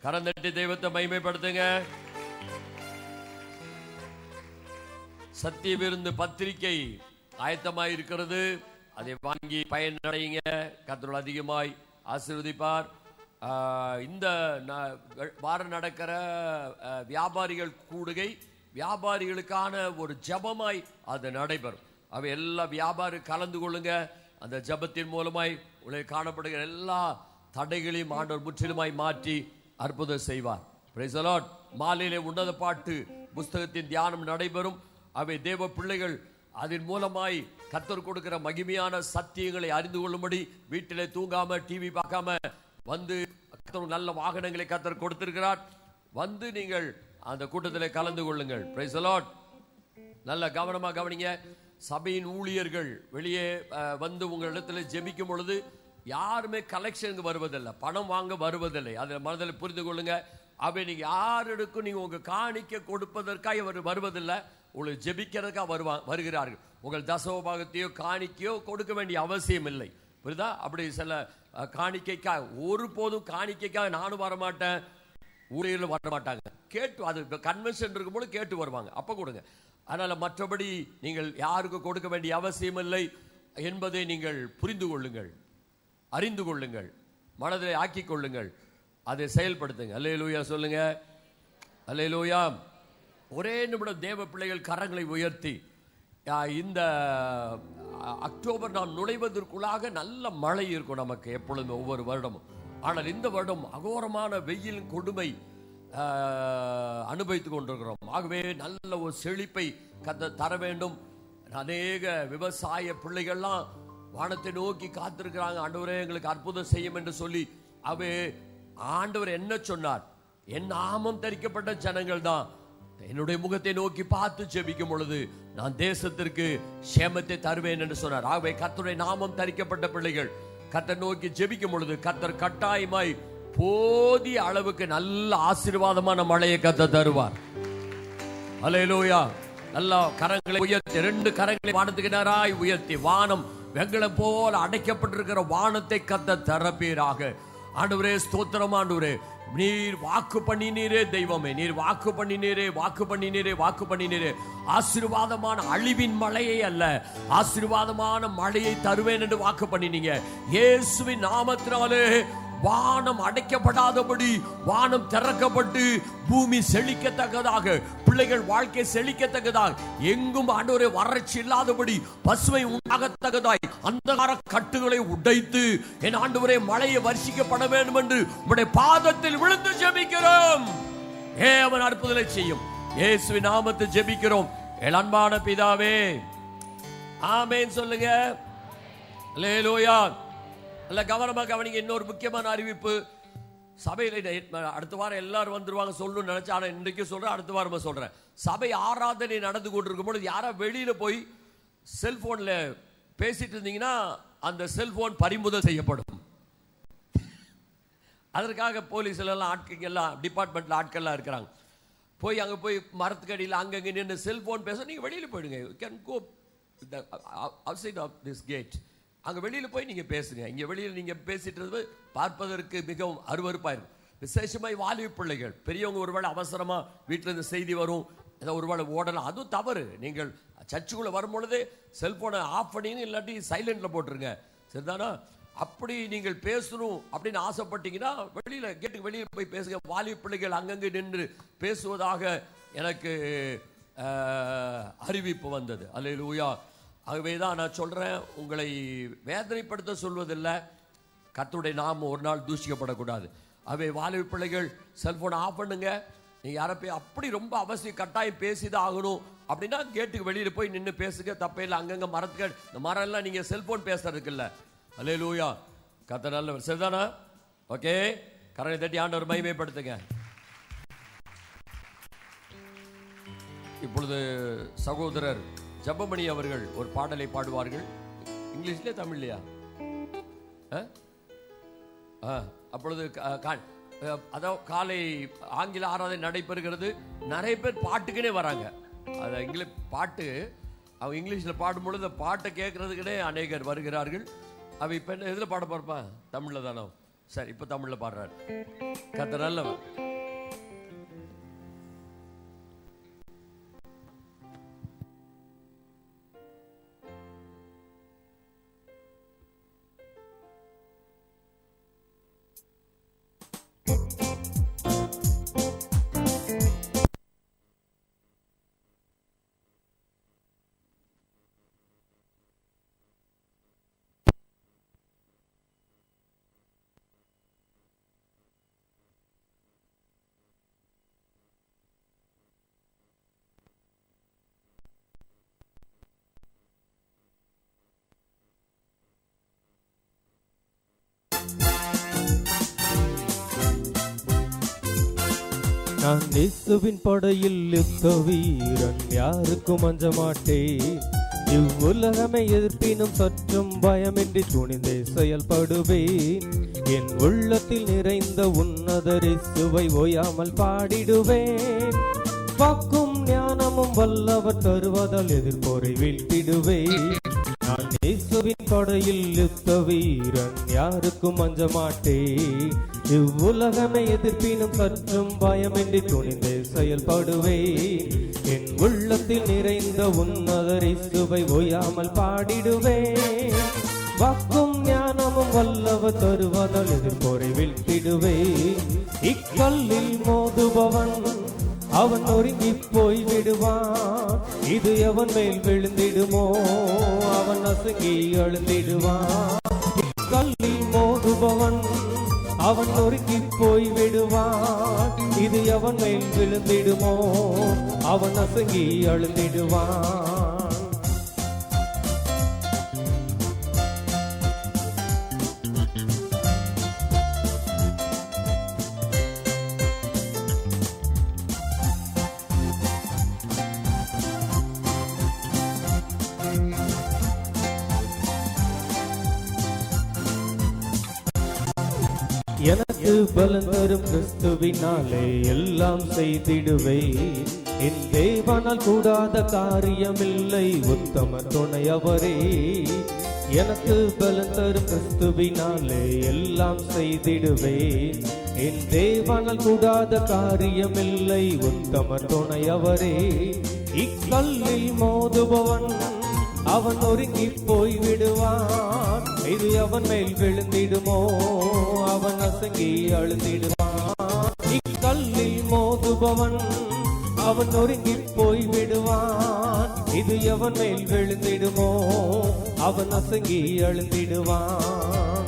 கரந்தட்டி தெய்வத்தை மகிமைப்படுத்துங்க. சத்திய விருந்து பத்திரிகை ஆயத்தமாய் இருக்கிறது. அதை வாங்கி பயனடைங்க. கர்த்தர் அதிகமாய் ஆசீர்வதிப்பார். இந்த வாரம் நடக்கிற வியாபாரிகள் கூடுகை வியாபாரிகளுக்கான ஒரு ஜபமாய் அது நடைபெறும். அவை எல்லா வியாபாரி கலந்து கொள்ளுங்க. அந்த ஜபத்தின் மூலமாய் உலகில் காணப்படுகிற எல்லா தடைகளையும் ஆண்டவர் முற்றிலுமாய் மாற்றி அற்புதம் செய்வார். Price the Lord. மாலையிலே உன்னத பாட்டு புஸ்தகத்தின் தியானம் நடைபெறும். அவை தேவ பிள்ளைகள் அதன் மூலமாய் கர்த்தர் கொடுக்கிற மகிமையான சத்தியங்களை அறிந்து கொள்ளும்படி வீட்டிலே தூங்காம டிவி பார்க்காம வந்து கர்த்தர் நல்ல வாகனங்களை கர்த்தர் கொடுத்திருக்கிறார். வந்து நீங்கள் அந்த கூட்டத்தில் கலந்து கொள்ளுங்கள். Price the Lord. நல்ல கவனமா கவனிங்க. சபையின் ஊழியர்கள் வெளியே வந்து உங்களிடத்தில் ஜெபிக்கும் பொழுது யாருமே கலெக்ஷனுக்கு வருவதில்லை, பணம் வாங்க வருவதில்லை. அதை மனதில் புரிந்து கொள்ளுங்க. அவை நீங்க யாருக்கும் நீங்க உங்க காணிக்க கொடுப்பதற்காக வருவதில்லை, உங்களுக்கு ஜெபிக்கிறதுக்காக வருகிறார்கள். உங்கள் தசமபாகத்தையோ காணிக்கையோ கொடுக்க வேண்டிய அவசியம் இல்லை. புரியுதா? அப்படி சில காணிக்கைக்காக ஒருபோதும் காணிக்கைக்காக நானும் வரமாட்டேன், ஊழியர்கள் வரமாட்டாங்க. கேட்டு அது கன்வென்ஷன் இருக்கும்போது கேட்டு வருவாங்க, அப்ப கொடுங்க. அதனால மற்றபடி நீங்கள் யாருக்கும் கொடுக்க வேண்டிய அவசியம் இல்லை என்பதை நீங்கள் புரிந்து கொள்ளுங்கள், அறிந்து கொள்ளுங்கள், மனதில் ஆக்கிக் கொள்ளுங்கள், அதை செயல்படுத்துங்க. அல்லேலூயா சொல்லுங்க. அல்லேலூயா. ஒரே நிமிடம் தேவ பிள்ளைகள் கரங்களை உயர்த்தி, இந்த அக்டோபர் நாம் நுழைவதற்குள்ளாக நல்ல மழை இருக்கும் நமக்கு எப்பொழுதுமே ஒவ்வொரு வருடமும். ஆனால் இந்த வருடம் அகோரமான வெயில் கொடுமை அனுபவித்துக் கொண்டிருக்கிறோம். ஆகவே நல்ல ஒரு செழிப்பை தர வேண்டும். அநேக விவசாய பிள்ளைகள்லாம் வானத்தை நோக்கி காத்திருக்கிறாங்க. ஆண்டவரே எங்களுக்கு அற்புதம் செய்யும் என்று சொல்லி. அவே ஆண்டவர் என்ன சொன்னார்? என் நாமம் தரிக்கப்பட்ட ஜனங்கள் தான் என்னுடைய முகத்தை நோக்கி பார்த்து ஜெபிக்கும் பொழுது நான் தேசத்திற்கு சேமத்தை தருவேன் என்று சொன்னார். ஆகவே கர்த்தருடைய நாமம் தரிக்கப்பட்ட பிள்ளைகள் கர்த்தர் நோக்கி ஜெபிக்கும் பொழுது கர்த்தர் கட்டாயமாய் போதிய அளவுக்கு நல்ல ஆசீர்வாதமான மழையை கர்த்தர் தருவார். அல்லேலூயா. நல்ல கரங்களை உயர்த்தி, 2 கரங்களை வானத்துக்கு நேராய் உயர்த்தி, வானம் வெங்கலம் போல அடைக்கப்பட்டிருக்கிற வானத்தை கர்த்தர் திறப்பீராக. ஆண்டவரே ஸ்தோத்திரம். ஆண்டவரே நீர் வாக்கு பண்ணினீரே தெய்வமே, நீர் வாக்கு பண்ணினீரே, வாக்கு பண்ணினீரே, வாக்கு பண்ணினீரே. ஆசீர்வாதமான அழிவின் மழையை அல்ல, ஆசீர்வாதமான மழையை தருவேன் என்று வாக்கு பண்ணினீங்க. இயேசுவின் நாமத்தினாலே வானம் அடைக்கப்படாதபடி வானம் திறக்கப்பட்டு பூமி செழிக்கத்தக்கதாக, பிள்ளைகள் வாழ்க்கை செழிக்கத்தக்கதாக, எங்கும் ஆண்டவரே வறட்சி இல்லாதபடி பசுமை உண்டாகத்தக்கதாய் அந்தகார கட்டுகளை உடைத்து என் ஆண்டவரே மழையை வர்ஷிக்கப்பட வேண்டும் என்று உம்முடைய பாதத்தில் விழுந்து ஜெபிக்கிறோம். அவன் அற்புதங்களை செய்யும். இயேசுவின் நாமத்தில் ஜெபிக்கிறோம் என் அன்பான பிதாவே, ஆமென் சொல்லுங்க. அல்லேலூயா. நல்ல கவனமா கவனிங்க. இன்னொரு முக்கியமான அறிவிப்பு. சபையில் அடுத்த வாரம் எல்லாரும் வந்துருவாங்க சொல்லணும்னு நினைச்சேன். ஆனா இன்றைக்கு சொல்றேன், அடுத்த வாரம் சொல்றேன். சபை ஆராதனை நடந்து கொண்டிருக்கும் பொழுது யாரா வெளியில போய் செல்போன்ல பேசிட்டு இருந்தீங்கன்னா அந்த செல்போன் பறிமுதல் செய்யப்படும். அதற்காக போலீஸ் எல்லாம் ஆட்கள் எல்லாம் டிபார்ட்மெண்ட்ல ஆட்கள்லாம் இருக்கிறாங்க. போய் அங்க போய் மரத்துக்கடியில் அங்கங்க நின்று செல்போன் பேச நீங்க வெளியில போயிடுங்க. You can go outside of this gate. அங்கே வெளியில் போய் நீங்கள் பேசுங்க. இங்கே வெளியில் நீங்கள் பேசிட்டு பார்ப்பதற்கு மிகவும் அருவருப்பாக இருக்கும். விசேஷமாய் வாலிப பிள்ளைகள், பெரியவங்க ஒருவேளை அவசரமாக வீட்டில் இருந்து செய்தி வரும், ஏதோ ஒருவேளை ஓடலாம், அதுவும் தவறு. நீங்கள் சர்ச்சுக்குள்ளே வரும்பொழுதே செல்ஃபோனை ஆஃப் பண்ணின்னு இல்லாட்டி சைலண்டில் போட்டுருங்க, சரிதானா? அப்படி நீங்கள் பேசணும் அப்படின்னு ஆசைப்பட்டீங்கன்னா வெளியில் கேட்டுக்கு வெளியில் போய் பேசுங்க. வாலிப பிள்ளைகள் அங்கங்கே நின்று பேசுவதாக எனக்கு அறிவிப்பு வந்தது. அல்லேலூயா. ஆகவேதான் நான் சொல்றேன், உங்களை வேதனைப்படுத்த சொல்வதில்லை, கர்த்தருடைய நாமம் ஒரு நாள் தூஷிக்கப்படக்கூடாது. அவை வாலிப பிள்ளைகள் செல்போனை ஆஃப் பண்ணுங்க. நீங்க யாரை போய் அப்படி ரொம்ப அவசியம் கட்டாயம் பேசிதான் ஆகணும் அப்படின்னா கேட்டுக்கு வெளியில போய் நின்று பேசுங்க, தப்பே இல்லை. அங்கங்க மரத்துக்கு இந்த மரம் எல்லாம் நீங்க செல்போன் பேசுறதுக்கு இல்லை. அல்லேலூயா. கர்த்தர் நல்லவர், சரிதானா? ஓகே, கரங்களை தட்டி ஆண்டவர் மகிமைப்படுத்துங்க. இப்பொழுது சகோதரர் ஜெபமணி அவர்கள் ஒரு பாடலை பாடுவார்கள். இங்கிலீஷ்ல தமிழ்லையா? அப்பொழுது அதாவது காலை ஆங்கில ஆராதனை நடைபெறுகிறது. நிறைய பேர் பாட்டுக்குனே வராங்க. அது இங்கிலீஷ் பாட்டு, அவங்க இங்கிலீஷில் பாடும்பொழுது அந்த பாட்டை கேட்கறதுக்குனே அநேகர் வருகிறார்கள். அவ இப்போ எதில் பாட போறப்பா? தமிழில் தானோ? சரி, இப்ப தமிழ்ல பாடுறாரு. கர்த்தர் நல்லவர். நான் இயேசுவின் படையில் யுத்த வீரன், யாருக்கும் அஞ்ச மாட்டேன். இவ்வுலகமே எதிர்ப்பினும் சற்றும் பயமின்றி துணிந்தே செயல்படுவேன். என் உள்ளத்தில் நிறைந்த உன்னதர் இயேசுவை ஓயாமல் பாடிடுவேன். வாக்கும் ஞானமும் வல்லவர் தருவதால் எதிர்ப்போரை வீழ்த்திடுவேன். நான் இயேசுவின் படையில் யுத்த வீரன், யாருக்கும் அஞ்ச மாட்டேன். இவ்வுலகமே எதிர்ப்பினும் சற்றும் பயமின்றி துணிந்தே செயல்படுவேன். என் உள்ளத்தில் நிறைந்த உன்னதர் இயேசுவை ஓயாமல் பாடிடுவேன். வாக்கும் ஞானமும் வல்லவர் தருவதால் எதிர்ப்போரை வீழ்த்திடுவேன். இக்கல்லில் மோதுபவன் அவன் ஒருங்கி போய் விடுவான். இது எவன் மேல் விழுந்திடுமோ அவன் அசங்கி எழுந்திடுவான். இக்கல்லில் மோதுபவன் அவன் ஒருங்கி போய் விடுவான். இது எவன் மேல் விழுந்திடுமோ அவன் அசங்கி எழுந்திடுவான். எனக்கு பலன் தரும் கிறிஸ்துவினாலே எல்லாம் செய்திடுவேன். என் தேவனால் கூடாத காரியமில்லை, உத்தம துணை அவரே. எனக்கு பலன் தரும் கிறிஸ்துவினாலே எல்லாம் செய்திடுவேன். என் தேவனால் கூடாத காரியமில்லை, உத்தம துணை அவரே. இக்கல்லில் மோதுபவன் அவன் ஒருங்கி போய் விடுவான். இது அவன் மேல் விழுந்திடுமோ அவன் அசங்கி அழுந்திடுவான். இக்கல்லில் மோதுபவன் அவன் ஒருங்கி போய் விடுவான். இது எவன் மேல் விழுந்திடுமோ அவன் அசங்கி அழுந்திடுவான்.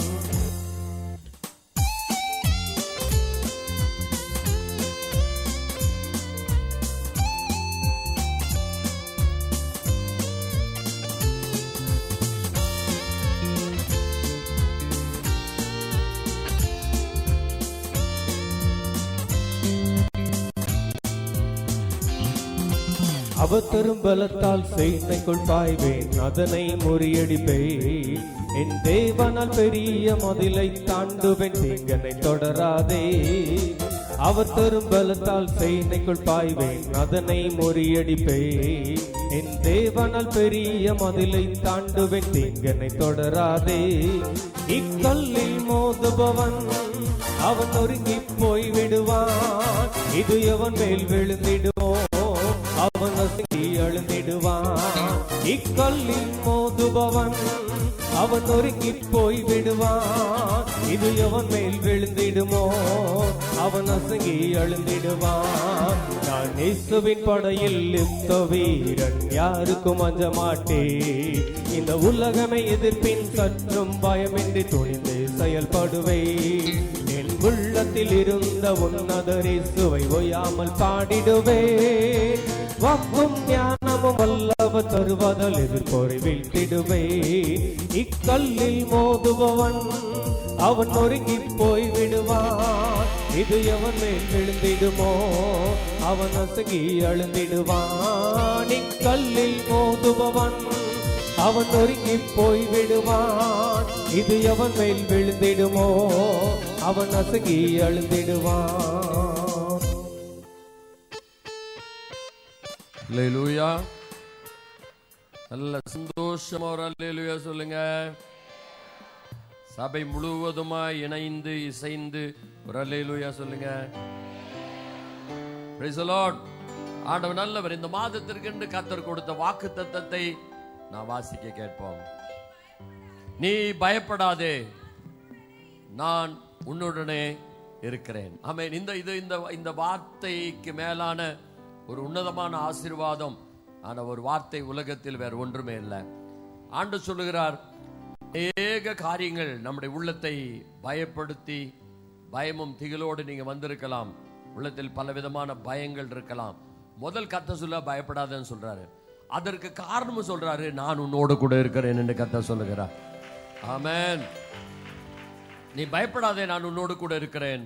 அவர் தரும் பலத்தால் சேனைக்குள் பாய்வேன், அதனை முறியடிப்பேன். என் தேவனால் பெரிய மதிலை தாண்டுவேன், தீங்கனை தொடராதே. அவர் தரும் பலத்தால் சேனைக்குள் பாய்வேன், அதனை முறியடிப்பேன். என் தேவனால் பெரிய மதிலை தாண்டுவேன், தீங்கனை தொடராதே. இக்கல்லில் மோதுபவன் அவன் ஒருங்கி போய் விடுவான். இது எவன் மேல் விழுந்திடுமோ அவன் அசங்கி எழுந்திடுவான். இக்கல்லில் மோதுபவன் அவன் ஒருங்கி போய் விடுவான். இது எவன் மேல் விழுந்திடுமோ அவன் அசங்கி எழுந்திடுவான். நான் இயேசுவின் படையில் யுத்த வீரன், யாருக்கும் அஞ்ச மாட்டேன். இந்த உலகமே எதிர்ப்பின் சற்றும் பயமின்றி துணிந்து செயல்படுவேன். என் உள்ளத்தில் இருந்த உன்னதர் இயேசுவை ஓயாமல் பாடிடுவேன். வாக்கும் ஞானமும் வல்லவர் தருவதால் எதிர்ப்போரை வீழ்த்திடுவேன். இக்கல்லில் மோதுபவன் அவன் ஒருங்கி போய் விடுவான். இது எவன் மேல் விழுந்திடுமோ அவன் அசங்கி அழுந்திடுவான். இக்கல்லில் மோதுபவன் அவன் ஒருங்கி போய் விடுவான். இது எவன் மேல் விழுந்திடுமோ அவன் அசங்கி அழுந்திடுவான். அல்லேலூயா. நல்ல சந்தோஷமா ஒரு அல்லேலூயா சொல்லுங்க. சபை முழுவதுமாய் இணைந்து இசைந்து ஒரு அல்லேலூயா சொல்லுங்க. Praise the Lord. ஆண்டவர் நல்லவர். இந்த மாதத்திற்கு கர்த்தர் கொடுத்த வாக்குத்தத்தத்தை நான் வாசிக்க கேட்போம். நீ பயப்படாதே, நான் உன்னுடனே இருக்கிறேன். ஆமென். இந்த வார்த்தைக்கு மேலான ஒரு உன்னதமான ஆசீர்வாதம் ஆன ஒரு வார்த்தை உலகத்தில் வேற ஒன்றுமே இல்லை. ஆண்டவர் சொல்லுகிறார், அநேக காரியங்கள் நம்முடைய உள்ளத்தை பயப்படுத்தி பயமும் திகிலோடு நீங்க வந்திருக்கலாம். உள்ளத்தில் பல விதமான பயங்கள் இருக்கலாம். முதல் கர்த்தர் சொல்ல பயப்படாதன்னு சொல்றாரு. அதற்கு காரணம் சொல்றாரு, நான் உன்னோடு கூட இருக்கிறேன் என்று கர்த்தர் சொல்லுகிறார். ஆமென். நீ பயப்படாதே, நான் உன்னோடு கூட இருக்கிறேன்.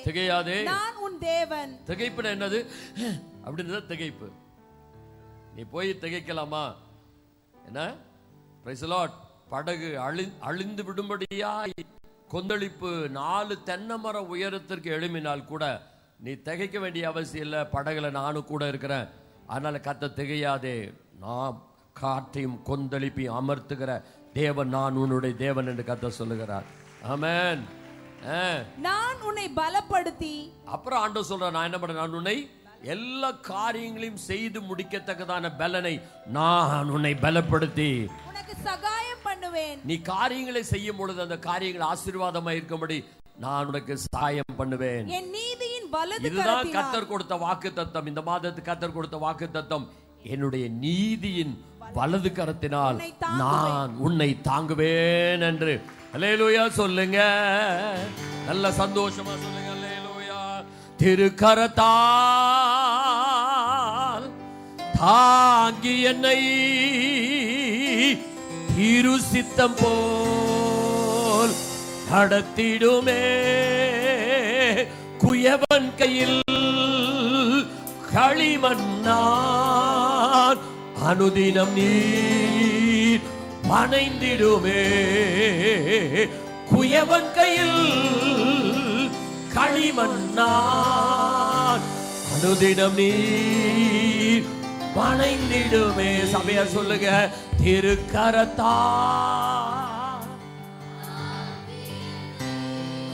திகையாதே, நான் உன் தேவன். திகைப்பு என்னது அப்படின்னு திகைப்பு. நீ போய் திகைக்கலாமா? என்ன? Price the Lord. படகு அழிந்து விடும்படியாய் கொந்தளிப்பு 4 தென்னை மர உயரத்திற்கு எழும்பினால் கூட நீ திகைக்க வேண்டிய அவசியம் இல்லை. படகுல நானும் கூட இருக்கிறேன். அதனால கர்த்தர் திகையாதே, நான் காற்றையும் கொந்தளிப்பையும் அமர்த்துகிற தேவன், நான் உன்னுடைய தேவன் என்று கர்த்தர் சொல்லுகிறார். ஆமென். நான் உன்னை பலப்படுத்தி, அப்புறம் ஆண்டவர் சொல்ற, நான் என்ன பண்றேன்? நான் உன்னை எல்லா காரியங்களையும் செய்து முடிக்கத்தக்கதான பலனை நான் உன்னை பலப்படுத்தி உனக்கு சகாயம் பண்ணுவேன். நீ காரியங்களை செய்யும் பொழுது அந்த காரியங்கள் ஆசீர்வாதமா இருக்கும்படி நான் உனக்கு சகாயம் பண்ணுவேன். என் நீதியின் வலது இதுதான் கர்த்தர் கொடுத்த வாக்குத்தத்தம். இந்த மாதத்துக்கு கர்த்தர் கொடுத்த வாக்குத்தத்தம், என்னுடைய நீதியின் வலது கரத்தினால் நான் உன்னை தாங்குவேன் என்று. அல்லேலூயா சொல்லுங்க. நல்ல சந்தோஷமா சொல்லுங்க. அல்லேலூயா. திருக்கரத்தால் தாங்கி என்னை திரு சித்தம் போல் நடத்திடுமே. குயவன் கையில் களிமண்ணான் அனுதினம் நீர் பனைந்திடுமே. குயவன் கையில் களிமண்ணான் அனுதினம் நீர் பனைந்திடுமே. சபையார் சொல்லுங்க, திருக்கரத்தா.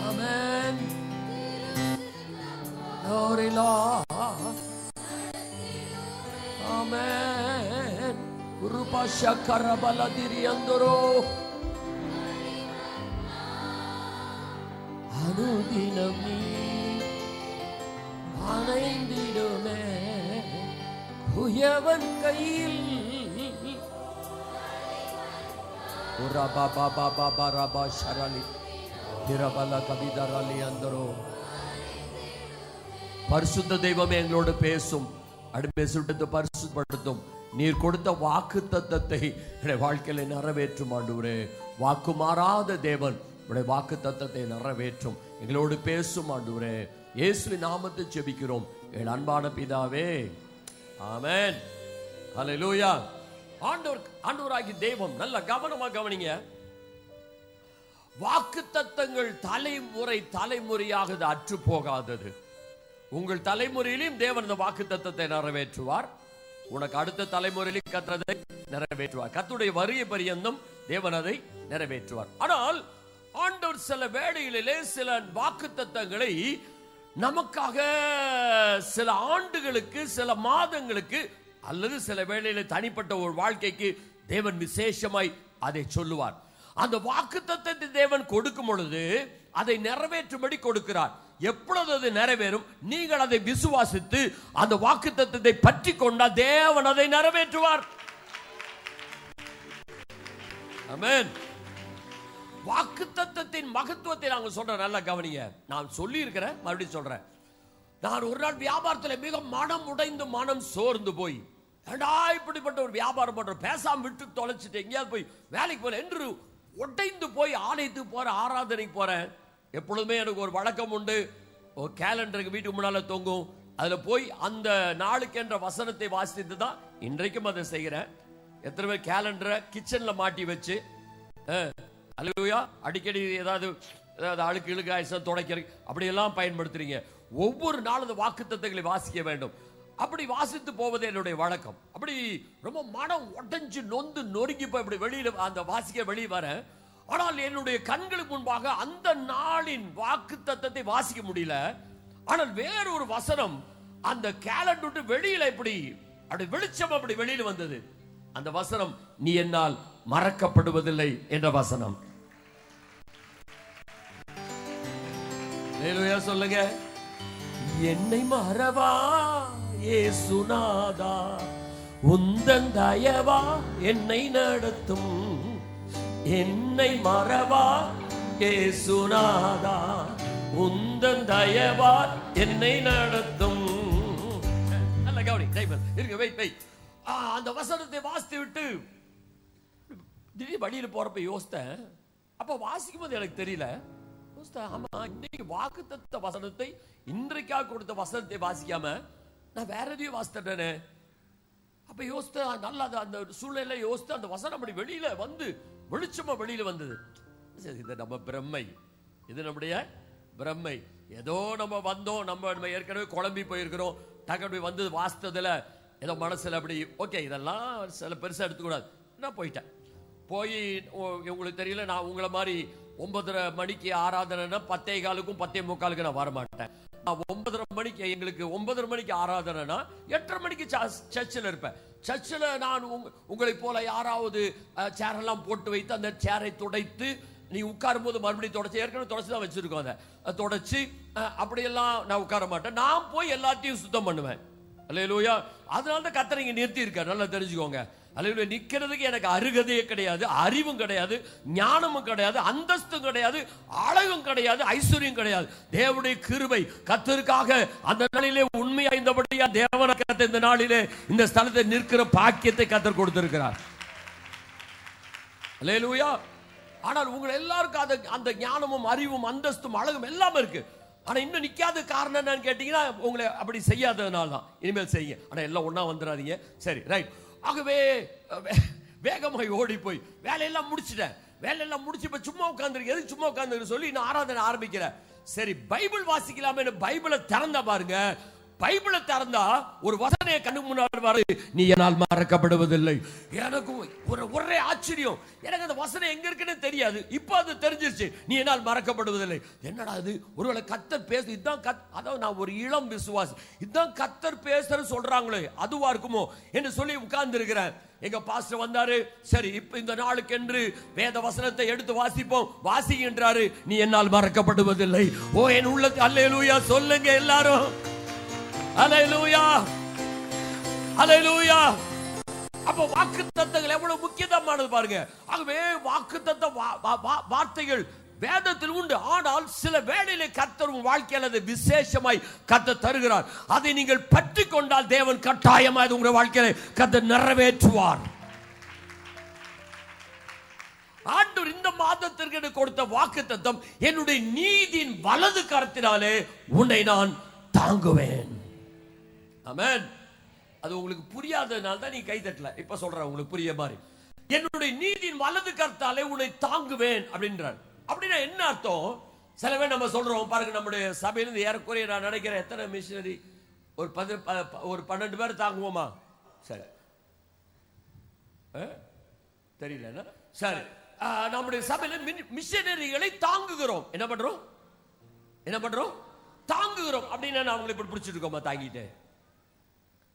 ஆமென். ஆமென். ரூபாஷா கரபல திரியந்தரோ அனுதினம் நீ அணைந்திடுமே. குயவன் கையில் பரிசுத்த தெய்வமே எங்களோடு பேசும். அடுத்து பரிசுத்தப்படுத்தும். நீர் கொடுத்த வாக்கு தத்தத்தை வாழ்க்கையில நிறைவேற்றும் ஆண்டவரே. வாக்கு மாறாத தேவன், உடைய வாக்கு தத்தத்தை நிறைவேற்றும். எங்களோடு பேசும் ஆண்டவரே. இயேசுவின் நாமத்தை ஜெபிக்கிறோம் என் அன்பான பிதாவே. ஆமென். ஹல்லேலூயா. ஆண்டவராகிய தெய்வம், நல்ல கவனமா கவனிங்க. வாக்கு தத்தங்கள் தலைமுறையாக அற்று போகாதது. உங்கள் தலைமுறையிலும் தேவன் இந்த வாக்கு தத்தத்தை நிறைவேற்றுவார். உனக்கு அடுத்த தலைமுறையிலும் கர்த்தரை நிறைவேற்றுவார். கர்த்தருடைய வருகை பரியந்தம் தேவன் அதை நிறைவேற்றுவார். ஆனால் ஆண்டவர் சில வேளைகளிலே சில வாக்கு தத்தங்களை நமக்காக சில ஆண்டுகளுக்கு, சில மாதங்களுக்கு, அல்லது சில வேளையில தனிப்பட்ட ஒரு வாழ்க்கைக்கு தேவன் விசேஷமாய் அதை சொல்லுவார். அந்த வாக்குத்தத்தத்தை தேவன் கொடுக்கும் பொழுது அதை நிறைவேற்றும்படி கொடுக்கிறார். எப்பொழுது அது நிறைவேறும், நீங்கள் அதை விசுவாசித்து அந்த வாக்குத்தத்தத்தை பற்றி கொண்டால் தேவன் அதை நிறைவேற்றுவார். ஆமென். வாக்குத்தத்தத்தின் மகத்துவத்தை நாங்க சொல்றோம், நல்லா கவனிங்க. நான் சொல்லி இருக்கிறேன், மறுபடியும் சொல்றேன். நான் ஒரு நாள் வியாபாரத்தில் மிக மனம் உடைந்து மனம் சோர்ந்து போய், ஏண்டா இப்படிப்பட்ட ஒரு வியாபாரம் பண்ற, பேசாம விட்டு தொலைச்சிட்டு எங்கேயாவது போய் வேலைக்கு போற என்று உடைந்து போய் ஆலயத்துக்கு போற, ஆராதனைக்கு போறேன். எப்பொழுதுமே எனக்கு ஒரு வழக்கம் உண்டு. ஒரு கேலண்டருக்கு வீட்டுக்கு முன்னால தொங்கும். அதுல போய் அந்த நாளுக்கு என்ற வசனத்தை வாசித்து தான் இன்றைக்கும் அதை செய்கிறேன். எத்தனை பேர் கேலண்டரை கிச்சன்ல மாட்டி வச்சு அல்லேலூயா அடிக்கடி ஏதாவது அழுக்கு இழுக்காயசம் துடைக்கிறது அப்படியெல்லாம் பயன்படுத்துறீங்க. ஒவ்வொரு நாளும் அந்த வாக்குத்தத்தங்களை வாசிக்க வேண்டும். அப்படி வாசித்து போவது என்னுடைய வழக்கம். அப்படி ரொம்ப மனம் உடைஞ்சு நொந்து நொறுங்கி போய் இப்படி வெளியில அந்த வாசிக்க வெளியே வர ஆனால் என்னுடைய கண்களுக்கு முன்பாக அந்த நாளின் வாக்குத்தத்தத்தை வாசிக்க முடியல. ஆனால் வேறொரு வசனம் அந்த கேலண்டர் விட்டு வெளியில அப்படி வெளிச்சம் அப்படி வெளியில வந்தது. அந்த வசனம், நீ என்னால் மறக்கப்படுவதில்லை என்ற வசனம். ஹல்லேலூயா சொல்லுங்க. என்னை மறவா இயேசுநாதா, உந்தன் தயவா என்னை நடத்தும். என்னை மறவா இயேசுநாதா, உந்தன் தயவா என்னை நடத்தும். நல்ல கவனி இருங்க, வெயிட். அந்த வசனத்தை வாசித்து விட்டு திடீர் வழியில போறப்ப யோசித்தேன். அப்ப வாசிக்கும் போது எனக்கு தெரியல. ஆமா, இன்னைக்கு வாக்குத்தத்த வசனத்தை, இன்றைக்காக கொடுத்த வசனத்தை வாசிக்காம நான் வேற எதையும் வாசித்தேனே. அப்ப யோசித்த நல்லா அந்த சூழ்நிலை யோசித்து அந்த வசனம் அப்படி வெளியில வந்து வெளிச்சமா வெளியில வந்தது. இது நம்ம பிரம்மை, இது நம்முடைய பிரம்மை. ஏதோ நம்ம வந்தோம், நம்ம ஏற்கனவே குழம்பி போயிருக்கிறோம். டக்கு வந்து வாசித்ததுல ஏதோ மனசுல அப்படி ஓகே, இதெல்லாம் சில பெருசா எடுத்துக்கூடாது. நான் போயிட்டேன். போய் உங்களுக்கு தெரியல, நான் உங்களை மாதிரி 9:30 மணிக்கு ஆராதனைனா 10:15க்கும் 10:45க்கு நான் வரமாட்டேன். 9:30 மணிக்கு, எங்களுக்கு 9:30 மணிக்கு ஆராதனைனா 8:30 மணிக்கு சர்ச்சில் இருப்பேன். சர்ச்சில் நான் உங்களை போல யாராவது சேரெல்லாம் போட்டு வைத்து அந்த சேரை துடைத்து, நீ உட்காரும் போது மறுபடியும் தொடச்சி, ஏற்கனவே தொடச்சி தான் வச்சிருக்கோம், அதை தொடச்சி அப்படியெல்லாம் நான் உட்கார மாட்டேன். நான் போய் எல்லாத்தையும் சுத்தம் பண்ணுவேன். அல்லேலூயா. அதனால தான் கர்த்தர் இங்க நிறுத்தி இருக்கார். நல்லா தெரிஞ்சுக்கோங்க. அல்லேலூயா. நிக்கிறதுக்கு எனக்கு அருகதையே கிடையாது, அறிவும் கிடையாது, ஞானமும் கிடையாது, அந்தஸ்தும் கிடையாது, அழகும் கிடையாது, ஐஸ்வர்யம் கிடையாது. தேவனுடைய கிருபை கர்த்தருக்காக அந்த நாளிலே உண்மையா இருந்தபடியா தேவன கர்த்தர் இந்த நாளிலே இந்த ஸ்தலத்தை நிற்கிற பாக்கியத்தை கர்த்தர் கொடுத்திருக்கிறார். அல்லேலூயா. ஆனால் உங்களை எல்லாருக்கும் அந்த ஞானமும் அறிவும் அந்தஸ்தும் அழகும் எல்லாம் இருக்கு. ஆனா இன்னும் நிக்காத காரணம் என்னன்னு கேட்டீங்கன்னா, உங்களை அப்படி செய்யாததுனால தான். இனிமேல் செய்யுங்க. ஆனா எல்லாம் ஒன்னா வந்துடாதீங்க. சரி, ரைட். ஆகவே வேகமாய் ஓடி போய் வேலையெல்லாம் முடிச்சிட்டேன். வேலையெல்லாம் முடிச்சு இப்ப சும்மா உட்கார்ந்துருக்கு. எதுக்கு சும்மா உட்கார்ந்து சொல்லி நான் ஆராதனை ஆரம்பிக்கிறேன். சரி, பைபிள் வாசிக்கலாமே. பைபிளை திறந்தா பாருங்க, பைபிளை திறந்தா ஒரு வசனையை கண்ணுக்கு முன்னாடி வரு, நீ என்னால் மறக்கப்படுவதில்லை. எனக்கு ஒரே ஆச்சரியம். எனக்கு அந்த வசனம் எங்க இருக்குன்னு தெரியாது. இப்ப அது தெரிஞ்சிருச்சு. நீ என்னால் மறக்கப்படுவதில்லை. என்னடா இது? ஒருவேளை கர்த்தர் பேசு, இதுதான் அதாவது நான் ஒரு இளம் விசுவாசி, இதுதான் கர்த்தர் பேசுறது சொல்றாங்களே, அதுவா இருக்குமோ என்று சொல்லி உட்கார்ந்து இருக்கிறேன். எங்க பாஸ்டர் வந்தாரு. சரி, இப்ப இந்த நாளுக்கு என்று வேத வசனத்தை எடுத்து வாசிப்போம். வாசிக்கின்றாரு, நீ என்னால் மறக்கப்படுவதில்லை. ஓ என் உள்ளத்து அல்லேலூயா சொல்லுங்க எல்லாரும். அல்லேலூயா, அல்லேலூயா. அப்ப வாக்குத்தத்தங்கள் எவ்வளவு முக்கியமானது பாருங்க. ஆகவே வாக்குத்தத்த வார்த்தைகள் வேதத்தில் உண்டு. ஆனால் சில வேளையிலே கர்த்தர் வாழ்க்கையில் அதை விசேஷமாய் கர்த்தர் தருகிறார். அதை நீங்கள் பற்றி கொண்டால் தேவன் கட்டாயமாய் உங்களுடைய வாழ்க்கையை கர்த்தர் நிறைவேற்றுவார். ஆண்டவர் இந்த மாதத்திற்கு கொடுத்த வாக்குத்தத்தம், என்னுடைய நீதியின் வலது கரத்தினாலே உன்னை நான் தாங்குவேன். ஆமென். அது உங்களுக்கு புரியாததுனால தான் நீ கை தட்டல. இப்ப சொல்றேன் உங்களுக்கு புரிய மாதிரி. என்னுடைய நீதியின் வலது கரத்தாலே உன்னை தாங்குவேன் அப்படின்றார். அப்படின்னா என்ன அர்த்தம்? சில பேர் நம்ம சொல்றோம் பாருங்க, நம்முடைய சபையிலிருந்து ஏறக்குறைய நான் நினைக்கிறேன் எத்தனை மிஷனரி, ஒரு 12 பேர் தாங்குவோமா? சரி, தெரியல. சரி, நம்முடைய சபையில மிஷனரிகளை தாங்குகிறோம். என்ன பண்றோம்? தாங்குகிறோம். அப்படின்னு நான் அவங்களை இப்படி பிடிச்சிட்டு இருக்கோமா? தாங்கிட்டு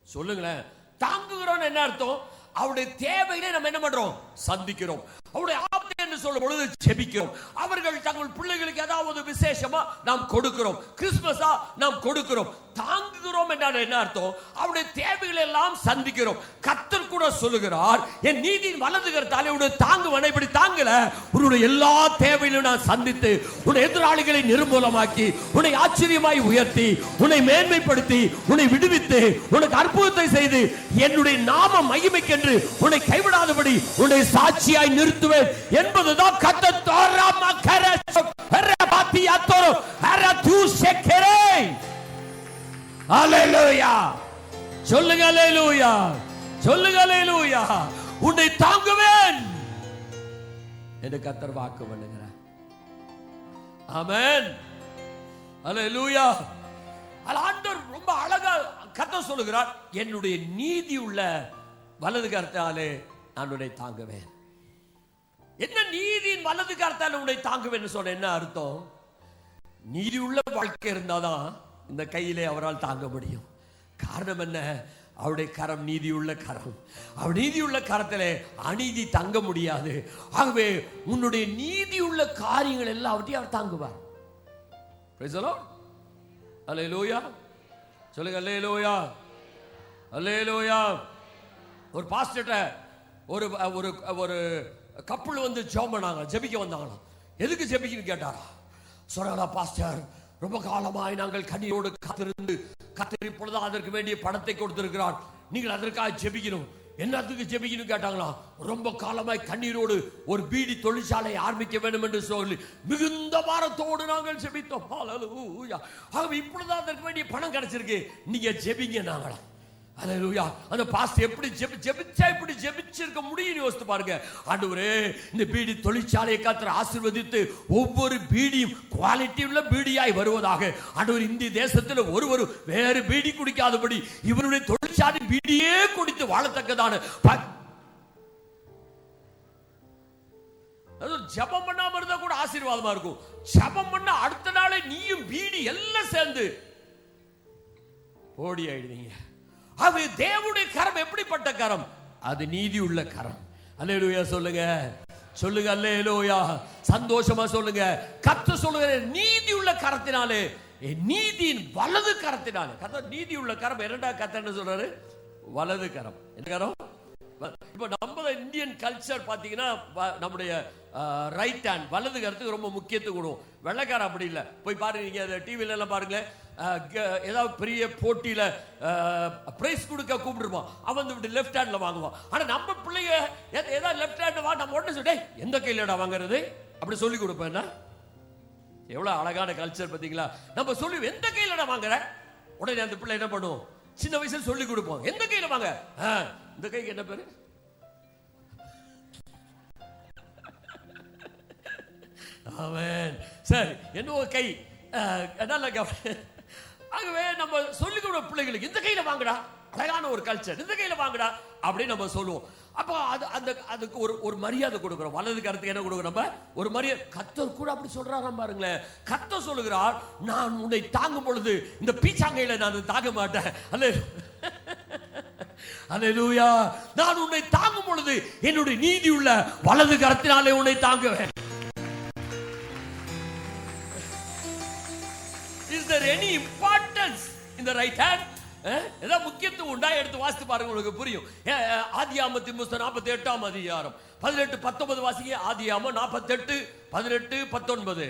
சொல்லுங்களேன். தாங்குகிறோம் என்ன அர்த்தம்? அவருடைய தேவைகளை நம்ம என்ன பண்றோம்? சந்திக்கிறோம். அவருடைய ஆபத்து என்று சொல்லும் பொழுது ஜெபிக்கிறோம். அவர்கள் தங்கள் பிள்ளைகளுக்கு ஏதாவது விசேஷமா நாம் கொடுக்கிறோம். கிறிஸ்துமஸா நாம் கொடுக்கிறோம். தாங்குகிறோம் என்றால் என்ன அர்த்தம்? அவருடைய தேவைகளை எல்லாம் சந்திக்கிறோம். கர்த்தர் கூட சொல்லுகிறார், என் நீதியின் வலது கரத்தாலே உன்னை தாங்குவனை. இப்படி தாங்கல, உன்னுடைய எல்லா தேவைகளையும் நான் சந்தித்து உன்னை எதிராளிகளை நிர்மூலமாக்கி உன்னை ஆச்சரியமாய் உயர்த்தி உன்னை மேன்மைப்படுத்தி உன்னை விடுவித்து உனக்கு அற்புதத்தை செய்து என்னுடைய நாம மகிமைக்கென்று உன்னை கைவிடாதபடி உன்னை சாட்சியாய் நிறுத்துவேன் என்பதுதான் கர்த்தர் தோராமா கரசோ ஹரபாத்தி அத்தோரோ ஹரது செக்கரே. அல்லேலூயா சொல்லுங்க, அல்லேலூயா சொல்லுங்க, அல்லேலூயா. உன்னை தாங்குவேன் என்று கர்த்தர் வாக்கு பண்ணுகிறார். ஆமென், அல்லேலூயா. ஆண்டவர் ரொம்ப அழகா கர்த்தர் சொல்லுகிறார், என்னுடைய நீதி உள்ள வலது கரத்தாலே நான் உன்னை தாங்குவேன். என்ன நீதியின் வலது கரத்தால் உன்னை தாங்குவேன்னு சொன்ன என்ன அர்த்தம்? நீதி உள்ள வாழ்க்கை இருந்தாதான் இந்த கையிலே அவரால் தாங்க முடியும். காரணம் என்ன? அவருடைய கரம் நீதியுள்ள கரம். அவர் நீதியுள்ள கரத்திலே அநீதி தங்க முடியாது. ஆகவே உன்னுடைய நீதியுள்ள காரியங்கள் எல்லாவற்றையும் அவர் தாங்குவார். Price the Lord. அல்லேலூயா. சொல்லுங்க அல்லேலூயா. அல்லேலூயா. ஒரு பாஸ்டர்ட்ட ஒரு ஒரு ஒரு கப்பல் வந்து ஜெபம் பண்ணாங்க, ஜெபிக்க வந்தாங்களாம். எதுக்கு ஜெபிக்கன்னு கேட்டாரா? சொன்னாங்களா, பாஸ்டர் ரொம்ப காலமாய் நாங்கள் கண்ணீரோடு காத்திருந்து கர்த்தர் இப்பொழுது அதற்கு வேண்டிய பணத்தை கொடுத்திருக்கிறார், நீங்கள் அதற்காக ஜெபிக்கணும். என்னத்துக்கு ஜெபிக்கணும் கேட்டாங்களா? ரொம்ப காலமாய் கண்ணீரோடு ஒரு பீடி தொழிற்சாலை ஆரம்பிக்க வேண்டும் என்று சொல்லி மிகுந்த பாரத்தோடு நாங்கள் ஜெபித்தோம். ஹல்லேலூயா. ஆகவே இப்பொழுது அதற்கு வேண்டிய பணம் கிடைச்சிருக்கு, நீங்க ஜெபிங்க நாங்களா. அல்லேலூயா. அந்த பாஸ்டர் எப்படி ஜெபிச்சா இப்படி ஜெபிச்சிருக்க முடியும் யோசித்து பாருங்க. ஆண்டவரே, இந்த பீடி தொழிற்சாலையை கர்த்தர் ஆசீர்வதித்து ஒவ்வொரு பீடியும் குவாலிட்டி உள்ள பீடியாய் வருவதாக. ஆண்டவர், இந்திய தேசத்தில் ஒருவர் வேறு பீடி குடிக்காதபடி இவருடைய தொழிற்சாலை பீடியே குடித்து வாழத்தக்கதான ஜெபம் பண்ணாம இருந்தா கூட ஆசீர்வாதமா இருக்கும். ஜெபம் பண்ண அடுத்த நாளே நீயும் பீடி எல்லாம் சேர்ந்து ஓடி ஆயிடுவீங்க. அது தேவனுடைய கரம் எப்படிப்பட்ட கரம்? அது நீதி உள்ள கரம். அல்லேலூயா சொல்லுங்க, சொல்லுங்க அல்லேலூயா. சந்தோஷமா சொல்லுங்க. கர்த்தர் சொல்லுங்க, நீதி உள்ள கரத்தினாலே, நீதியின் வலது கரத்தினாலே. கர்த்தர் நீதி உள்ள கரம். இரண்டா கர்த்தர் என்ன சொல்றாரு? வலது கரம். என்ன கரம்? இப்ப நம்ம இந்தியன் கல்ச்சர் பாத்தீங்கன்னா நம்முடைய ரைட் ஹேண்ட் வலது கரத்துக்கு ரொம்ப முக்கியத்துவம் கொடுக்கும். வெள்ளைக்காரன் அப்படி இல்லை. போய் பாருங்க, நீங்க டிவில எல்லாம் பாருங்க, ஏதாவது பெரிய போட்டியில பிரைஸ் கொடுக்க கூப்பிட்டுருப்பான், அவன் இப்படி லெஃப்ட் ஹேண்ட்ல வாங்குவான். ஆனா நம்ம பிள்ளைங்க ஏதாவது லெஃப்ட் ஹேண்ட் வா, நம்ம உடனே சொல்லிட்டே எந்த கையிலடா வாங்குறது அப்படி சொல்லி கொடுப்பேன். எவ்வளவு அழகான கல்ச்சர் பாத்தீங்களா? நம்ம சொல்லி எந்த கையிலடா வாங்குற, உடனே அந்த பிள்ளை என்ன பண்ணுவோம், சின்ன வயசுல சொல்லி கொடுப்போம், எந்த கையில வாங்க. இந்த கைக்கு என்ன பேரு? ஆமென். சரி, என்ன கை நல்ல. ஆகவே நம்ம சொல்லிக் கொடுக்கிற பிள்ளைகளுக்கு இந்த கையில வாங்கடா, அழகான ஒரு கல்ச்சர், இந்த கையில வாங்கடா அப்படின்னு நம்ம சொல்லுவோம். அப்ப அதுக்கு ஒரு மரியாதை கொடுக்கிறோம். வலது கரத்துக்கு என்ன கொடுக்கிறோம்? நம்ம ஒரு மரியாதை. கர்த்தர் கூட அப்படி சொல்றாராம் பாருங்களேன். கர்த்தர் சொல்லுகிறார், நான் உன்னை தாங்கும் பொழுது இந்த பீச்சாங்கையில நான் தாங்க மாட்டேன். அல்லேலூயா. நான் உன்னை தாங்கும் பொழுது என்னுடைய நீதி உள்ள வலது கரத்தினாலே உன்னை தாங்குவேன். Is there any importance in the right hand? ஏதா முக்கியத்துவம் உண்டா? எடுத்து வாசித்து பாருங்க, உங்களுக்கு புரியும். ஆதியாகமத்தின் புத்தகம் 48ஆம் அதிகாரம் 18 19 வாசிங்க. ஆதியாகமம் 48 18 19.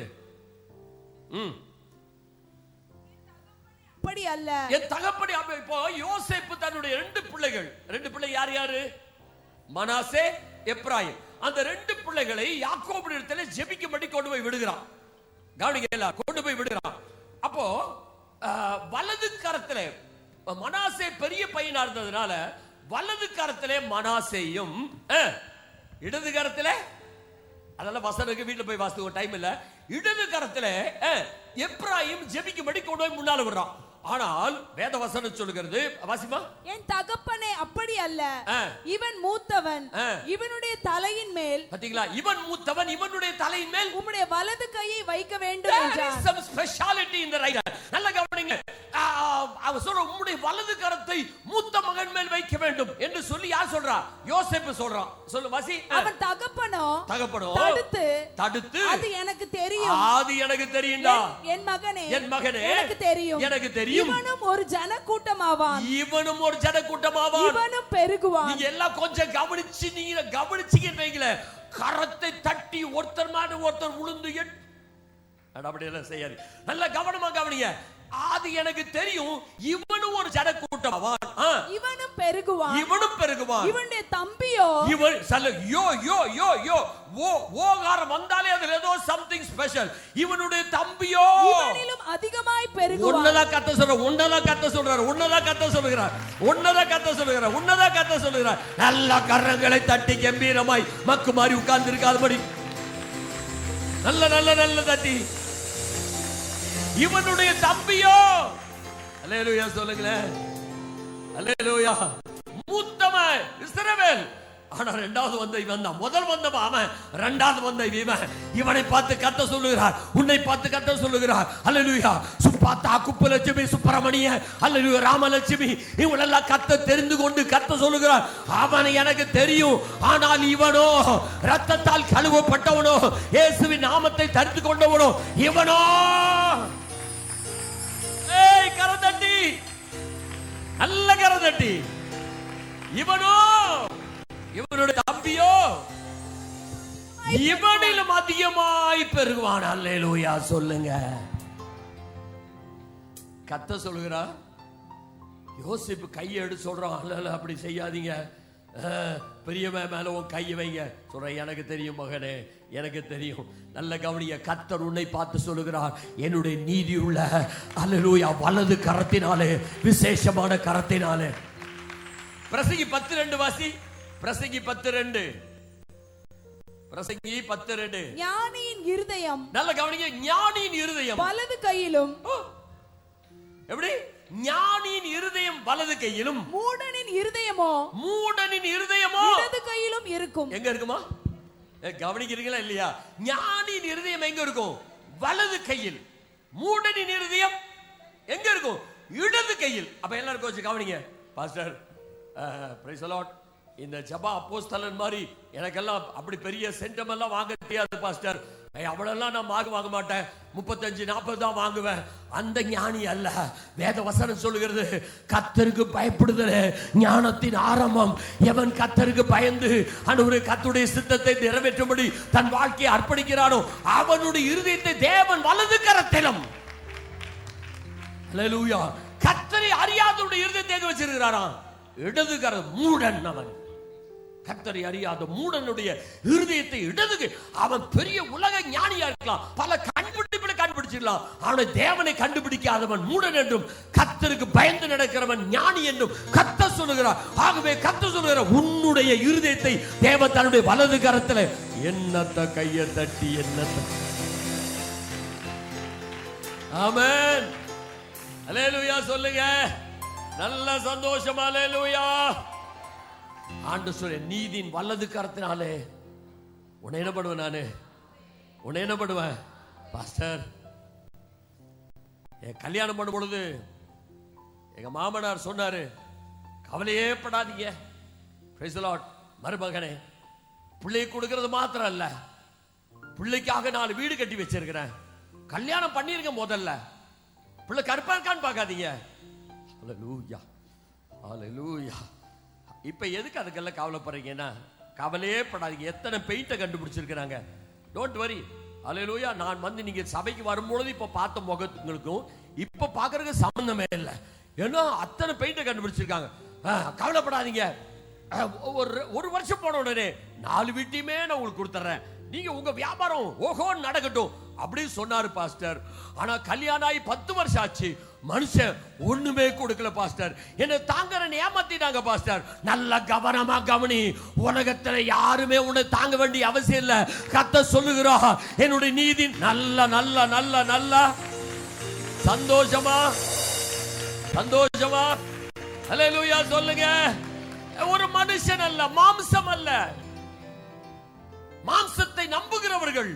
அப்படி அல்ல, என் தகப்படி. இப்போ யோசேப்பு தன்னுடைய ரெண்டு பிள்ளை யார் யாரு? மனாசே, எப்ராயிம். அந்த ரெண்டு பிள்ளைகளை யாக்கோபிடத்திலே ஜெபிக்கும்படி கொண்டு போய் விடுகிறான். கவனிங்க, எல்லாம் கொண்டு போய் விடுகிறான். அப்போ வலது கரத்திலே மனாசே பெரிய பையனா இருந்ததுனால வலது கரத்திலே மனாசேயும், இடது கரத்திலே, அதெல்லாம் வசனத்துக்கு வீட்டுல போய் வாசிக்க டைம் இல்ல, இடது கரத்திலே எப்ராயிம் ஜெபிக்கும்படி கொண்டு போய் முன்னால விடுறான். ஆனால் வேத வசனம் சொல்லுகிறது, வாசிமா. என் தகப்பனே அப்படி அல்ல, இவன் மூத்தவன், இவனுடைய தலையின் மேல், பாத்தீங்களா, இவன் மூத்தவன், இவனுடைய தலையின் மேல் உம்முடைய வலது கையை வைக்க வேண்டும் என்றார். There is some speciality in the right hand. நல்ல கவனிங்க. அவன் சொல்ற உம்முடைய வலது கரத்தை மூத்த மகன் மேல் வைக்க வேண்டும் என்று சொல்லி யார் சொல்றா? யோசேப்பு சொல்றான். சொல்லு வாசி. அவன் தகப்பனோ தடுத்து அது எனக்கு தெரியும், அது எனக்கு தெரியும்டா, என் மகனே எனக்கு தெரியும். இவனும் ஒரு ஜனக்கூட்டமாவான், இவனும் பெருகுவான். நீங்க எல்லாம் கொஞ்சம் கவனிச்சீங்கன்னு கரத்தை தட்டி ஒருத்தர் மேல ஒருத்தர் உளுந்து அப்படி எல்லாம் செய்யாது. நல்ல கவனமா கவனிங்க. அது எனக்கு தெரியும், இவனும் ஒரு ஜனக்கூட்டமாவான், இவனும் பெருகுவான், இவனுடைய தம்பியோ, இவன் சொல்ல ஓகாரம் வந்தாலே அது ஏதோ சம்திங் ஸ்பெஷல். இவனுடைய தம்பியோ இவனிலும் அதிகமாய் பெருகுவான். உன்னதான் கத்த சொல்றார். நல்ல கரங்களை தட்டி கம்பீரமாய் மக்கு மாதிரி உட்கார்ந்து இருக்காதபடி நல்ல தட்டி, இவனுடைய தம்பியோ, அல்லேலூயா சொல்லுங்களேன், அல்லேலூயா, மூத்தவன் இஸ்ரவேல், ஆனா ரெண்டாவது வந்த இவன் தான். முதல் வந்தவன் அவன், ரெண்டாவது வந்த இவன். இவனை பார்த்து கத்த சொல்லுகிறார், உன்னை பார்த்து கத்த சொல்லுகிறார். அல்லேலூயா. சுப்பாத்தா, குப்பலட்சுமி, சுப்பிரமணிய, அல்லேலூயா, ராமலட்சுமி, இவங்களெல்லாம் கத்த தெரிந்து கொண்டு கத்த சொல்லுகிறார். அவனை எனக்கு தெரியும், ஆனால் இவனோ ரத்தத்தால் கழுவப்பட்டவனோ, இயேசுவின் நாமத்தை தரித்து கொண்டவனோ இவனோ. ஏய், கரதட்டி, நல்ல கரதட்டி. இவனோ, இவனுடைய தம்பியோ இவனிலும் அதிகமாய் பெருகுவான். அல்லேலூயா சொல்லுங்க. கத்த சொல்லுகிறா. யோசிப்பு கையை எடுத்து சொல்றான், அல்ல அப்படி செய்யாதீங்க, பெரியவன் மேல உன் கையை வைங்க. சொல்ற, எனக்கு தெரியும் மகனே, எனக்கு தெரியும். நல்ல கவனிய. கர்த்தர் உன்னை பார்த்து சொல்லுகிறார், என்னுடைய நீதி உள்ள, அல்லேலூயா, வலது கரத்தினாலே, விசேஷமான கரத்தினாலே. பிரசங்கி 10:2 வாசி. பிரசங்கி 10:2. பிரசங்கி 10:2. ஞானியின் இருதயம், நல்ல கவனிங்க, ஞானியின் இருதயம் வலது கையிலும். எப்படி? ஞானியின் இருதயம் வலது கையிலும், மூடனின் இருதயமோ, மூடனின் இருதயமோ இடது கையிலும் இருக்கும். எங்க இருக்குமா? கவனிக்கிறீங்களா இல்லையா? ஞானியின் இருதயம் எங்க இருக்கும்? வலது கையில். மூடனின் இருதயம் எங்க இருக்கும்? இடது கையில். அப்ப எல்லாரும் கொஞ்சம் கவனிங்க. பாஸ்டர், பிரைஸ் தி லார்ட், இந்த ஜபா அப்போஸ்தலன் மாதிரி எனக்கெல்லாம் அப்படி பெரிய சென்டம் எல்லாம் வாங்க தெரியாது பாஸ்டர். அவ்வளெல்லாம் நான் வாங்க மாட்டேன், 35-40 தான் வாங்குவேன். அந்த ஞானி அல்ல. வேத வசனம் சொல்லுகிறது, கர்த்தருக்கு பயப்படுதல் ஞானத்தின் ஆரம்பம். எவன் கர்த்தருக்கு பயந்து ஆண்டவரே கர்த்தருடைய சித்தத்தை நிறைவேற்றும்படி தன் வாழ்க்கையை அர்ப்பணிக்கிறானோ அவனுடைய இருதயத்தை தேவன் வலது கரத்திலும். அல்லேலூயா. கர்த்தரை அறியாதவனுடைய இருதயத்தை எங்க வச்சிருக்கிறாராம்? இடது கரம். மூடன் அவன். கர்த்தரை அறியாத மூடனுடைய இருதயத்தை இடதுக்கு. அவன் பெரிய உலக ஞானியா இருக்கலாம், பல கண்டுபிடிப்புகளை கண்டுபிடிச்சிடலாம், ஆனால் தேவனை கண்டுபிடிக்காதவன் மூடன் என்றும், கர்த்தருக்கு பயந்து நடக்கிறவன் ஞானி என்றும் கர்த்தர் சொல்லுகிறார். ஆகவே கர்த்தர் சொல்லுகிறார், உன்னுடைய இருதயத்தை தேவன் தன்னுடைய வலது கரத்தில் என்னத்த கையை தட்டி என்னத்த. ஆமென். அல்லேலூயா சொல்லுங்க. நல்ல சந்தோஷம். அல்லேலூயா. ஆண்டு சொல்ல, நீதியின் வலது கரத்தினாலே உன்னை என்ன பண்ணுவேன்? நானு உன்னை என்ன பண்ணுவேன்? பாஸ்டர், என் கல்யாணம் பண்ணும் பொழுது எங்க மாமனார் சொன்னாரு, கவலையே படாதீங்க, பிரைஸ் தி லார்ட், மருமகனே, பிள்ளை கொடுக்கிறது மாத்திரம் அல்ல, பிள்ளைக்காக 4 வீடு கட்டி வச்சிருக்கிறேன், கல்யாணம் பண்ணிருங்க, முதல்ல பிள்ளை கருப்பா இருக்கான்னு பார்க்காதீங்க. அல்லேலூயா, அல்லேலூயா. இப்ப எதுக்கு அதுக்கெல்லாம் கவலைப்படுறீங்கன்னா, கவலையே படாதீங்க. எத்தனை பெயிண்ட கண்டுபிடிச்சிருக்கிறாங்க. Don't worry. அல்லேலூயா. நான் வந்து நீங்க சபைக்கு வரும்பொழுது இப்ப பார்த்த முகத்துங்களுக்கும் இப்ப பாக்குறதுக்கு சம்பந்தமே இல்லை. ஏன்னா அத்தனை பெயிண்ட கண்டுபிடிச்சிருக்காங்க. கவலைப்படாதீங்க. ஒரு வருஷம் போன உடனே 4 வீட்டையுமே நான் உங்களுக்கு கொடுத்துறேன், நீங்க உங்க வியாபாரம் ஓஹோன்னு நடக்கட்டும் அப்படின்னு சொன்னாரு பாஸ்டர். ஆனா கல்யாணம் ஆகி 10 வருஷம் ஆச்சு, மனுஷன் ஒண்ணுமே கொடுக்கல பாஸ்டர். என்ன தாங்கறன்னு ஏமாத்திட்டாங்க பாஸ்டர். நல்ல கவனமா கவனி. உலகத்துல யாருமே உன்னை தாங்க வேண்டிய அவசியம் இல்ல. கர்த்தர் சொல்லுகிறார், என்னுடைய நீதி. நல்ல நல்ல நல்ல நல்ல சந்தோஷமா சந்தோஷமா. அல்லேலூயா சொல்லுங்க. ஒரு மனுஷன் அல்ல, மாம்சம் அல்ல. மாம்சத்தை நம்புகிறவர்கள்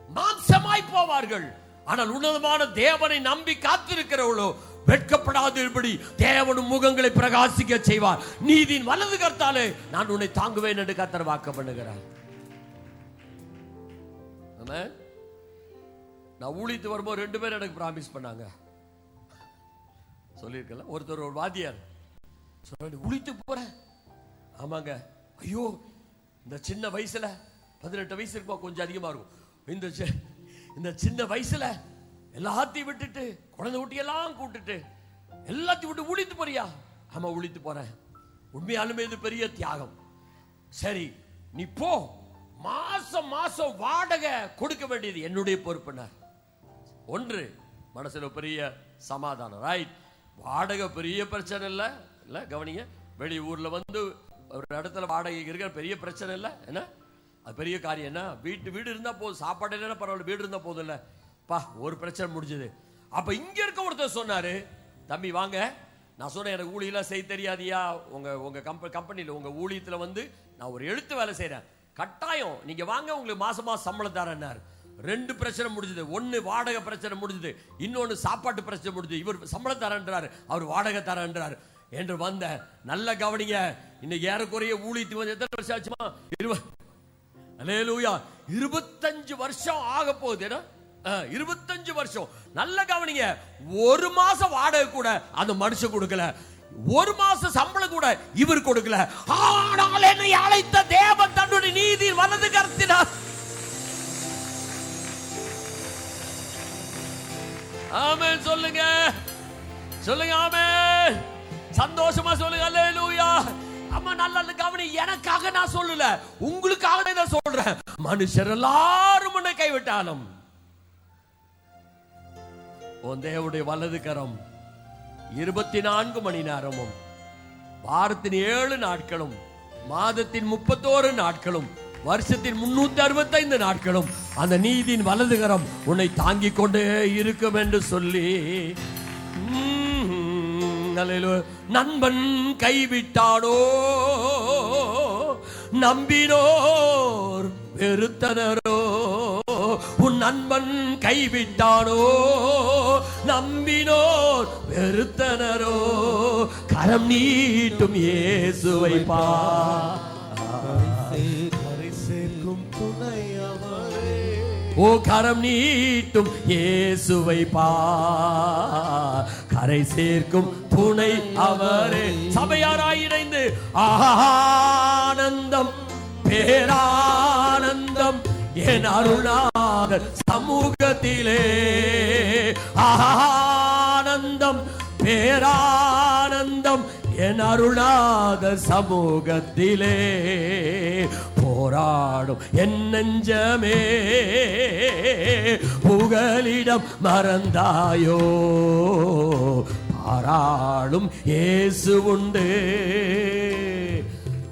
மாம்சமாய் போவார்கள். ஆனால் உன்னதமான தேவனை நம்பி காத்திருக்கிறவர்களோ வெட்கப்படாதபடி தேவனும் முகங்களை பிரகாசிக்க செய்வார். நீதியின் வலது கரத்தாலே நான் உன்னை தாங்குவேன் என்று கர்த்தர் வாக்கு பண்ணுகிறார். நான் ஊழித்து வரும்போது 2 பேர் எனக்கு பிராமிஸ் பண்ணாங்க. சொல்லியிருக்கல, ஒருத்தர் ஒரு வாத்தியார் சொல்ல, ஊழித்து போறேன். ஆமாங்க. ஐயோ, இந்த சின்ன வயசுல 18 வயசு இருக்கும், கொஞ்சம் அதிகமா இருக்கும். இந்த சின்ன வயசுல எல்லாத்தையும் விட்டுட்டு, குழந்தை குட்டியெல்லாம் கூட்டுட்டு எல்லாத்தையும் விட்டு ஊழித்து போறியா? ஆமா, ஊழித்து போறேன். உண்மையாலுமே இது பெரிய தியாகம். சரி, நீ போ, மாசம் மாசம் வாடகை கொடுக்க வேண்டியது என்னுடைய பொறுப்புனார். ஒன்று மனசுல பெரிய சமாதானம். ரைட், வாடகை பெரிய பிரச்சனை இல்ல. இல்ல கவனிங்க, வெளி ஊர்ல வந்து ஒரு இடத்துல வாடகை இருக்கிற பெரிய பிரச்சனை இல்ல. என்ன அது பெரிய காரியம்? என்ன, வீடு இருந்தா போதும், சாப்பாடு இல்லைன்னா பரவாயில்ல, வீடு இருந்தா போதும் இல்ல பா, ஒரு பிரச்சனை முடிஞ்சது. அப்ப இங்க இருக்க ஒருத்தர் சொன்னாரு, தம்பி வாங்க, நான் சொன்னேன், எனக்கு ஊழியெல்லாம் செய்ய தெரியாதியா, உங்க கம்பெனியில் உங்க ஊழியத்தில் வந்து நான் ஒரு எழுத்து வேலை செய்யறேன், கட்டாயம் நீங்க வாங்க, உங்களுக்கு மாசமா சம்பளம் தரேன்னாரு. 2 பிரச்சனை முடிஞ்சது. 1 வாடகை பிரச்சனை முடிஞ்சது, இன்னொன்னு சாப்பாட்டு பிரச்சனை முடிஞ்சது. இவர் சம்பளம் தரேன்றாரு, அவர் வாடகை தரேன்றாரு என்று வந்த. நல்ல கவனிங்க, இன்னைக்கு ஏறக்குறைய ஊழியத்துக்கு வந்து எத்தனை வருஷம் ஆச்சுமா? 25 வருஷம் ஆக போகுது. 25 வருஷம். நல்ல கவனிங்க, 1 மாசம் வாடகை கூட அந்த மனுஷன் கொடுக்கல, 1 மாசம் சம்பளம் கூட இவர் கொடுக்கல. ஆனால் என்னை அழைத்த தேவன் தன்னுடைய நீதி வலது கரத்தினார். ஆமென் சொல்லுங்க, சொல்லுங்க ஆமென். சந்தோஷமா சொல்லுங்க அல்லேலூயா. அம்மா நல்ல கவனி, எனக்காக நான் சொல்லல, உங்களுக்காக நான் சொல்றேன். மனுஷர் எல்லாரும் உன்னை கைவிட்டாலும் உன் தேவனுடைய வலது கரம் 24 மணி நேரமும், வாரத்தின் 7 நாட்களும், மாதத்தின் 31 நாட்களும், வருஷத்தின் 365 நாட்களும் அந்த நீதியின் வலது கரம் உன்னை தாங்கிக் கொண்டே இருக்கும் என்று சொல்லி, நண்பன் கைவிட்டானோ, நம்பினோர் வெறுத்தனரோ, உன் நண்பன் கைவிட்டானோ, நம்பினோர் வெறுத்தனரோ, கரம் நீட்டும் இயேசுவை பார். ஓ கரம் நீட்டும் இயேசுவை பார், கரை சேர்க்கும் துணை அவரே. சபையாராய் இணைந்து ஆனந்தம் பேரானந்தம் என் அருளாளர் சமூகத்திலே, ஆனந்தம் பேரானந்தம் என் அருளாளர் சமூகத்திலே, போராடும் என் நெஞ்சமே புகலிடம் மறந்தாயோ, பாராளும் இயேசு உண்டு,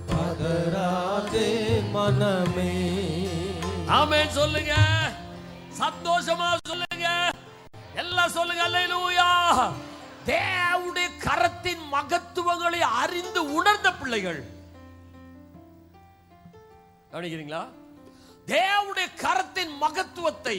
பதறாதே மனமே. ஆமென் சொல்லுங்க, சந்தோஷமா சொல்லுங்க, எல்லாம் சொல்லுங்க அல்லேலூயா. தேவனுடைய கரத்தின் மகத்துவங்களை அறிந்து உணர்ந்த பிள்ளைகள் கவனிக்கிறீங்களா? தேவனுடைய கரத்தின் மகத்துவத்தை,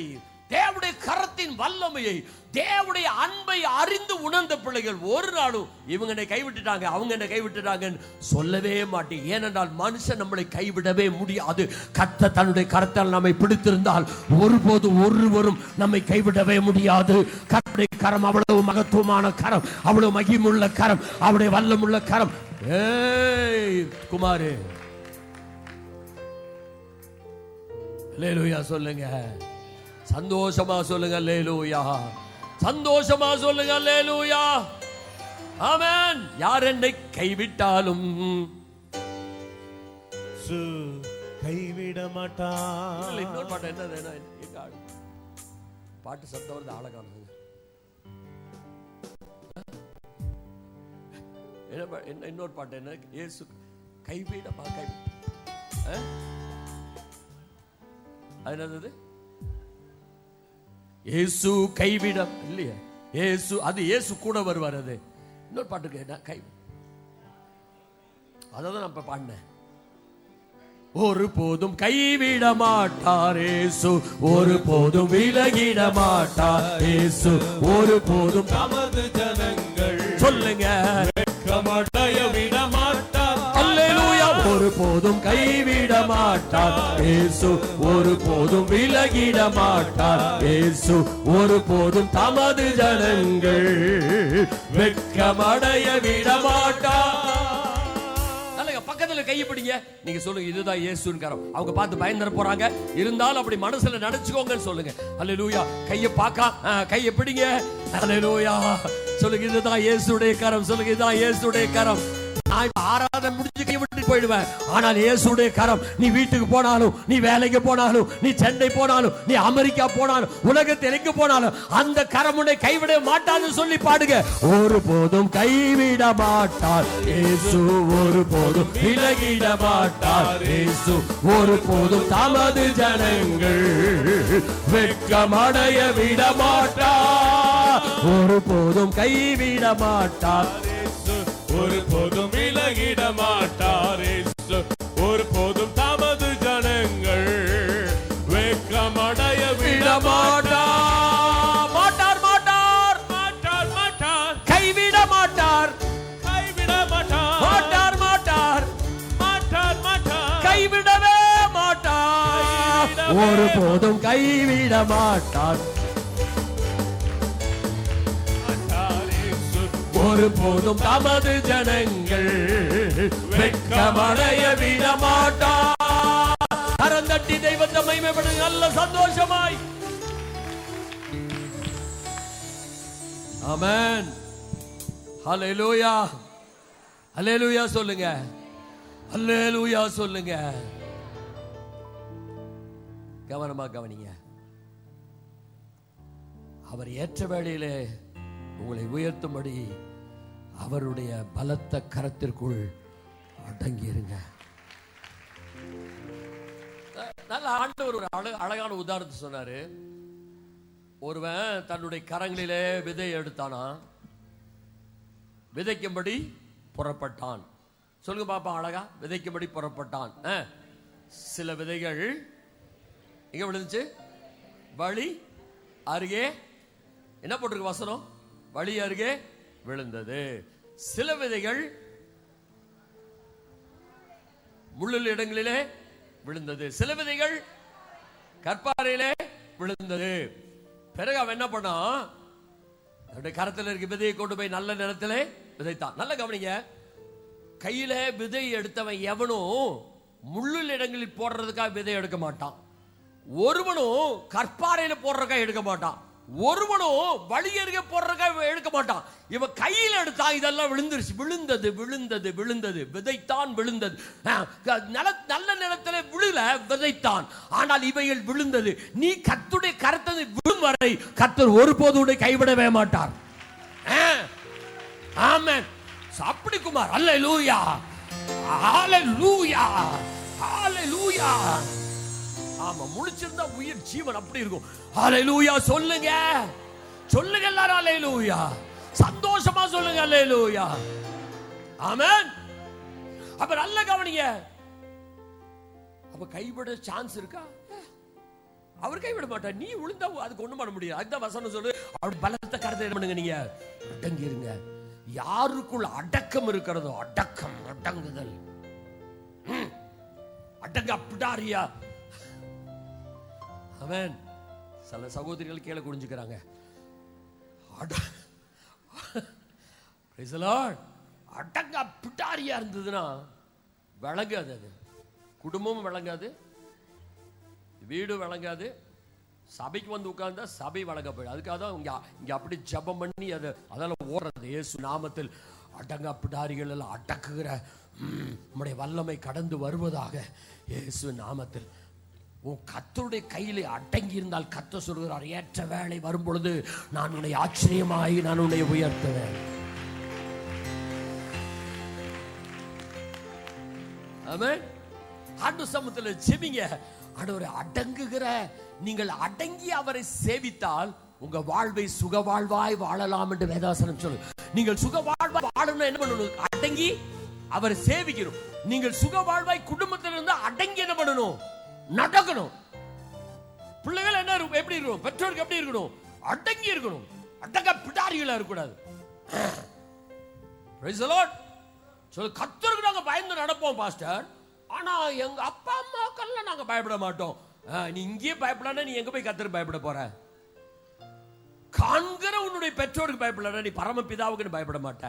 தேவனுடைய கரத்தின் வல்லமையை, தேவனுடைய அன்பை அறிந்து உணர்ந்த பிள்ளைகள் ஒரு நாளும் இவங்க என்னை கைவிட்டுட்டாங்க, அவங்க என்னை கைவிட்டுட்டாங்கன்னு சொல்லவே மாட்டேன். ஏனென்றால் மனுஷன் நம்மளை கைவிடவே முடியாது. கர்த்தர் தன்னுடைய கரத்தால் நம்மை பிடித்திருந்தால் ஒருபோதும் ஒருவரும் நம்மை கைவிடவே முடியாது. கர்த்தருடைய கரம் அவ்வளவு மகத்துவமான கரம், அவ்வளவு மகிமுள்ள கரம், அவருடைய வல்லமுள்ள கரம். ஏய் குமாரே, அல்லேலூயா சொல்லுங்க, சந்தோஷமா சொல்லுங்க அல்லேலூயா, சந்தோஷமா சொல்லுங்க அல்லேலூயா. ஆமென். யார் என்னை கைவிட்டாலும் கைவிட மாட்டான். இன்னொரு பாட்டு என்ன பாட்டு சத்தம் வருது, ஆளை காணுங்க. என்ன இன்னொரு பாட்டு என்ன? இயேசு கைவிட என்னது? இயேசு கைவிடம் இல்லையா? இயேசு, அது இயேசு கூட வருவார். அது இன்னொரு பாட்டுக்கு என்ன கை, அதான் நான் இப்ப பாடினேன். ஒரு போதும் கைவிட மாட்டார் இயேசு, ஒரு போதும் விலகிட மாட்டார் இயேசு, ஒரு போதும் தமது ஜனங்கள் சொல்லுங்க வெட்கமடைய விட மாட்டார். அல்லேலூயா. ஒரு போதும் கைவிட மாட்டார் இயேசு, ஒரு போதும் விலகிட மாட்டார் இயேசு, ஒரு போதும் தமது ஜனங்கள் வெட்கமடைய விட மாட்டார். பக்கத்துல கையை பிடிங்க, நீங்க சொல்லுங்க இதுதான் இயேசுவின் கரம். அவங்க பார்த்து பயந்துட போறாங்க, இருந்தாலும் அப்படி மனசுல நினைச்சுக்கோங்கன்னு சொல்லுங்க. அல்லேலூயா. கையை பார்க்க கையை பிடிங்க. அல்லேலூயா சொல்லுங்க, இதுதான் இயேசுடைய கரம். சொல்லுங்க, இதுதான் இயேசுடைய கரம். நான் ஆராதனை முடிஞ்சு கை விட்டு போயிடுவேன், ஆனால் இயேசுடைய கரம் நீ வீட்டுக்கு போனாலும், நீ வேலைக்கு போனாலும், நீ சென்னை போனாலும், நீ அமெரிக்கா போனாலும், உலகத்தில் எங்க போனாலும் அந்த கரம் உன்னை கைவிட மாட்டான்னு சொல்லி பாடுங்க. ஒரு போதும் கைவிட மாட்டார் இயேசு, ஒரு போதும் விலகிட மாட்டார் இயேசு, ஒரு போதும் தமது ஜனங்கள் வெட்கமடைய விட மாட்டார், ஒரு போதும் கைவிட மாட்டார் ஒரு போதும் விலகிட மாட்டார் இயேசு. ஒரு போதும் தமது ஜனங்கள் வெட்கமடைய விட மாட்டார். மாட்டார் மாட்டார் மாட்டார் மாட்டார் கைவிட மாட்டார். கைவிட மாட்டார். மாட்டார் மாட்டார் மாட்டார் மாட்டார் கைவிடவே மாட்டார். ஒரு போதும் கைவிட மாட்டார். ஒரு போதும் தமது ஜனங்கள் வெட்கமடைய விட மாட்டார். கரந்தட்டி தெய்வத்தை மகிமைப்படுங்க நல்ல சந்தோஷமாய். ஆமென். ஹல்லேலூயா. ஹல்லேலூயா சொல்லுங்க. ஹல்லேலூயா சொல்லுங்க. கவனமா கவனிங்க. அவர் ஏற்ற வேளையிலே உங்களை உயர்த்தும்படி அவருடைய பலத்த கரத்திற்குள் அடங்கியிருங்க. நல்ல ஆண்டவர் ஒரு அழகான உதாரணத்தை சொன்னாரு. ஒருவன் தன்னுடைய கரங்களிலே விதை எடுத்தானா, விதைக்கும்படி புறப்பட்டான். சொல்லுங்க பாப்பா, அழகா விதைக்கும்படி புறப்பட்டான். சில விதைகள் எங்க விழுந்துச்சு? வழி அருகே. என்ன போட்டிருக்கு வசனம்? வழி அருகே விழுந்தது. சில விதைகள் முள்ளுள்ள இடங்களிலே விழுந்தது. சில விதைகள் கற்பாறையிலே விழுந்தது. பிறகு அவன் என்ன பண்ணா, அவருடைய கரத்தில் இருக்க விதையை கொண்டு போய் நல்ல நிலத்திலே விதைத்தான். நல்ல கவனிங்க. கையில விதை எடுத்தவன் எவனும் முள்ளுள்ள இடங்களில் போடுறதுக்காக விதை எடுக்க மாட்டான். ஒருவனும் கற்பாறையில போடுறதுக்காக எடுக்க மாட்டான். ஒருவனும் வழி அருகே போடுறதுக்காக எடுக்க மாட்டான். இவன் கையில் எடுத்தா இதெல்லாம் விழுந்துருச்சு. விழுந்தது விழுந்தது விழுந்தது. விதைத்தான் விழுந்தது. நல்ல நிலத்திலே விழுல, விதைத்தான். ஆனால் இவைகள் விழுந்தது. நீ கர்த்தருடைய கரத்தை விழும் வரை கர்த்தர் ஒருபோதும் உன்னை கைவிடவே மாட்டார். ஆமென். அப்படி குமார். அல்லேலூயா அல்லேலூயா அல்லேலூயா. ஆமா, முழிச்சிருந்தா உயிர் ஜீவன் அப்படி இருக்கும். அல்லேலூயா சொல்லுங்க. சொல்லுங்க எல்லாரும் அல்லேலூயா. சந்தோஷமா சொல்லுங்க அல்லேலூயா. ஆமென். அப்ப நல்ல கவனிங்க. அப்ப கைவிட சான்ஸ் இருக்கா? அவர் கைவிட மாட்டார். நீ விழுந்தா அதுக்கு ஒண்ணும் பண்ண முடியாது. அதுதான் வசனம் சொல்லு. அவர் பலத்த கருத்தை என்ன பண்ணுங்க, நீங்க அடங்கிருங்க. யாருக்குள் அடக்கம் இருக்கிறதோ, அடக்கம், அடங்குதல், அடங்க பிடாரியா. அவன் சில சகோதரிகள் கீழே குடிஞ்சுக்கிறாங்க. அடங்க பிடாரியா இருந்ததுன்னா விளங்காது. அது குடும்பமும் விளங்காது, வீடு விளங்காது, சபைக்கு வந்து உட்கார்ந்தா சபை வழங்க போயிடும். அதுக்காக தான் இங்க அப்படி ஜெபம் பண்ணி அதெல்லாம் ஓடுறது. இயேசு நாமத்தில் அடங்கா பிடாரிகள் எல்லாம் அடக்குகிற உம்முடைய வல்லமை கடந்து வருவதாக இயேசு நாமத்தில். உன் கர்த்தருடைய கையிலே அடங்கி இருந்தால் கர்த்தர் சொல்கிறார், ஏற்ற வேளை வரும் பொழுது நான் உன்னை ஆச்சரியமாய் நான் உன்னை உயர்த்துவேன். ஆமென். ஆண்டவர் சமூகத்தில் ஜெபிங்க. ஆண்டவரே, அடங்குகிற நீங்கள் அடங்கி அவரை சேவித்தால் உங்க வாழ்வை சுக வாழ்வாய் வாழலாம் என்று வேதாசனம் சொல்லு. நீங்கள் சுக வாழ்வாய் வாழணும் என்ன பண்ணணும்? அடங்கி அவரை சேவிக்கணும். நீங்கள் சுக வாழ்வாய் குடும்பத்தில் இருந்து அடங்கி என்ன பண்ணணும்? நடக்கணும். பிள்ளைகள் என்ன எப்படி இருக்கணும்? பெற்றோருக்கு எப்படி இருக்கணும்? அடங்கி இருக்கணும். அடங்க பிடாரிகளா இருக்கக்கூடாது. Price the Lord. சொல்லு, கர்த்தருக்கு நாங்க பயந்து நடப்போம் பாஸ்டர், ஆனா எங்க அப்பா அம்மாக்கெல்லாம் நாங்க பயப்பட மாட்டோம். நீ இங்கே பயப்படனா நீ எங்க போய் கர்த்தருக்கு பயப்பட போற? காண்கிற உன்னுடைய பெற்றோருக்கு பயப்படனா நீ பரமபிதாவுக்கு பயப்பட மாட்ட.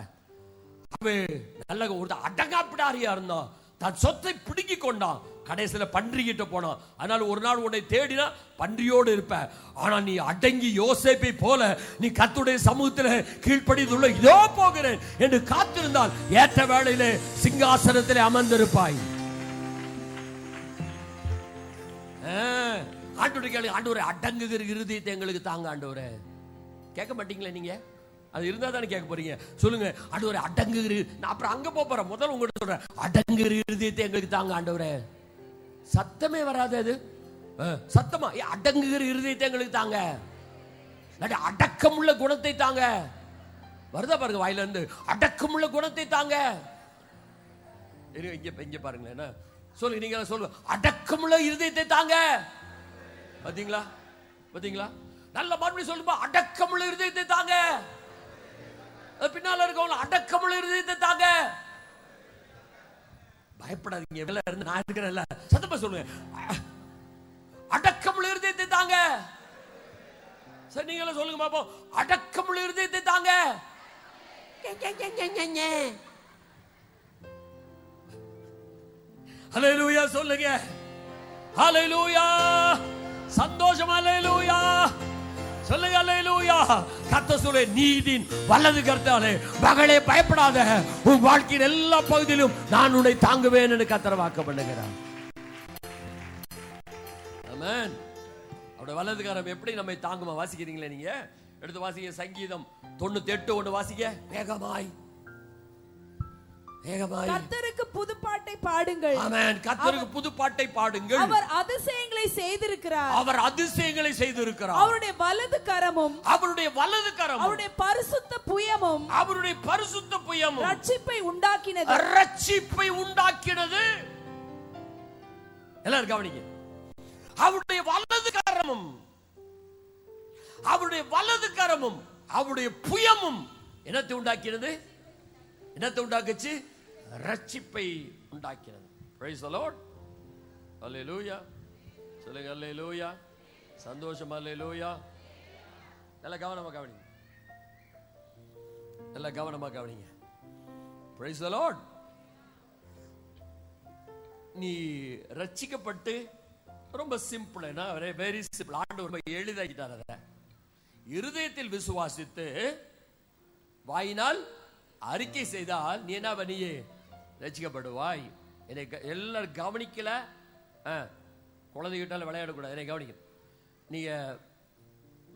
நல்ல ஒரு அடங்கா பிடாரியா இருந்தான். தன் சொத்தை பிடுங்கி கொண்டான். கடைசியில பன்றி கிட்ட போனான். அதனால ஒரு நாள் உன்னை தேடினா பன்றியோடு இருப்ப. ஆனா நீ அடங்கி யோசேப்பை போல நீ கர்த்தருடைய சமூகத்தில் கீழ்ப்படிந்துள்ள இதோ போகிறேன் என்று காத்திருந்தால் ஏற்ற வேளையிலே சிங்காசனத்திலே அமர்ந்திருப்பாய். ஆண்டவரே, அடங்குகிற இருதயத்தை எங்களுக்கு தாங்க ஆண்டவரே. கேட்க மாட்டீங்களே நீங்க? அது இருந்தா தானே கேட்க போறீங்க. சொல்லுங்க, ஆண்டவரே அடங்குகிற. நான் அப்புறம் அங்க போறேன். முதல்ல உங்கள்கிட்ட சொல்றேன், அடங்குகிற இருதயத்தை எங்களுக்கு தாங்க ஆண்டவரே. சத்தமே வராது. அது சத்தமா அடங்குகிற இருதயத்தை எங்களுக்கு தாங்க. அடக்கமுள்ள குணத்தை தாங்க. வருதா பாருங்க வாயில இருந்து. அடக்கமுள்ள குணத்தை தாங்க. இங்க பாருங்களேன் என்ன சொல்லுங்க, நீங்க சொல்லுங்க, அடக்கமுள்ள இருதயத்தை தாங்க. பாத்தீங்களா பாத்தீங்களா? நல்ல மறுபடியும் சொல்லுமா, அடக்கமுள்ள இருதயத்தை தாங்க. பின்னால இருக்கவங்க அடக்கமுள்ள இருதயத்தை தாங்க. பயப்படாதீங்க, வெளில இருந்து நான் இருக்கிறேன்ல, சத்தமா சொல்லுங்க, அடக்கமுள்ள இருதயத்தை தாங்க. சரி நீங்க சொல்லுங்க பாப்போம், அடக்கமுள்ள இருதயத்தை தாங்க. ஹல்லேலூயா சொல்லுங்க, ஹல்லேலூயா, சந்தோஷம், ஹல்லேலூயா சொல்லுங்க, ஹல்லேலூயா. கர்த்தர் சொல்ல, நீதின் வலது கரத்தாலே மகளே பயப்படாத, உன் வாழ்க்கையின் எல்லா பகுதியிலும் நான் உன்னை தாங்குவேன் என்று கர்த்தர் வாக்கு பண்ணுகிறார். ஆமென். அவருடைய வலது கரம் எப்படி நம்மை தாங்குமா? வாசிக்கிறீங்களா? நீங்க எடுத்து வாசிங்க. சங்கீதம் 98:1 வாசிங்க. வேகமாய் வேகமாய். கர்த்தருக்கு புதுப்பாட்டை பாடுங்கள். ஆமென். கர்த்தருக்கு புதுப்பாட்டை பாடுங்கள். அவர் அதிசயங்களை செய்திருக்கிறார். அவர் அதிசயங்களை செய்திருக்கிறார். அவருடைய வலது கரமும் அவருடைய வலது கரமும் அவருடைய பரிசுத்த புயமும் அவருடைய பரிசுத்த புயமும் ரட்சிப்பை உண்டாக்கினது. ரட்சிப்பை உண்டாக்கினது. எல்லாரும் கவனிங்க. அவருடைய வலது கரமும் அவருடைய வலது கரமும் அவருடைய புயமும் என்னத்தை உண்டாக்கினது? என்னத்தை உண்டாக்குச்சு? ரட்சிப்பை உண்டாக்கினது. Praise the Lord. Hallelujah. சொல்லுங்க Hallelujah. சந்தோஷம் Hallelujah. எல்லாம் கவனமா கவனிங்க, எல்லாம் கவனமா கவனிங்க. Praise the Lord. நீ ரட்சிக்கப்பட்டு ரொம்ப சிம்பிள், வெரி சிம்பிள். ஆண்டவர் ரொம்ப எளிதாக்கிட்டார். அதை இருதயத்தில் விசுவாசித்து வாயினால் அறிக்கை செய்தால் நீ என்ன பண்ணியே ரட்சிக்கப்படுவாய். என்னை எல்லாரும் கவனிக்கல, குழந்தைகிட்டால விளையாடக்கூடாது, என்னை கவனிக்க. நீங்க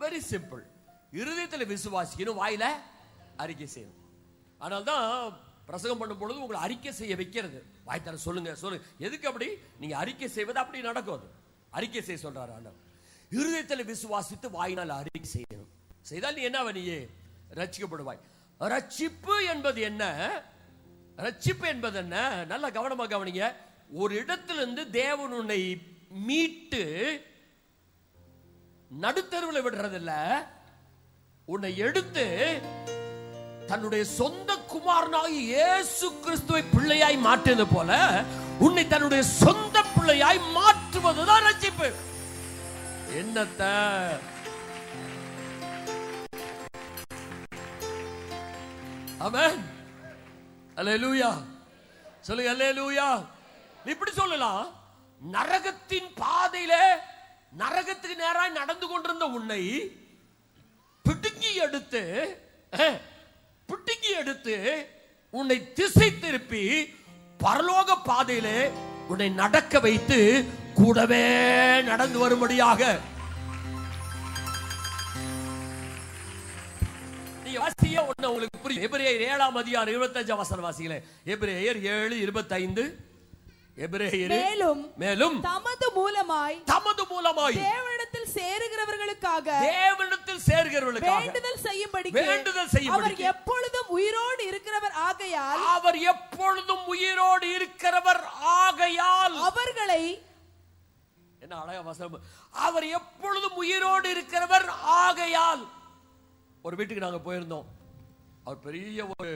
வெரி சிம்பிள், இருதயத்தில் விசுவாசிக்கணும், வாயில அறிக்கை செய்யணும். ஆனால் தான் பிரசங்கம் பண்ணும் பொழுது உங்களை அறிக்கை செய்ய வைக்கிறது. வாய்த்தார சொல்லுங்க சொல்லுங்க. எதுக்கு அப்படி? நீங்க அறிக்கை செய்வது அப்படி நடக்கும். அது அறிக்கை செய்ய சொல்றாரு ஆண்டவர். இருதயத்தில் விசுவாசித்து வாயினால் அறிக்கை செய்யணும். செய்தால் நீ என்ன பண்ணியே ரட்சிக்கப்படுவாய். ரட்சிப்பு என்பது என்ன? ரட்சிப்பு என்பது என்ன? நல்ல கவனமா கவனிங்க. ஒரு இடத்திலிருந்து தேவன் உன்னை மீட்டு நடுத்தருவில் விடுறதில்ல, உன்னை எடுத்து தன்னுடைய சொந்த குமாரனாகி இயேசு கிறிஸ்துவை பிள்ளையாய் மாற்றியது போல உன்னை தன்னுடைய சொந்த பிள்ளையாய் மாற்றுவதுதான் ரட்சிப்பு. என்னத்த ஆமென். அல்லேலூயா சொல்லுங்க, அல்லேலூயா. இப்படி சொல்லலாம், நரகத்தின் பாதையில நரகத்துக்கு நேராய் நடந்து கொண்டிருந்த உன்னை பிடுங்கி எடுத்து உன்னை திசை திருப்பி பரலோக பாதையிலே உன்னை நடக்க வைத்து கூடவே நடந்து வரும்படியாக வாசிய ஒண்ணு உங்களுக்கு புரியும். எபிரேயர் 7:25 வாசிங்களே. எபிரேயர் 7:25. மேலும் தமது மூலமாய் தேவனிடத்தில் சேருகிறவர்களுக்காக வேண்டுதல் செய்யும்படி அவர் எப்பொழுதும் உயிரோடு இருக்கிறவர் ஆகையால் அவர்களை என்ன அழகா வசனம். அவர் எப்பொழுதும் உயிரோடு இருக்கிறவர் ஆகையால். ஒரு வீட்டுக்கு நாங்க போயிருந்தோம். அவர் பெரிய ஒரு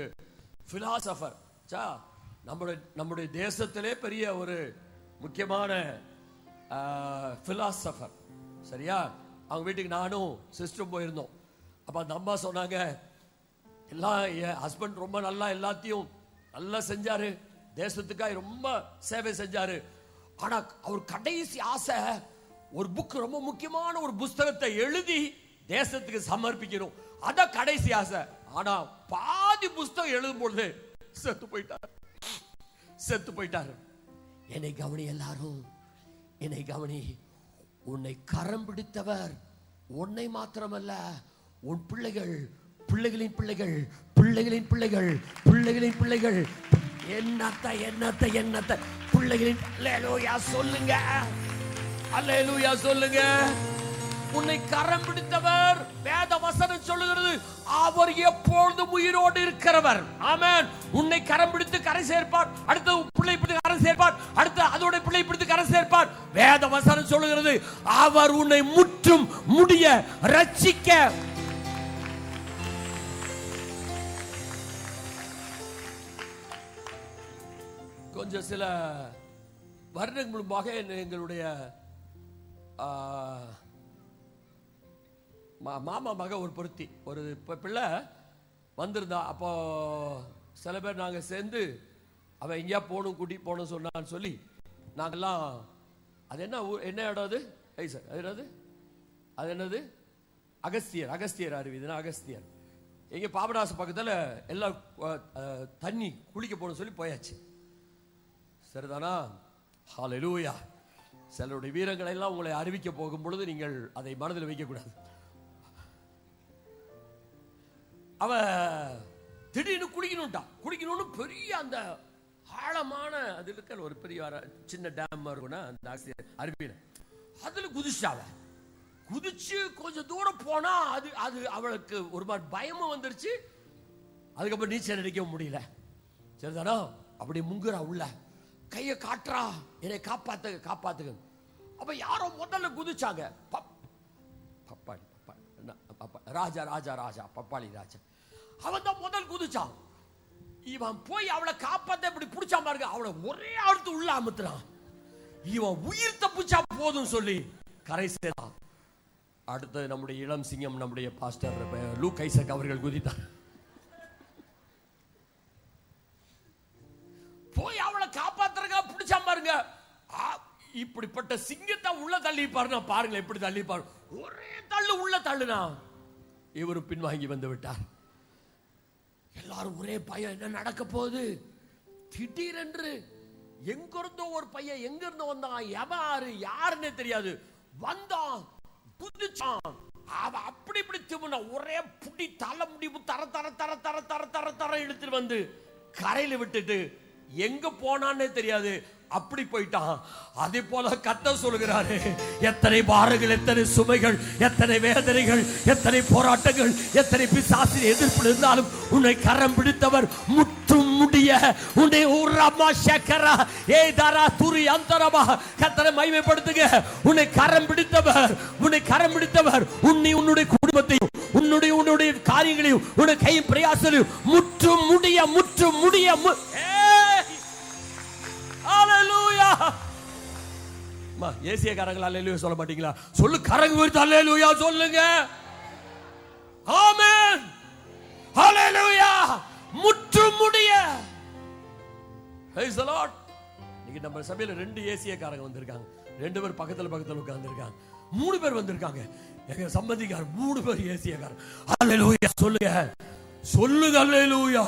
பிலாசபர், நம்முடைய தேசத்திலே பெரிய ஒரு முக்கியமான பிலாசபர். சரியா? அவங்க வீட்டுக்கு நானும் சிஸ்டரும் போயிருந்தோம். அப்ப அந்த அம்மா சொன்னாங்க, எல்லாம் என் ஹஸ்பண்ட் ரொம்ப நல்லா எல்லாத்தையும் நல்லா செஞ்சாரு, தேசத்துக்காக ரொம்ப சேவை செஞ்சாரு. ஆனா அவர் கடைசி ஆசை ஒரு புக், ரொம்ப முக்கியமான ஒரு புஸ்தகத்தை எழுதி தேசத்துக்கு சமர்ப்பிக்கணும். அதான் கடைசி ஆசை. ஆனா பாதி புஸ்தகம் எழுதும் பொழுது செத்து போயிட்டாரு. என்னை கவனி, எல்லாரும் என்னை கவனி. உன்னை கரம் பிடித்தவர் உன்னை மாத்திரமல்ல, உன் பிள்ளைகள், பிள்ளைகளின் பிள்ளைகள், பிள்ளைகளின் பிள்ளைகள், பிள்ளைகளின் பிள்ளைகள், என்னத்த பிள்ளைகளின். அல்லேலூயா சொல்லுங்க, அல்லேலூயா சொல்லுங்க. உன்னை கரம் பிடித்தவர், வேத வசனம் சொல்லுகிறது, அவர் எப்பொழுதும் உயிரோடு இருக்கிறவர். ஆமென். உன்னை கரம் பிடித்து கரை சேர்ப்பார், அடுத்து பிள்ளை பிடித்து கரை சேர்ப்பார், அடுத்து அதோட பிள்ளை பிடித்து கரை சேர்ப்பார். வேத வசனம் சொல்லுகிறது, அவர் உன்னை முற்றும் முடிய ரட்சிக்க. கொஞ்சம் சில வருடங்கள் முன்பாக எங்களுடைய மாமா மக ஒரு பொருத்தி ஒரு பிள்ளை வந்திருந்தா. அப்போ சில பேர் நாங்கள் சேர்ந்து அவன் எங்கேயா போகணும் கூட்டி போகணும் சொன்னான்னு சொல்லி நாங்கெல்லாம், அது என்ன இடம் அது? சார் அது என்னது? அது என்னது? அகஸ்தியர் அருவி. இதுனா அகஸ்தியர். எங்கே பாபநாசம் பக்கத்தில் எல்லாம் தண்ணி குளிக்க போகணும்னு சொல்லி போயாச்சு. சரிதானா? ஹல்லேலூயா. சிலருடைய வீரங்களை எல்லாம் உங்களை அறிவிக்க போகும் பொழுது நீங்கள் அதை மனதில் வைக்கக்கூடாது. அவ திடீர்னு குளிக்கணும்னு பெரிய அந்த ஆழமான அது இருக்கிற ஒரு பெரிய சின்ன டேம் இருக்குன்னா அந்த அருவியில அதுல குதிச்சு கொஞ்சம் தூரம் போனா அது அவளுக்கு ஒரு மாதிரி பயமும் வந்துருச்சு. அதுக்கப்புறம் நீச்சல் அடிக்க முடியல. சரிதானா? அப்படி முங்குறா, உள்ள கையை காட்டுறா, என்னை காப்பாத்துங்க. அப்ப யாரோ முதல்ல குதிச்சாங்க. ராஜா பப்பாளி ராஜா அவன் தான் முதல் குதிச்சான். இவன் போய் அவளை காப்பாத்த இப்படி பிடிச்சா பாருங்க, அவளை ஒரே ஆழ்த்து உள்ள அமுத்துறான். இவன் உயிர் தப்பிச்சா போதும் சொல்லி கரை சேர்த்தான். அடுத்து நம்முடைய இளம் சிங்கம், நம்முடைய பாஸ்டர் லூக் ஐசக் அவர்கள் குதித்தார். போய் அவளை காப்பாத்துறதுக்காக பிடிச்சா பாருங்க, இப்படிப்பட்ட சிங்கத்தை உள்ள தள்ளி பாருங்க, எப்படி தள்ளி பாருங்க, ஒரே தள்ளு உள்ள தள்ளுனா இவரும் பின்வாங்கி வந்து விட்டார். எல்லாரும் ஒரே பயம், என்ன நடக்க போகுது? திடீரென்று எங்கிருந்தோ ஒரு பையன், எங்க இருந்து வந்தான், யாருன்னே தெரியாது, வந்தான், குதிச்சான். அவன் அப்படி இப்படி திமுன ஒரே புடி தலை முடிவு தர தர தர தர தர தர தர இழுத்துட்டு வந்து கரையில விட்டுட்டு எங்க போனான்னே தெரியாது, அப்படி போயிட்டான். அதே போல கர்த்தர் சொல்கிறாரு, எத்தனை பாரங்கள், எத்தனை சுமைகள், எத்தனை வேதனைகள், எத்தனை போராட்டங்கள், எத்தனை பிசாசின் எதிர்ப்பு இருந்தாலும் உன்னை கரம் பிடித்தவர் முற்றும் முடிய உன்னை உரமா சக்கரா ஏதாரா துரி அந்தரமா கர்த்தரை மகிமைப்படுத்துங்க. உன்னை கரம் பிடித்தவர் உன்னுடைய குடும்பத்தையும் உன்னுடைய காரியங்களையும் உன்னுடைய கை பிரயாசங்களையும் முற்றும் முடிய ஹல்லேலூயா. ஏசியக்காரங்களா ஹல்லேலூயா சொல்ல மாட்டீங்களா? சொல்லு, கரங்க விரித்து ஹல்லேலூயா சொல்லுங்க. ஆமென். ஹல்லேலூயா. முற்றும் முடிய. Price the Lord. இன்னைக்கு நம்ம சபையில 2 ஏசியக்காரங்க வந்திருக்காங்க. 2 பேர் பக்கத்துல உட்கார்ந்து இருக்காங்க. 3 பேர் வந்திருக்காங்க. எங்க சம்பந்திக்காரர் 3 பேர் ஏசியக்காரர். ஹல்லேலூயா சொல்லுங்க. ஹல்லேலூயா.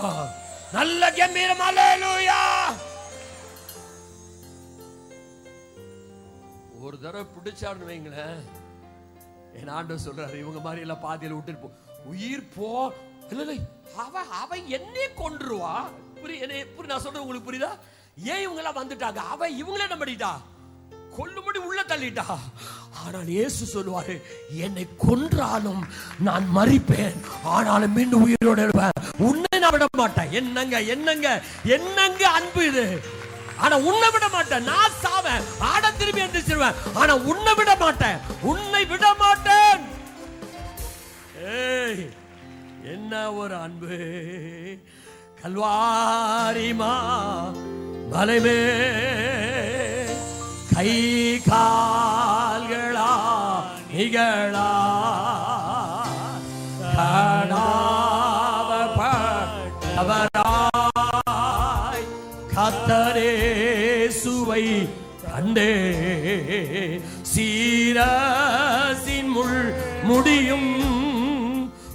நல்ல கம்பீரம் ஹல்லேலூயா. ஒரு தடவை பிடிச்சாருன்னு வைங்களேன், என் ஆண்டவர் சொல்றாரு, இவங்க மாதிரி எல்லாம் பாதியில விட்டுட்டு போ, உயிர் போ. இல்ல அவன் என்னே கொன்றுவா. நான் சொல்றது உங்களுக்கு புரியுதா? ஏன் இவங்க எல்லாம் வந்துட்டாங்க, அவன் இவங்கள என்ன பண்ணிட்டா, கொல்லும்படி உள்ள தள்ளிட்டா. ஆனால் இயேசு சொல்லுவாரு, என்னை கொன்றாலும் நான் மரிப்பேன், ஆனாலும் மீண்டும் உயிரோடு இருப்பேன், உன்னை நான் விட மாட்டேன். என்னங்க அன்பு இது! ஆனா உன்னை விட மாட்டேன். நான் சாவேன், ஆட திரும்பி எந்திரிச்சிருவேன், ஆனா உன்னை விட மாட்டேன். என்ன ஒரு அன்பு! கல்வாரிமா மலைமே கை கால்களா நிகழா கடாவராய் கத்தரே சுவை கண்டே சீரசின் முள் முடியும்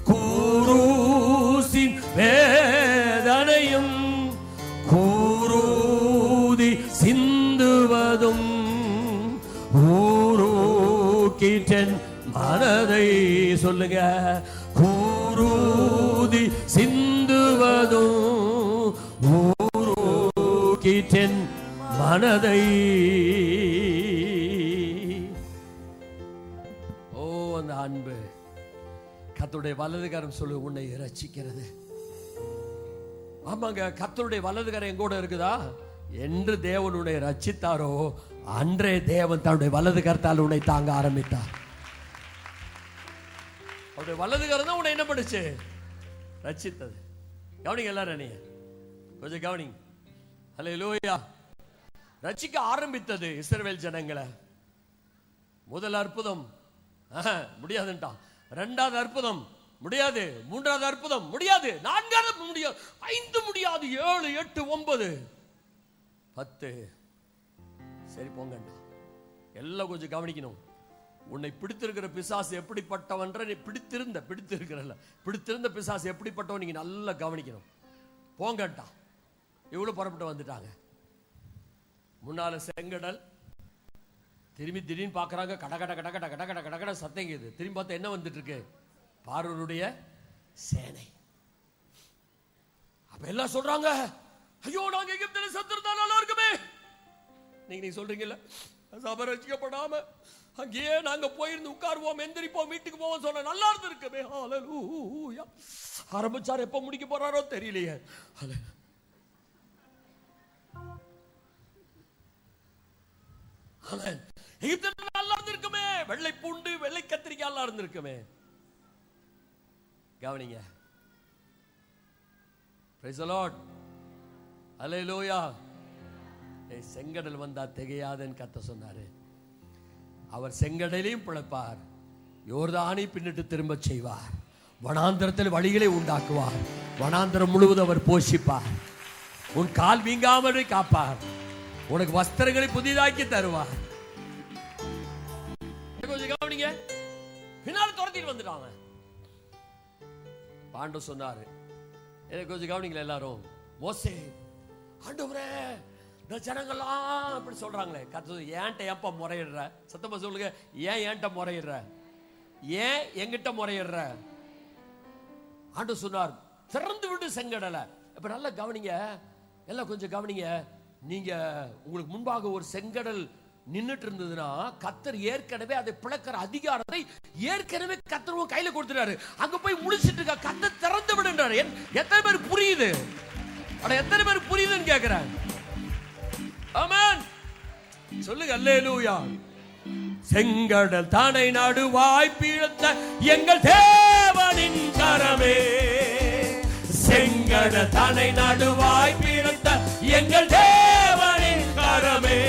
கூரூசின் வேதனையும் கூரூதி சிந்துவதும் ஊரூக்கிற்றன் மனதை சொல்லுங்க. கூரூதி சிந்துவதும் ஊரூக்கிற்றன் மனதை. ஓ கர்த்தருடைய வலதுகரம் சொல்லு உன்னை இரட்சிக்கிறது. ஆமாங்க, கர்த்தருடைய வலதுகரம் எங்கூட இருக்குதா? என்று தேவன் உன்னை ரட்சித்தாரோ அன்றே தேவன் தன்னுடைய வலது கரத்தால் உன்னை தாங்க ஆரம்பித்தார். அவருடைய வலது கரம் தான் உன்னை என்ன பண்ணுச்சு? ரட்சித்தது. கவனிங்க எல்லாரும், நீ கொஞ்சம் கவனிங்க. ஹல்லேலூயா. ரட்சிக்க ஆரம்பித்தது இஸ்ரவேல் ஜனங்களை. முதல் அற்புதம் முடியாதுன்ட்டான். இரண்டாவது அற்புதம் முடியாது. மூன்றாவது அற்புதம் முடியாது. நான்காவது முடியாது. 5 முடியாது. 7 8 9 10. சரி போங்கண்டா. எல்லாம் கொஞ்சம் கவனிக்கணும். உன்னை பிடித்திருக்கிற பிசாசு எப்படிப்பட்டவன்ற நீ பிடித்திருந்த பிசாசு எப்படிப்பட்டவன் நீங்க நல்லா கவனிக்கணும். போங்கண்டா. இவ்வளவு புறப்பட்டு வந்துட்டாங்க. முன்னால செங்கடல். திரும்பி திடீர்னு பாக்குறாங்க, கட கட கட கட கட கட கட கட சத்தம் கேக்குது. திரும்பி பார்த்தா என்ன வந்துட்டு இருக்கு? பார்வோனுடைய சேனை. அப்ப எல்லாம் சொல்றாங்க, ஐயோ நாங்க எகிப்தில செத்துறதா நல்லா இருக்குமே. நீங்க சொல்றீங்கல்ல, சபை ரட்சிக்கப்படாம அங்கேயே நாங்க போயிருந்து உட்காருவோம், எந்திரிப்போம், வீட்டுக்கு போவோம் சொன்ன நல்லா இருந்திருக்குமே. ஹல்லேலூயா. ஆரம்பிச்சார், எப்ப முடிக்க போறாரோ தெரியலையே. எகிப்தில நல்லா இருந்திருக்குமே. வெள்ளை பூண்டு வெள்ளை கத்திரிக்காய் நல்லா இருந்திருக்குமே. கவனிங்க. Praise the Lord. Hallelujah. செங்கடல் வந்தா திகையாதன்னு கர்த்தர் சொன்னாரு. அவர் செங்கடலையும் பிளப்பார், யோர்தானை பின்னிட்டு திரும்ப செய்வார், வனாந்தரத்தில் வழிகளை உண்டாக்குவார், வனாந்தரம் முழுவதும் அவர் போஷிப்பார், உன் கால் வீங்காமல் காப்பார், உனக்கு வஸ்திரங்களை புதிதாக்கி தருவார். கொஞ்சம் கவனிங்க. பின்னால துரத்திட்டு வந்துட்டாங்க. ஆண்டவர் சொன்னாரு, எனக்கு கொஞ்சம் கவனிங்களா எல்லாரும். மோசே, ஆண்டவரே இந்த ஜனங்கள்லாம் அப்படி சொல்றாங்களே, கர்த்தர் ஏன்ட்ட ஏன்பா முறையிடுற? சத்தமா சொல்லுங்க. ஏன் ஏன்ட்ட முறையிடுற? ஏன் எங்கிட்ட முறையிடுற? ஆண்டவர் சொன்னார், திறந்து விட்டு செங்கடலை. இப்ப நல்லா கவனிங்க, எல்லாம் கொஞ்சம் கவனிங்க. நீங்க உங்களுக்கு முன்பாக ஒரு செங்கடல் நின்னுட்டு இருந்ததுன்னா, கர்த்தர் ஏற்கனவே அதை பிளக்கிற அதிகாரத்தை ஏற்கனவே கர்த்தர் கையில கொடுத்துறாரு. அங்க போய் முடிச்சிட்டு இருக்க, கர்த்தர் திறந்து விடுன்றாரு. எத்தனை பேர் புரியுது? எத்தனை பேர் புரியுதுன்னு கேக்குறேன். ஆமென் சொல்லுங்க. அல்லேலூயா. செங்கடல் தானை நடுவாய் பிளந்த எங்கள் தேவனின் கரமே, செங்கடல் தானை நடுவாய் பிளந்த எங்கள் தேவனின் கரமே,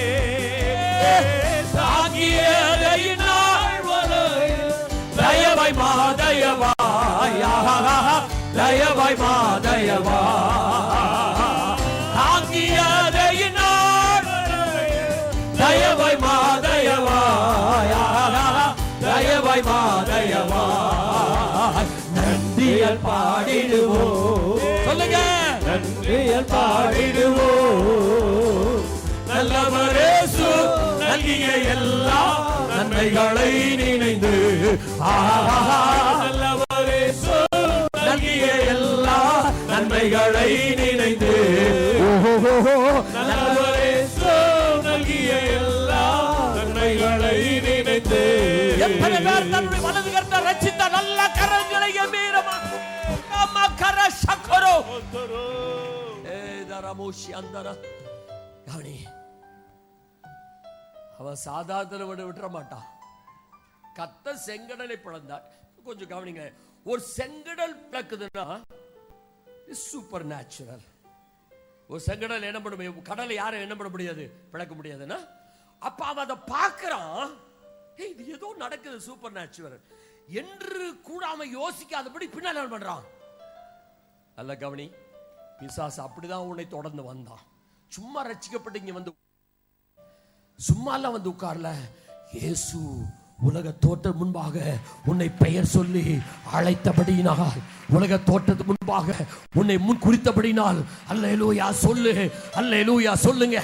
தயவாய் மாதயவாய், தயவாய் மாதயவாய், தயவாய் மாதயவாய், தயவாய் மாதயவாய். நன்றியல் பாடிடுவோம். சொல்லுங்க. நன்றியல் பாடிடுவோம். நல்லவரே நல்கிய எல்லா நன்மைகளை நினைந்து, நல்லவரே நல்கிய எல்லா நன்மைகளை நினைந்து, நல்லவரே நல்கிய எல்லா நன்மைகளை நினைந்து. எத்தனை பேர் தன்னுடைய வலது கரத்தை ரட்சித்த நல்ல கரங்களை கம்பீரமாக அவன் சாதாரண விட்டுற மாட்டான். கத்த செங்கடலை பிளந்தார். கொஞ்சம் கவனிங்க. ஒரு செங்கடல் பிளக்குதுன்னா சூப்பர் நேச்சுரல். ஒரு செங்கடல் என்ன பண்ண முடியும்? கடலை யாரும் என்ன பண்ண முடியாது, பிளக்க முடியாதுன்னா. அப்ப அவன் அதை பார்க்கிறான், இது ஏதோ நடக்குது சூப்பர் நேச்சுரல் என்று கூட அவன் யோசிக்காதபடி பின்னால் என்ன பண்றான்? நல்ல கவனி. பிசாசு அப்படிதான் உன்னை தொடர்ந்து வந்தான். சும்மா ரட்சிக்கப்பட்டு இங்க வந்து சும்மாலாம் வந்து உட்கார்ல. இயேசு உலக தோற்ற முன்பாக உன்னை பெயர் சொல்லி அழைத்தபடியினால், உலக தோற்றத்துக்கு முன்பாக உன்னை முன் குறித்தபடினால், அல்லேலூயா சொல்லு, அல்லேலூயா சொல்லுங்க,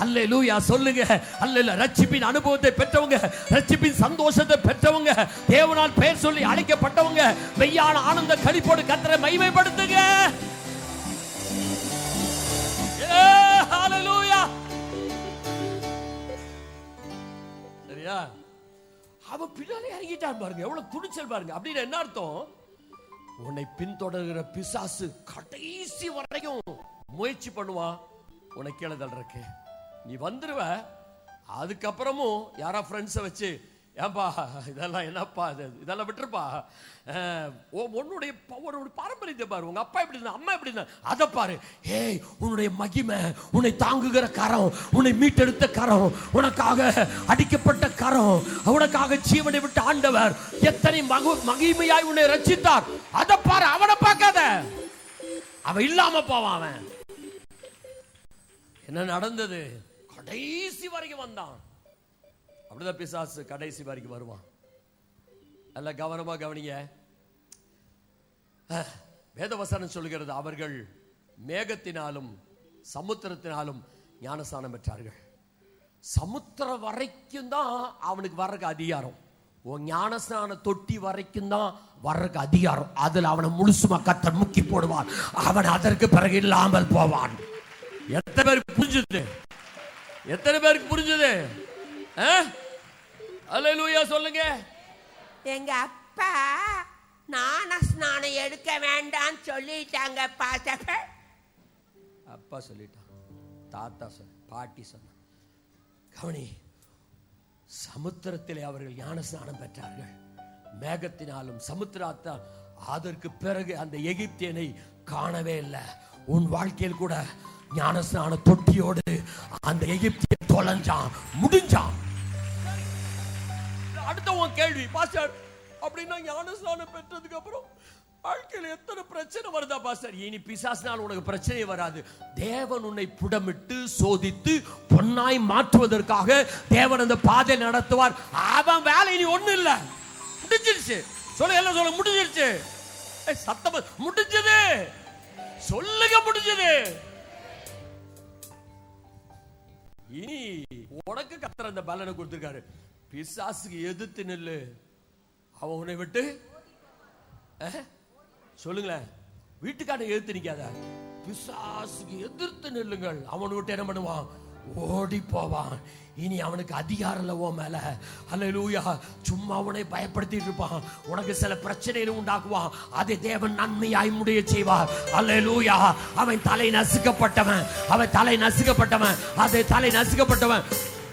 அல்லேலூயா சொல்லுங்க. அல்லேலூயா. ரட்சிப்பின் அனுபவத்தை பெற்றவங்க, ரட்சிப்பின் சந்தோஷத்தை பெற்றவங்க, தேவனால் பெயர் சொல்லி அழைக்கப்பட்டவங்க, மெய்யான ஆனந்த களிப்போடு கர்த்தரை மகிமைப்படுத்துங்க. ஹல்லேலூயா. சரியா? அவன் பின்னாலே இறங்கிட்டான் பாருங்க. எவ்வளவு துணிச்சல் பாருங்க. அப்படின்னு என்ன அர்த்தம்? உன்னை பின்தொடர்கிற பிசாசு கடைசி வரையும் முயற்சி பண்ணுவான் உன்னை கீழே தள்ளுறக்கு. நீ வந்துருவ, அதுக்கப்புறமும் யாரா ஃப்ரெண்ட்ஸை வச்சு, ஏன்பா இதெல்லாம் என்னப்பா இதெல்லாம் விட்டுருப்பா, உன்னுடைய பாரம்பரியத்தை பாரு, உங்க அப்பா எப்படி இருந்தா, அம்மா எப்படி இருந்தா, அதை பாரு. ஏய், உன்னுடைய மகிமை, உன்னை தாங்குகிற கரம், உன்னை மீட்டெடுத்த கரம், உனக்காக அடிக்கப்பட்ட கரம், உனக்காக ஜீவனை விட்டு ஆண்டவர் எத்தனை மகிமையாய் உன்னை ரட்சித்தார், அதை பாரு. அவனை பார்க்காத, அவன் இல்லாம போவான். அவன் என்ன நடந்தது, கடைசி வரைக்கும் வந்தான். அப்படிதான் பிசாசு கடைசி வரைக்கும் வருவான். நல்ல கவனமா கவனிங்க. வேதவசனம் சொல்கிறது, அவர்கள் மேகத்தினாலும் சமுத்திரத்தினாலும் ஞானஸ்நானம் பெற்றார்கள். சமுத்திரம் வரைக்கும் தான் அவனுக்கு வர்றக்கு அதிகாரம். உன் ஞானஸ்நான தொட்டி வரைக்கும் தான் வர்றக்கு அதிகாரம். அதுல அவனை முழுசுமா கர்த்தர் முக்கி போடுவான். அவன் அதற்கு பிறகு இல்லாமல் போவான். எத்தனை பேருக்கு புரிஞ்சுது? எத்தனை பேருக்கு புரிஞ்சுது? அல்லேலூயா சொல்லுங்க. எங்க அப்பா ஞானஸ்நானம் எடுக்க வேண்டாம் சொல்லிட்டாங்க. அப்பா சொல்லிட்டான், தாத்தா சொன்ன, பாட்டி சொன்ன. கவனி, சமுத்திரத்திலே அவர்கள் ஞானஸ்நானம் பெற்றார்கள், மேகத்தினாலும் சமுத்திரத்தால். அதற்கு பிறகு அந்த எகிப்தியனை காணவே இல்லை. உன் வாழ்க்கையில் கூட ஞானஸ்நான தொட்டியோடு அந்த எகிப்தியன் தொலைஞ்சான், முடிஞ்சான். அடுத்த உன் கேள்வி, பாஸ்டர் அப்படின்னா ஞானஸ்நானம் பெற்றதுக்கு அப்புறம் வாழ்க்கையில் எத்தனை பிரச்சனை வருதா பாஸ்டர்? இனி பிசாசினால் உனக்கு பிரச்சனை வராது. தேவன் உன்னை புடமிட்டு சோதித்து பொன்னாய் மாற்றுவதற்காக தேவன் அந்த பாதை நடத்துவார். அவன் வேலை இனி ஒண்ணு இல்ல, முடிஞ்சிருச்சு. சொல்ல எல்லாம் சொல்ல, முடிஞ்சிருச்சு. சத்தம் முடிஞ்சது, சொல்லுங்க, முடிஞ்சது. இனி உனக்கு கர்த்தர் அந்த பலனை கொடுத்திருக்காரு. பிசாசுக்கு எதிர்த்து நில்லு, அவன் உன்னை விட்டு சொல்லுங்களேன். வீட்டுக்காரனை எதிர்த்து நிக்காத, பிசாசுக்கு எதிர்த்து நில்லுங்கள். அவனை விட்டு என்ன பண்ணுவான்? ஓடி போவான். இனி அவனுக்கு அதிகாரம் இல்ல உன் மேல. அல்லேலூயா. சும்மா உன்னை பயப்படுத்திட்டு இருப்பான், உனக்கு சில பிரச்சனைகளை உண்டாக்குவான். அதை தேவன் நன்மையாய் முடிய செய்வார். அல்லேலூயா. அவன் தலை நசுக்கப்பட்டவன், அவன் தலை நசுக்கப்பட்டவன், அதை தலை நசுக்கப்பட்டவன்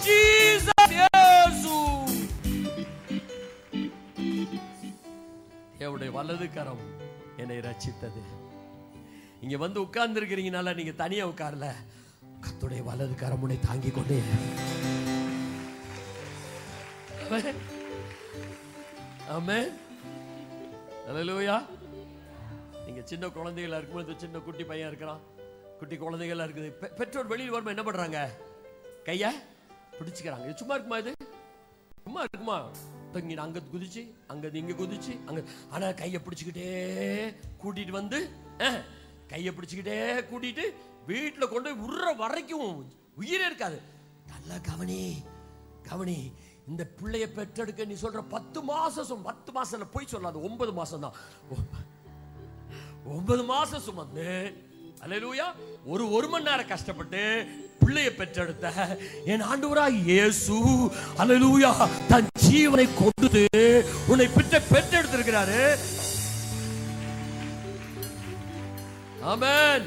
ஜீசஸ் இயேசு. தேவனுடைய வலது கரம் என்னை ரட்சித்தது. இங்க வந்து உட்கார்ந்து இருக்கிறீங்கனால நீங்க தனியா உட்கார்ல, கர்த்தருடைய வலது கரம் உன்னை தாங்கி கொண்டே. ஆமென். அல்லேலூயா. நீங்க சின்ன குழந்தைகளா இருக்கும்போது, சின்ன குட்டி பையன் இருக்கிறான், குட்டி குழந்தைகளா இருக்குது, பெற்றோர் வெளியில் வரும்போது என்ன பண்றாங்க? கைய பிடிச்சுக்கிறாங்க. இது சும்மா இருக்குமா? இது சும்மா இருக்குமா? அங்க குதிச்சு அங்க இங்க குதிச்சு அங்க. ஆனா கையை பிடிச்சுக்கிட்டே கூட்டிட்டு வந்து, கையை பிடிச்சுக்கிட்டே கூட்டிட்டு வீட்டுல கொண்டு உருற வரைக்கும் உயிரே இருக்காது. நல்லா கவனி கவனி. இந்த பிள்ளைய பெற்றெடுக்க நீ சொல்ற 10 மாசம், 10 மாசம் போய் சொல்லாது, 9 மாசம் தான். 9 மாசம் சுமந்து, அல்லேலூயா, ஒரு மணி நேரம் கஷ்டப்பட்டு பிள்ளையை பெற்றெடுத்த என் ஆண்டவராய் இயேசு, அல்லேலூயா, தன் ஜீவனை கொடுத்து உன்னை பெற்றெடுத்திருக்கிறாரு. ஆமென்.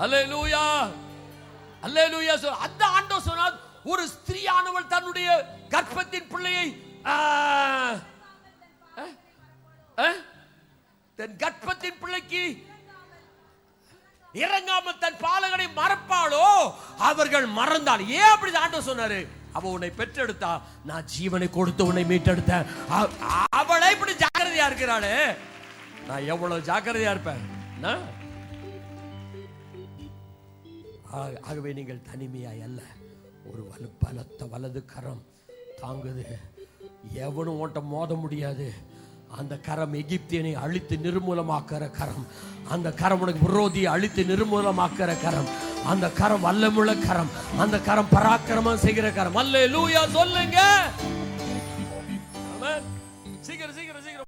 அல்லேலூயா. அல்லேலூயா. அந்த ஆண்டவர் சொன்னார், ஒரு ஸ்திரீயானவள் தன்னுடைய கர்ப்பத்தின் பிள்ளையை தன் கர்ப்பத்தின் பிள்ளைக்கு இறங்காமல் தன் பாலகனை மறப்பாளோ அவர்கள் மறந்தாள். ஏன் அப்படி ஆண்டவர் சொன்னாரு? அவ உன்னை பெற்றெடுத்தா, நான் ஜீவனை கொடுத்து உன்னை மீட்டெடுத்தேன். அவளை இப்படி ஜாக்கிரதையா இருக்கிறாளே, நான் எவ்வளவு ஜாக்கிரதையா இருப்பேன். ஆகவே நீங்கள் தனிமையாய் அல்ல, ஒரு பலத்த வலது கரம் தாங்குது. எவனும் ஓட்ட மோத முடியாது. அந்த கரம் எகிப்தியனை அழித்து நிர்மூலமாக்குற கரம். அந்த கரம் உனக்கு விரோதியை அழித்து நிர்மூலமாக்குற கரம். அந்த கரம் வல்லமுள்ள கரம். அந்த கரம் பராக்கிரமம் செய்கிற கரம். அல்லேலூயா சொல்லுங்க. ஆமென். சீக்கிரம் சீக்கிரம் சீக்கிரம்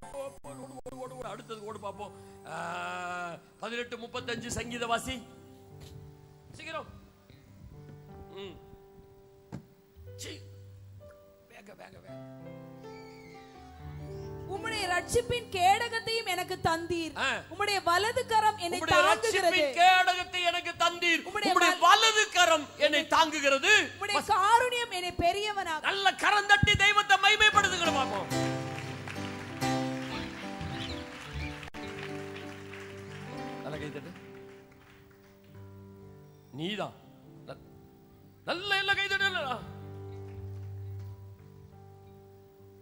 அடுத்தது ஓடு பாப்போம். 18:35 சங்கீதவாசி சீக்கிரம். வேக வேக வேக. உம்முடைய ரட்சிப்பின் கேடகத்தையும் எனக்கு தந்தீர். உம்முடைய வலது கரம் என்னை தாங்குகிறது. கேடகத்தை எனக்கு தந்தீர். உம்முடைய வலது கரம் என்னை தாங்குகிறது. உம்முடைய காருண்யம் என்னை பெரியவனாக. நல்ல கரம் தட்டி தெய்வத்தை மகிமைப்படுத்துங்க பாப்போம். நல்ல கை தட்டு. நீதான் நல்ல எல்லா கை தட்டு.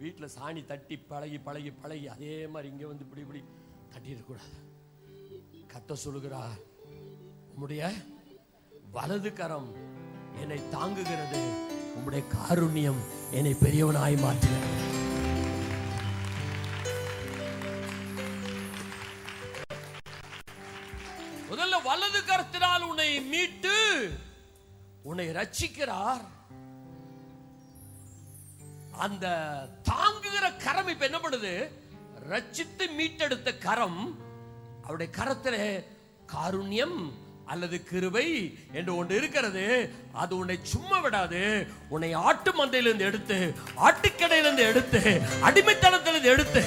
வீட்டுல சாணி தட்டி பழகி பழகி பழகி அதே மாதிரி இங்க வந்து இப்படி இப்படி தட்டி இருக்கக்கூடாது. கத்த சொல்லுகிறா, உம்முடைய வலது கரம் என்னை தாங்குகிறது. உம்முடைய காருண்யம் என்னை பெரியவனாய் மாற்றுகிறது. முதல்ல வலது கரத்தினால் உன்னை மீட்டு உன்னை ரட்சிக்கிறார். அந்த தாங்குகிற கரம் இப்ப என்ன பண்ணுது? ரட்சித்து மீட்டெடுத்த கரம், அவருடைய கரத்திலே காருண்யம் அல்லது கிருபை என்று ஒன்று இருக்கிறது. அது உன்னை சும்மா விடாது. உன்னை ஆட்டு மந்தையிலிருந்து எடுத்து, ஆட்டுக்கடையிலிருந்து எடுத்து, அடிமைத்தனத்திலிருந்து எடுத்து,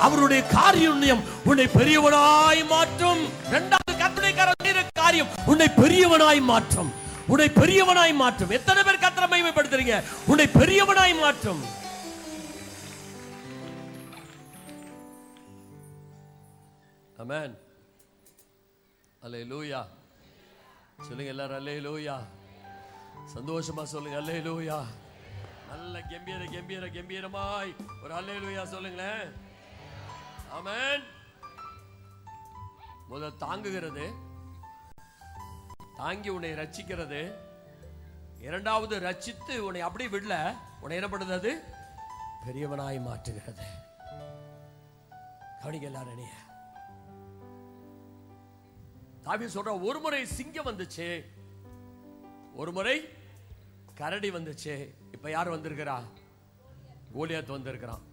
அவருடைய காருண்யம் உன்னை பெரியவனாய் மாற்றும். இரண்டாவது கர்த்தருடைய காரியம் உன்னை பெரியவனாய் மாற்றும். உன்னை பெரியவனாய் மாற்றும். எத்தனை பேர் கர்த்தரை மகிமைப்படுத்துறீங்க? உன்னை பெரியவனாய் மாற்றும். ஆமென். அல்லேலூயா சொல்லுங்க எல்லாரும். அல்லேலூயா. சந்தோஷமா சொல்லுங்க. அல்லேலூயா. நல்ல கம்பீரமாய் ஒரு அல்லேலூயா சொல்லுங்களேன். ஆமென். முதல் தாங்குகிறது, தாங்கி உன்னை ரட்சிக்கிறது. இரண்டாவது ரட்சித்து உன்னை அப்படி விடல, உன்னை என்ன பண்ணுது? அது பெரியவனாய் மாற்றுகிறது. கவனிங்க எல்லாரும். தாவீது சொல்ற, ஒரு முறை சிங்கம் வந்துச்சு, ஒரு முறை கரடி வந்துச்சு. இப்ப யார் வந்திருக்கிறா? கோலியாத் வந்திருக்கிறான்.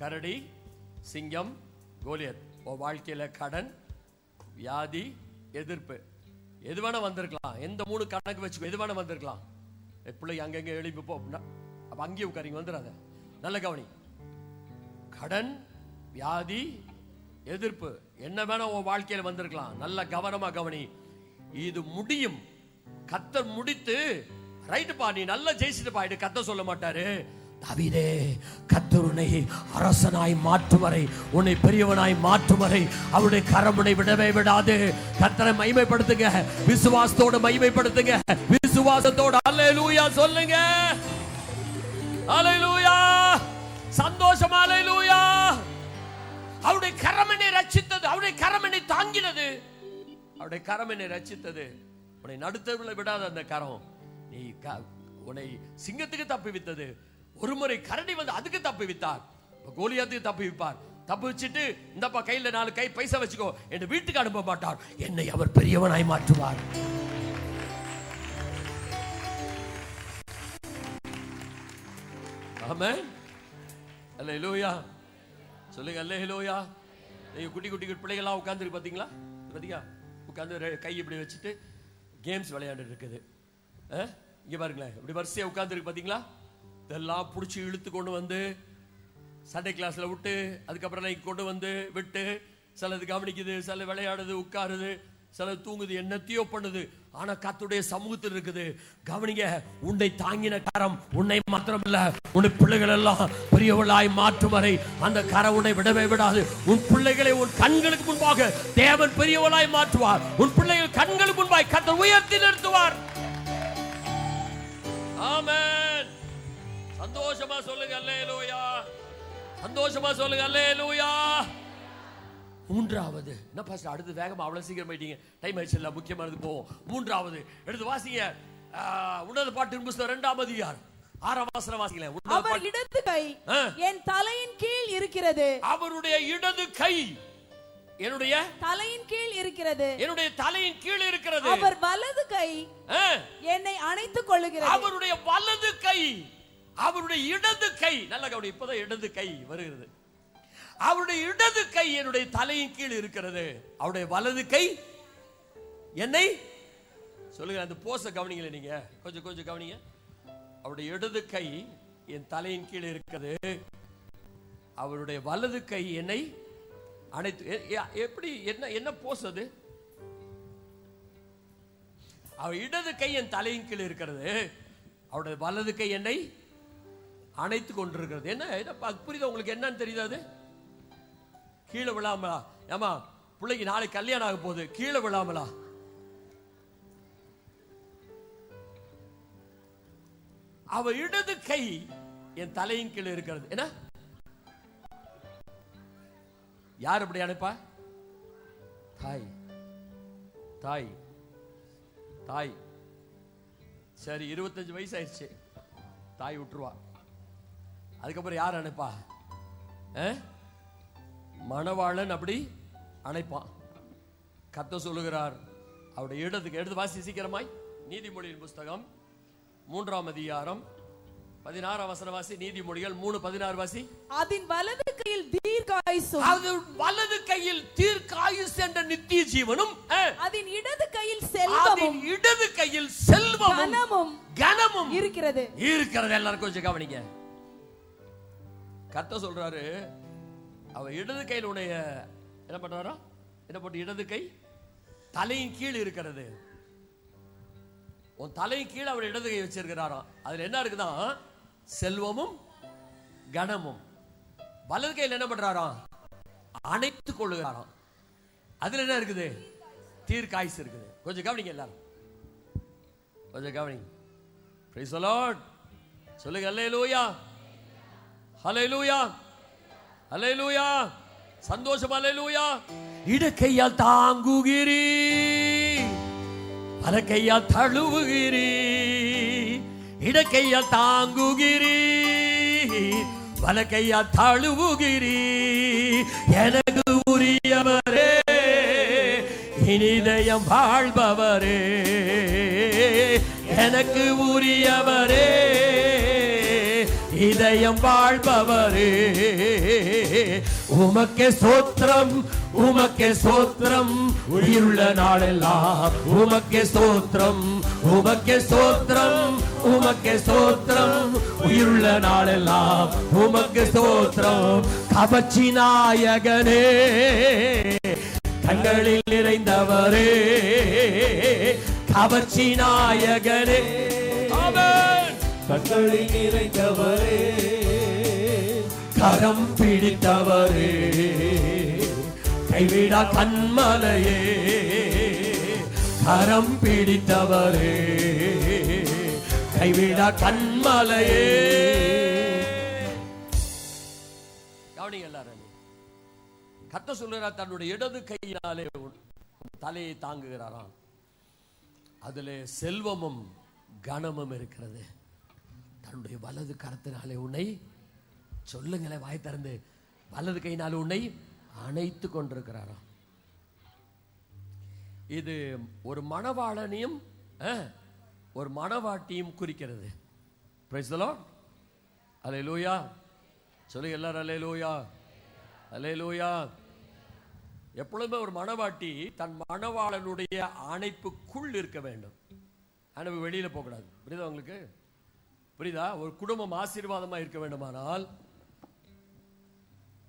கரடி, சிங்கம், கோலியாத். வாழ்க்கையில கடன், வியாதி, எதிர்ப்பு, எது வேணா வந்திருக்கலாம். எந்த 3 கணக்கு வச்சுக்கோ, எது வேணா வந்திருக்கலாம். பிள்ளை அங்கங்க எழுப்பி போ, அப்ப அங்கேயே உட்காரிங்க, வந்துடாத. நல்ல கவனி. கடன், வியாதி, எதிர்ப்பு, என்ன வேணா உன் வாழ்க்கையில வந்திருக்கலாம். நல்ல கவனமா கவனி. இது முடியும். கர்த்தர் முடித்து ரைட்டுப்பா நீ நல்லா ஜெயிச்சுட்டு பாயிட்டு கர்த்தர் சொல்ல மாட்டாரு. தாவீதே, கர்த்தர் உன்னை அரசனாய் மாற்றும் வரை, உன்னை பெரியவனாய் மாற்றும் வரை அவருடைய கரம் உன்னை விடவே விடாது. கர்த்தரை மகிமைப்படுத்துங்க. விசுவாசத்தோடு மகிமைப்படுத்துங்க. விசுவாசத்தோடு அல்லேலூயா சொல்லுங்க. அல்லேலூயா. சந்தோஷமா அல்லேலூயா. அவருடைய கரம் என்னை ரட்சித்தது. அவருடைய கரம் என்னை தாங்கினது. அவருடைய கரம் என்னை ரட்சித்தது. உன்னை நடுத்தருவில் விடாத அந்த கரம் நீ உன்னை சிங்கத்துக்கு தப்பி வித்தது. ஒரு முறை கரடி வந்து அதுக்கு தப்பி வித்தார். கோலியாத்துக்கு தப்பி விப்பார். தப்பி வச்சுட்டு இந்தப்பா கையில 4 கை பைசா வச்சுக்கோ என்று வீட்டுக்கு அனுப்ப மாட்டார். என்னை அவர் பெரியவனாய் மாற்றுவார். ஆமென். அல்லேலூயா சொல்லுங்க. அல்லேலூயா. நீங்க குட்டி குட்டி பிள்ளைகள்லாம் உட்கார்ந்து பாத்தீங்களா? பாத்தீங்களா? உட்கார்ந்து கை இப்படி வச்சுட்டு கேம்ஸ் விளையாண்டு இருக்குது. இங்க பாருங்களேன், இப்படி வரிசையா உட்கார்ந்து இருக்கு பாத்தீங்களா? இதெல்லாம் பிடிச்சி இழுத்து கொண்டு வந்து சண்டே கிளாஸ்ல விட்டு, அதுக்கப்புறம் கொண்டு வந்து விட்டு, சிலது கவனிக்குது, சில விளையாடுது, உட்காருது, சில தூங்குது, என்னத்தையோ பண்ணுது. ஆனா கர்த்தருடைய சமூகத்தில் இருக்குது. கவனிங்க, உன்னை தாங்கின கரம் உன்னை மாத்திரம் இல்ல, உன் பிள்ளைகள் எல்லாம் பெரியவளாய் மாற்றும் வரை அந்த கரம் உன்னை விடவே விடாது. உன் பிள்ளைகளை உன் கண்களுக்கு முன்பாக தேவன் பெரியவளாய் மாற்றுவார். உன் பிள்ளைகள் கண்களுக்கு முன்பாக கர்த்தர் உயர்த்தி நிறுத்துவார். ஆமென். சந்தோஷமா சொல்லுங்க அல்லேலூயா. சந்தோஷமா சொல்லுங்க அல்லேலூயா. மூன்றாவது என்ன பாஸ்டர்? அடுத்து வேகமா அவ்வளவு சீக்கிரம் போயிட்டீங்க, டைம் ஆயிடுச்சு. இல்ல முக்கியமானது போவோம். மூன்றாவது எடுத்து வாசிங்க. உன்னத பாட்டின் புத்தகம் 2ஆம் அதிகாரம் 6ஆம் வசனம் வாசிங்களேன். அவர் இடது கை என் தலையின் கீழ் இருக்கிறது. அவருடைய இடது கை என்னுடைய தலையின் கீழ் இருக்கிறது. என்னுடைய தலையின் கீழ் இருக்கிறது. அவர் வலது கை என்னை அணைத்துக் கொள்ளுகிறது. அவருடைய வலது கை, அவருடைய இடது கை, நல்ல கவனி, இப்பதான் இடது கை வருகிறது. அவருடைய இடது கை என்னுடைய தலையின் கீழ் இருக்கிறது. அவருடைய வலது கை என்னை சொல்லுங்க. அந்த போஸ கவனிங்களே, நீங்க கொஞ்சம் கொஞ்சம் கவனிங்க. அவருடைய இடது கை என் தலையின் கீழ் இருக்கிறது. அவருடைய வலது கை என்னை அணைத்து. எப்படி என்ன போஸ் அது? அவர் இடது கை என் தலையின் கீழ் இருக்கிறது, அவருடைய வலது கை என்னை அணைத்து கொண்டிருக்கிறது. என்ன புரியுதா உங்களுக்கு? என்னன்னு தெரியுது? அது கீழே விழாமலா? ஏமா பிள்ளைக்கு நாளைக்கு கல்யாணம் ஆக போகுது, கீழே விழாமலா? அவர் இடது கை என் தலையின் கீழ் இருக்கிறது. என்ன யார் அப்படி அனுப்பா? தாய். தாய் தாய். சரி, 25 வயசு ஆயிடுச்சு, தாய் விட்டுருவா. அதுக்கப்புறம் யார் அனுப்பா? மணவாளன் அப்படி அணைப்பான். கர்த்தர் சொல்லுகிறார் அவருடைய இடத்துக்கு. எடுத்து வாசி சீக்கிரமாய். நீதிமொழியின் புஸ்தகம் 3ஆம் அதிகாரம் 16ஆம் வசனம் வாசி. நீதிமொழிகள் 3:16 வாசி. அதன் வலது கையில் தீர்க்காயுசும், அது வலது கையில் தீர்க்காயுஸ் என்ற நித்திய ஜீவனும், அதன் இடது கையில் செல்வமும், இடது கையில் செல்வமும் கனமும் இருக்கிறது. எல்லாரும் கொஞ்சம் கவனிங்க. கர்த்தர் சொல்றாரு அவர் இடது கையில் உடைய என்ன பண்றாரா? என்ன போட்டு? இடது கை தலையின் கீழ் இருக்கிறது. உன் தலையின் கீழ் அவர் இடது கை வச்சிருக்கிறாராம். அதுல என்ன இருக்குதான்? செல்வமும் கனமும். வலது கையில் என்ன பண்றாராம்? அணைத்துக் கொள்ளுகிறாராம். அதுல என்ன இருக்குது? தீர்க்காயுசு இருக்குது. கொஞ்சம் கவனிங்க எல்லாரும், கொஞ்சம் கவனிங்க. Price the Lord. சொல்லுங்க அல்லேலூயா, ஹல்லேலூயா, அல்லேலூயா. சந்தோஷம், அல்லேலூயா. இடக்கையால் தாங்குகிறீ, வலக்கையால் தழுவுகிறீ. இடக்கையால் தாங்குகிறீ, வலக்கையால் தழுவுகிறீ. எனக்கு உரியவரே, இனிதயம் வாழ்பவரே, எனக்கு உரியவரே, இதயம் வாழ்பவரே. உமக்கே ஸ்தோத்திரம், உமக்கே ஸ்தோத்திரம், உயிருள்ள நாளெல்லாம் உமக்கே ஸ்தோத்திரம், உமக்கே ஸ்தோத்திரம், உமக்கே ஸ்தோத்திரம், உயிருள்ள நாளெல்லாம் உமக்கே ஸ்தோத்திரம். கவர்ச்சி நாயகனே, கண்களில் நிறைந்தவரே, கவர்ச்சி நாயகனே, கண்களில் நிறைந்தவரே, கரம் பிடித்தவரே, கைவிடா கண்மலையே, கரம் பிடித்தவரே, கைவிடா கண்மலையே. கவனிங்க எல்லாரும். கர்த்தர் சொல்லுகிறார் தன்னுடைய இடது கையினாலே தலையை தாங்குகிறாராம். அதிலே செல்வமும் கனமும் இருக்கிறது. தன்னுடைய வலது கரத்தினாலே உன்னை, சொல்லுங்களேன் வாய் திறந்து, வலது கையினாலே உன்னை அணைத்து கொண்டிருக்கிறாராம். இது ஒரு மணவாளனையும் ஒரு மணவாட்டியும் குறிக்கிறது. Praise the Lord. அல்லேலூயா. சொல்லுங்க எல்லாரும் அல்லேலூயா, அல்லேலூயா. எப்பொழுதுமே ஒரு மணவாட்டி தன் மணவாளனுடைய அணைப்புக்குள் இருக்க வேண்டும். அணைப்பு வெளியில போக கூடாது. புரியுதா உங்களுக்கு? புரியுதா? ஒரு குடும்பம் ஆசீர்வாதமா இருக்க வேண்டுமானால்,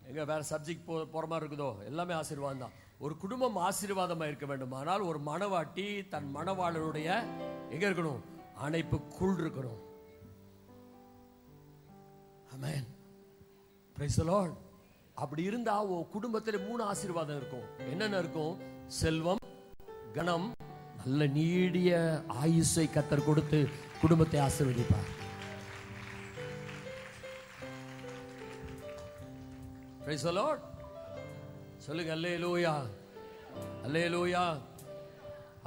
எங்க வேற சப்ஜெக்ட் போற மாதிரி இருக்குதோ, எல்லாமே ஆசீர்வாதம் தான். ஒரு குடும்பம் ஆசீர்வாதமா இருக்க வேண்டுமானால் ஒரு மணவாட்டி தன் மணவாளனுடைய எங்க இருக்கணும்? அணைப்புக்குள் இருக்கணும். ஆமென். Praise the Lord. அப்படி இருந்தா உன் குடும்பத்தில் 3 ஆசீர்வாதம் இருக்கும். என்னென்ன இருக்கும்? செல்வம், கனம், நல்ல நீடிய ஆயுசை கர்த்தர் கொடுத்து குடும்பத்தை ஆசீர்வதிப்பார். Praise the Lord. சொல்லுங்க அல்லேலூயா, அல்லேலூயா,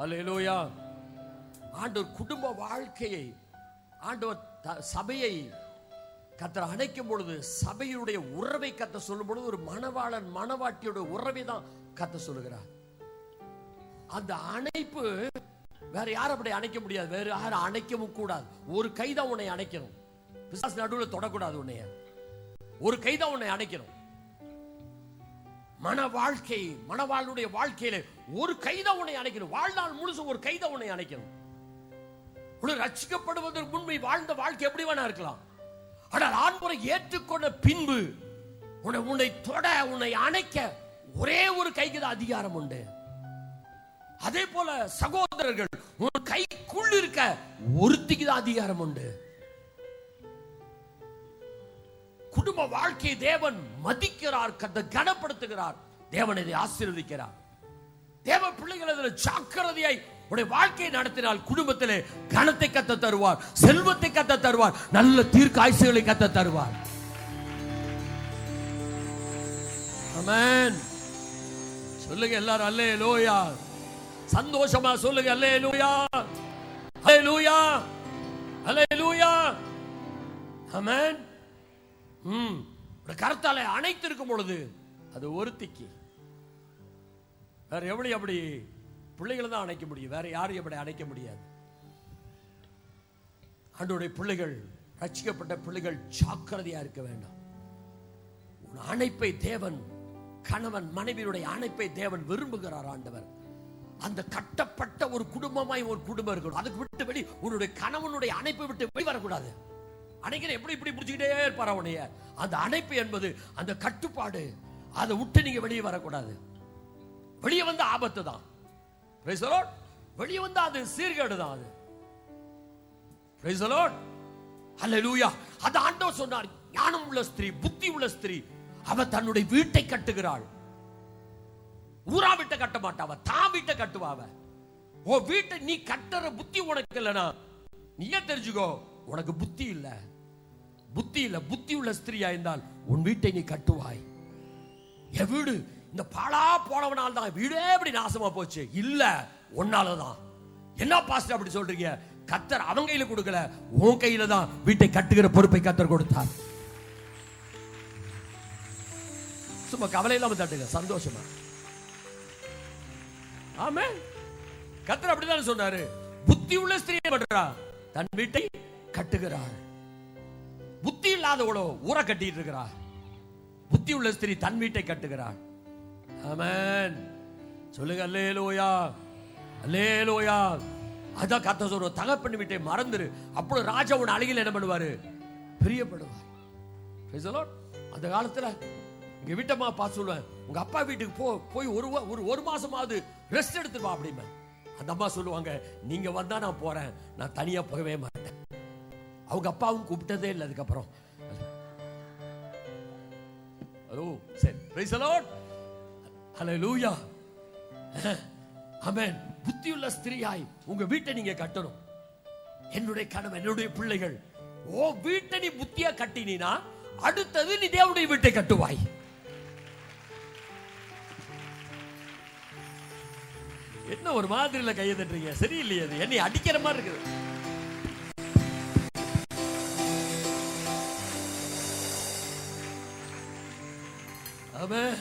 அல்லேலூயா. ஆண்டவர் குடும்ப வாழ்க்கையை, ஆண்டவர் சபையை கர்த்தர் அணைக்கும் பொழுது, சபையுடைய உறவை கர்த்தர் சொல்லும் பொழுது, ஒரு மணவாளன் மணவாட்டியோட உறவை தான் கர்த்தர் சொல்லுகிறார். அந்த அணைப்பு வேற யாரும் அப்படி அணைக்க முடியாது. வேற யாரும் அணைக்கவும் கூடாது. ஒரு கைதான் உன்னை அணைக்கணும். பிசாசு நடுவில் தொடக்கூடாது உன்னைய. ஒரு கைதான் உன்னை அணைக்கணும். மன வாழ்க்கை, மணவாளுடைய வாழ்க்கையில ஒரு கைதான் உன்னை அணைக்கணும். வாழ்நாள் முழுசு ஒரு கைதான் உன்னை அணைக்கணும். உன்னை ரட்சிக்கப்படுவதற்கு முன்பு வாழ்ந்த வாழ்க்கை எப்படி வேணா இருக்கலாம். ஆனால் ஆண்டவரை ஏற்றுக்கொண்ட பின்பு உன்னை தொட, உன்னை அணைக்க ஒரே ஒரு கைக்கு தான் அதிகாரம் உண்டு. அதே போல சகோதரர்கள், உன் கைக்குள் இருக்க ஒருத்திக்கு தான் அதிகாரம் உண்டு. குடும்ப வாழ்க்கையை தேவன் மதிக்கிறார், கனப்படுத்துகிறார். தேவன் இதை ஆசீர்வதிக்கிறார். தேவ பிள்ளைகள் அதில் ஜாக்கிரதையாய் உடைய வாழ்க்கையை நடத்தினால் குடும்பத்திலே கனத்தை கத்த தருவார், செல்வத்தை கத்த தருவார், நல்ல தீர்க்க ஆயுசுகளை கத்த தருவார். ஆமென். சொல்லுங்க எல்லாரும் அல்லேலூயா. சந்தோஷமா சொல்லுங்க அல்லேலூயா, அல்லேலூயா, அல்லேலூயா. ஆமென். கரத்தாலே அணைத்திருக்கும் பொழுது அது ஒருத்திக்கு. வேற எப்படி அப்படி பிள்ளைகளை தான் அணைக்க முடியும், வேற யாரையும் எப்படி அணைக்க முடியாது. ஆண்டவருடைய பிள்ளைகள், ரட்சிக்கப்பட்ட பிள்ளைகள் ஜாக்கிரதையா இருக்க வேண்டும். உன் அணைப்பை தேவன், கணவன் மனைவியுடைய அணைப்பை தேவன் விரும்புகிறார். ஆண்டவர் அந்த கட்டப்பட்ட ஒரு குடும்பமாய் ஒரு குடும்பம் இருக்கணும். அதுக்கு விட்டு வெளி உன்னுடைய கணவனுடைய அணைப்பை விட்டு வெளி வரக்கூடாது. அணைக்கிற எப்படி இப்படி பிடிச்சிக்கிட்டே இருப்பார் அவனைய. அந்த அணைப்பு என்பது அந்த கட்டுப்பாடு, அதை விட்டு நீங்க வெளியே வரக்கூடாது. வெளியே வந்த ஆபத்து தான், வெளியே வந்த அது சீர்கேடு தான். அது பிரைஸ் தி லார்ட், ஹல்லேலூயா. அது ஆண்டவர் சொன்னார், ஞானம் உள்ள ஸ்திரீ, புத்தி உள்ள ஸ்திரீ, அவ தன்னுடைய வீட்டை கட்டுகிறாள். ஊரா வீட்டை கட்ட மாட்டாவ, தான் வீட்டை கட்டுவாவ. ஓ வீட்டை நீ கட்டுற புத்தி உனக்கு இல்லனா நீயே தெரிஞ்சுக்கோ, உனக்கு புத்தி இல்ல, புத்தி இல்ல. புத்தி உள்ள ஸ்திரீயா இருந்தால் உன் வீட்டை நீ கட்டுவாய். என் வீடு இந்த பாழா போனவனால் தான் வீடே இப்படி நாசமா போச்சு. இல்ல, உன்னாலதான். என்ன பாஸ்டர் அப்படி சொல்றீங்க? கர்த்தர் அவங்க கையில கொடுக்கல, உன் கையில தான் வீட்டை கட்டுகிற பொறுப்பை கர்த்தர் கொடுத்தார். சும்மா கவலை இல்லாம தட்டுங்க, சந்தோஷமா. ஆமென். கர்த்தர் அப்படிதான் சொன்னாரு. புத்தி உள்ள ஸ்திரீ பண்றா, தன் வீட்டை கட்டுகிறார். புத்தி இல்லாதவளோ ஊரை கட்டிட்டு இருக்கிறார். புத்தி உள்ள ஸ்திரீ தன் வீட்டை கட்டுகிறார். ஆமென். சொல்லுங்க அல்லேலூயா, அல்லேலூயா. அதான் கர்த்தர் சொல்ற, தகப்பன் வீட்டை மறந்துரு, அப்போ ராஜா உன் அழகில் என்ன பண்ணுவாரு? பிரியப்படுவார். Praise the Lord. அந்த காலத்துல எங்க வீட்டம்மா பார்த்து சொல்லுவேன், உங்க அப்பா வீட்டுக்கு போய் ஒரு மாசமாவது ரெஸ்ட் எடுத்துட்டு வா அப்படிமே. அந்த அம்மா சொல்லுவாங்க, நீங்க வந்தா நான் போறேன், நான் தனியா போகவே மாட்டேன். அவங்க அப்பாவும் கூப்பிட்டதே இல்லை அதுக்கப்புறம். ஹலோ, சரி. பிரைஸ் தி லார்ட், ஹல்லேலூயா, ஆமென். புத்தியுள்ள ஸ்திரீயாய் உங்க வீட்டை நீங்க கட்டணும். என்னுடைய கணவன், என்னுடைய பிள்ளைகள், ஓ வீட்டை நீ புத்தியா கட்டினா அடுத்தது நீ தேவனுடைய வீட்டை கட்டுவாய். என்ன ஒரு மாதிரில கையை தட்டுறீங்க? சரியில்லையே, அது என்னை அடிக்கிற மாதிரி இருக்குது. ஆமென்.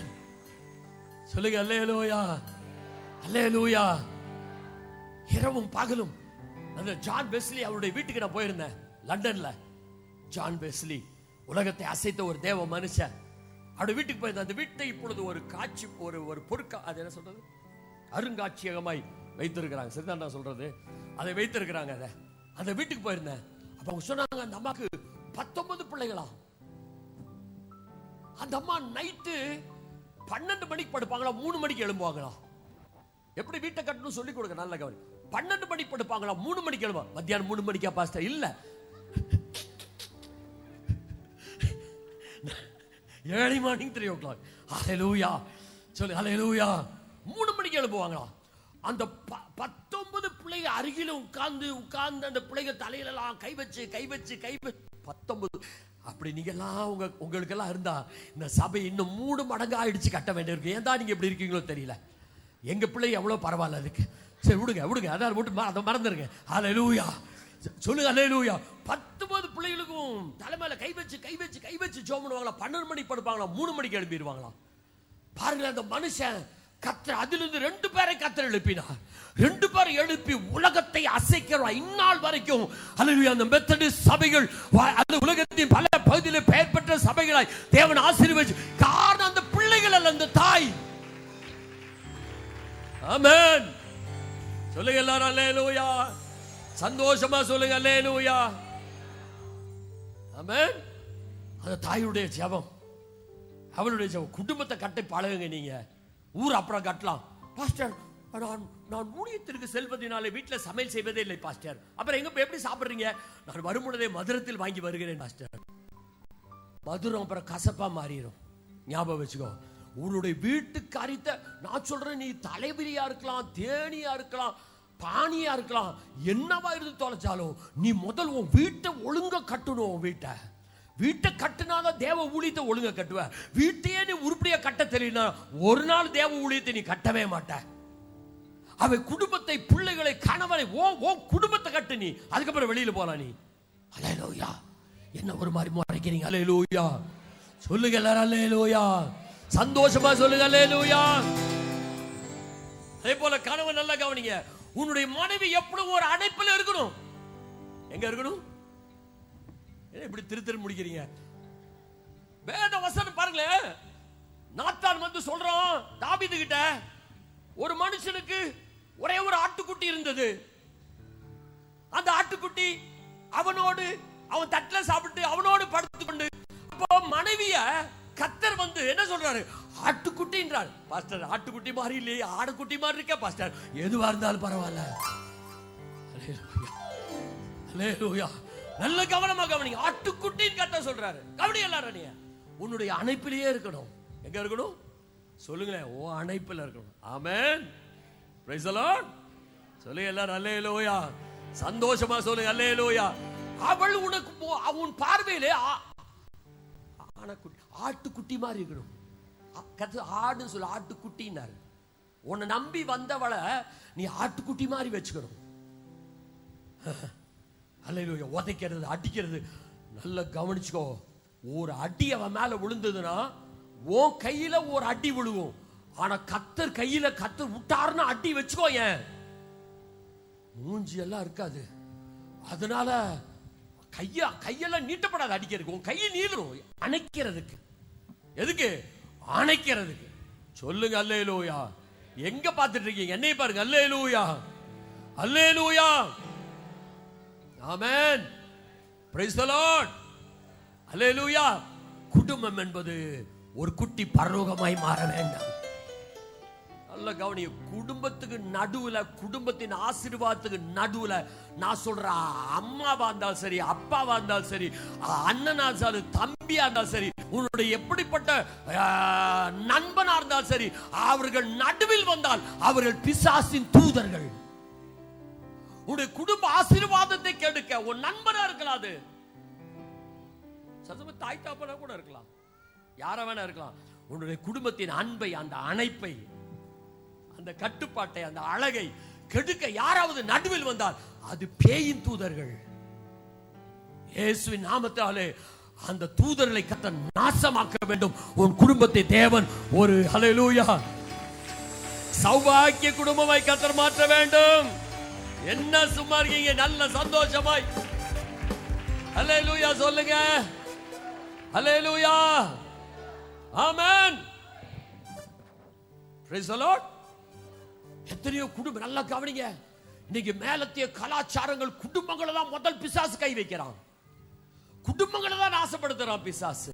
சொல்லுங்க அல்லேலூயா, அல்லேலூயா. இரவும் பகலும் அந்த ஜான் வெஸ்லி அவருடைய வீட்டுக்கு நான் போயிருந்தேன், லண்டன்ல. ஜான் வெஸ்லி உலகத்தை அசைத்த ஒரு தேவ மனுஷன். அவருடைய வீட்டுக்கு போயிருந்தேன். அந்த வீட்டை இப்பொழுது ஒரு காட்சி, ஒரு பொருட்கா, அது என்ன சொல்றது, அருங்காட்சியகமாய் வைத்திருக்கிறாங்க. சரிதான் நான் சொல்றது, அதை வைத்திருக்கிறாங்க. அதை அந்த வீட்டுக்கு போயிருந்தேன். அப்ப அவங்க சொன்னாங்க, அந்த அம்மாக்கு 19 பிள்ளைகளா. அந்த அம்மா நைட்டு 12 மணிக்கு படுப்பாங்களா, 3 மணிக்கு எழும்புவாங்களா. எப்படி வீட்டை கட்டணும் சொல்லி கொடுங்க, நல்ல கவனி. 12 மணிக்கு படுப்பாங்களா, 3 மணிக்கு எழுவா. மத்தியானம் 3 மணிக்கா பாஸ்டர்? இல்ல, ஏர்லி மார்னிங் 3 o'clock. ஹல்லேலூயா, சொல்லு ஹல்லேலூயா. 3 மணிக்கு எழுப்புவாங்களா. அந்த 19 பிள்ளைங்க அருகில உட்கார்ந்து அந்த பிள்ளைங்க தலையிலலாம் கை வச்சு 19. அப்படி நீங்க எல்லாம் உங்களுக்கு எல்லாம் இருந்தா இந்த சபை இன்னும் 3 மடங்கு ஆயிடுச்சு கட்ட வேண்டியிருக்கு. ஏன் தான் நீங்க எப்படி இருக்கீங்களோ தெரியல. எங்க பிள்ளை எவ்வளவு பரவாயில்ல அதுக்கு. சரி விடுங்க, அதான் விட்டு அதை மறந்துருங்க. ஹல்லேலூயா, சொல்லுங்க ஹல்லேலூயா. 19 பிள்ளைகளுக்கும் தலைமையில கை வச்சு ஜெபம் பண்ணுவாங்களா. 12 மணிக்கு படுப்பாங்களா, 3 மணிக்கு எழுப்பிடுவாங்களா. பாருங்களேன், அந்த மனுஷன் கர்த்தர் அதிலிருந்து 2 பேரை கர்த்தர் எழுப்பினார். 2 பேரை எழுப்பி உலகத்தை அசைக்கிறார் இந்நாள் வரைக்கும். ஹல்லேலூயா. அந்த மெத்தடிஸ்ட் சபைகள் அந்த உலகத்தின் பல பகுதியில் பெயர் பெற்ற சபைகளாய் தேவன் ஆசீர்வதிச்சு. காரணம் அந்த பிள்ளைகள் அல்ல, அந்த தாய். ஆமென். சொல்லுங்க எல்லாரும் அல்லேலூயா. சந்தோஷமா சொல்லுங்க அல்லேலூயா. ஆமென். அந்த தாயுடைய ஜெபம், அவளுடைய குடும்பத்தை கட்டி பழகுங்க. நீங்க ஊர் அப்புறம் கட்டலாம். பாஸ்டர், நான் ஊழியத்திற்கு செல்வதனாலே வீட்டில் சமையல் செய்வதே இல்லை பாஸ்டர். அப்புறம் எங்க எப்படி சாப்பிடுறீங்க? நான் வரும்பொழுதே மதுரத்தில் வாங்கி வருகிறேன் பாஸ்டர். மதுரம் அப்புறம் கசப்பா மாறிடும். ஞாபகம் வச்சுக்கோ. உன்னுடைய வீட்டுக்கு அரித்த, நான் சொல்றேன், நீ தலைவிரியா இருக்கலாம், தேனியா இருக்கலாம், பானியா இருக்கலாம், என்னவா இருந்து தொலைச்சாலும் நீ முதல் உன் வீட்டை ஒழுங்கா கட்டணும். உன் வீட்டை கட்டினாதான் தேவ ஊழியத்தை ஒழுங்கா கட்டுவ. வீட்டையே நீ உருப்படியா கட்ட தெரியல, ஒரு நாள் தேவ ஊழியத்தை நீ கட்டவே மாட்ட. அவன் குடும்பத்தை, பிள்ளைகளை, கணவனை, ஓ குடும்பத்தை கட்டு. நீ அதுக்கப்புறம் வெளியில போலாம். நீ அல்லேலூயா. என்ன ஒரு மாதிரி முறைக்கிறீங்க? அல்லேலூயா சொல்லுங்க எல்லாரும். அல்லேலூயா. சந்தோஷமா சொல்லுங்க. அல்லேலூயா. அதே போல கணவன் நல்லா கவனிங்க. உன்னுடைய மனைவி எப்பவும் ஒரு அணைப்பில் இருக்கணும். எங்க இருக்கணும்? இப்படி திரு முடிக்கிறீங்க. வேத வசனம் பாருங்களேன். நாத்தான் வந்து சொல்றான் தாவீது கிட்ட, ஒரு மனுஷனுக்கு ஒரே ஒரு ஆட்டுக்குட்டி இருந்தது. அந்த ஆட்டுக்குட்டி அவனோடு, அவன் தட்டுல சாப்பிட்டு அவனோடு படுத்துக்கொண்டு, அப்போ மனைவிய கர்த்தர் வந்து என்ன சொல்றாரு? ஆட்டுக்குட்டின்றார். பாஸ்டர், ஆட்டுக்குட்டி மாதிரி இல்லையே, ஆடுக்குட்டி மாதிரி இருக்க பாஸ்டர். எதுவா இருந்தாலும் பரவாயில்ல. அல்லேலூயா. நல்ல கவனமா கவனிங்க. ஆட்டுக்குட்டின்னு கர்த்தர் சொல்றாரு. கவனி எல்லாரும். நீ உன்னுடைய அணைப்பிலேயே இருக்கணும். எங்க இருக்கணும்? சொல்லுங்களேன். ஓ அணைப்பில் இருக்கணும். ஆமென். Praise the Lord. சொல்லுங்க எல்லாரும். அல்லேலூயா. சந்தோஷமா சொல்லுங்க. அல்லேலூயா. அவள் உனக்கு உன் பார்வையிலே ஆட்டுக்குட்டி மாதிரி இருக்கணும். ஆடு சொல்ல, ஆட்டுக்குட்டினாரு. உன்னை நம்பி வந்தவளை நீ ஆட்டுக்குட்டி மாதிரி வச்சுக்கணும். அல்லேலூயா. உதைக்கிறது, அடிக்கிறது நல்லா கவனிச்சுக்கோ. ஒரு அடி அவன் மேல விழுந்ததுன்னா உன் கையில ஒரு அடி விழுவும். ஆனா கர்த்தர் கையில, கர்த்தர் விட்டாருன்னா அடி வச்சுக்கோ. ஏன் மூஞ்சி எல்லாம் இருக்காது. அதனால கையெல்லாம் நீட்டப்படாது அடிக்கிறதுக்கு. உன் கையை நீளும் அணைக்கிறதுக்கு. எதுக்கு? அணைக்கிறதுக்கு. சொல்லுங்க அல்லேலூயா. எங்க பார்த்துட்டு இருக்கீங்க? என்னை பாருங்க. அல்லேலூயா. அல்லேலூயா. ஆமென். Praise the Lord. அல்லேலூயா. குடும்பம் என்பது ஒரு குட்டி பரலோகமாய் மாற வேண்டாம். நல்ல கவனி. குடும்பத்துக்கு நடுவுல, குடும்பத்தின் ஆசீர்வாதத்துக்கு நடுவுல, நான் சொல்ற அம்மாவா இருந்தாலும் சரி, அப்பாவா இருந்தாலும் சரி, அண்ணனா இருந்தாலும், தம்பியா இருந்தாலும் சரி, உன்னுடைய எப்படிப்பட்ட நண்பனா இருந்தாலும் சரி, அவர்கள் நடுவில் வந்தால் அவர்கள் பிசாசின் தூதர்கள். உன்னுடைய குடும்ப ஆசீர்வாதத்தை கெடுக்க உன் நண்பனா இருக்கலாம். அது சத்தமா தாய் தாப்பனா கூட இருக்கலாம், யாரா வேணா இருக்கலாம். உன்னுடைய குடும்பத்தின் அன்பை, அந்த அணைப்பை, அந்த கட்டுப்பாட்டை, அந்த அழகை கெடுக்க யாராவது நடுவில் வந்தால் அது பேயின் தூதர்கள். இயேசுவின் நாமத்தாலே அந்த தூதர்களை கர்த்தர் நாசமாக்க வேண்டும். உன் குடும்பத்தை தேவன் ஒரு ஹல்லேலூயா சௌபாக்கிய குடும்பமாய் கர்த்தர் மாற்ற வேண்டும். என்ன சும்மா இருக்கீங்க? நல்ல சந்தோஷமாய் ஹல்லேலூயா சொல்லுங்க. Hallelujah. Amen. Praise the Lord. எத்தனையோ குடும்பம் நல்லா கவனிங்க. இன்னைக்கு மேலத்திய கலாச்சாரங்கள் குடும்பங்களை தான் முதல் பிசாசு கை வைக்கிறான். குடும்பங்களை தான் நாசப்படுத்துறான் பிசாசு.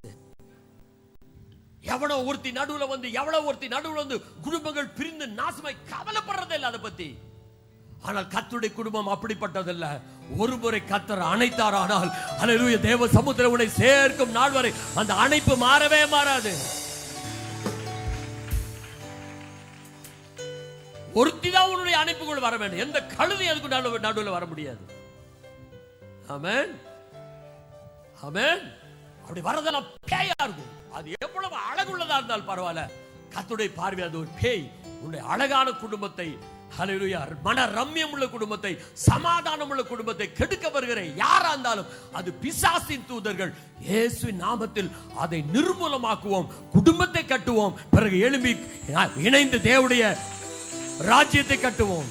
எவனோ ஒருத்தி நடுவுல வந்து, எவ்வளவு ஒருத்தி நடுவுல வந்து குடும்பங்கள் பிரிந்து நாசமாய் கவலைப்படுறதே இல்லை அதை பத்தி. ஆனால் கர்த்தருடைய குடும்பம் அப்படிப்பட்டதல்ல. ஒரு முறை கர்த்தர் அணைத்தார், ஆனால் அல்லேலூயா தேவ சமுத்திரம் உன்னை சேர்க்கும் நாள் வரை அந்த அணைப்பு மாறவே மாறாது. ஒருத்திதான் உன்னுடைய அணைப்புக்குள் வர வேண்டும். எந்த கழுதை அதுக்கு நடுவில் வர முடியாது. ஆமென். ஆமென். அப்படி வரதெல்லாம் பேயா இருக்கும். அது எவ்வளவு அழகுள்ளதா இருந்தால் பரவாயில்ல, கர்த்தருடைய பார்வை அது ஒரு பேய். உன்னுடைய அழகான குடும்பத்தை, ஹல்லேலூயா, மன ரம்மியம் உள்ள குடும்பத்தை, சமாதானம் உள்ள குடும்பத்தை கெடுக்க வருகிற யாரா இருந்தாலும் அது பிசாசின் தூதர்கள். இயேசுவின் நாமத்தில் அதை நிர்மூலமாக்குவோம். குடும்பத்தை கட்டுவோம். பிறகு எழும்பி இணைந்து தேவனுடைய ராஜ்யத்தை கட்டுவோம்.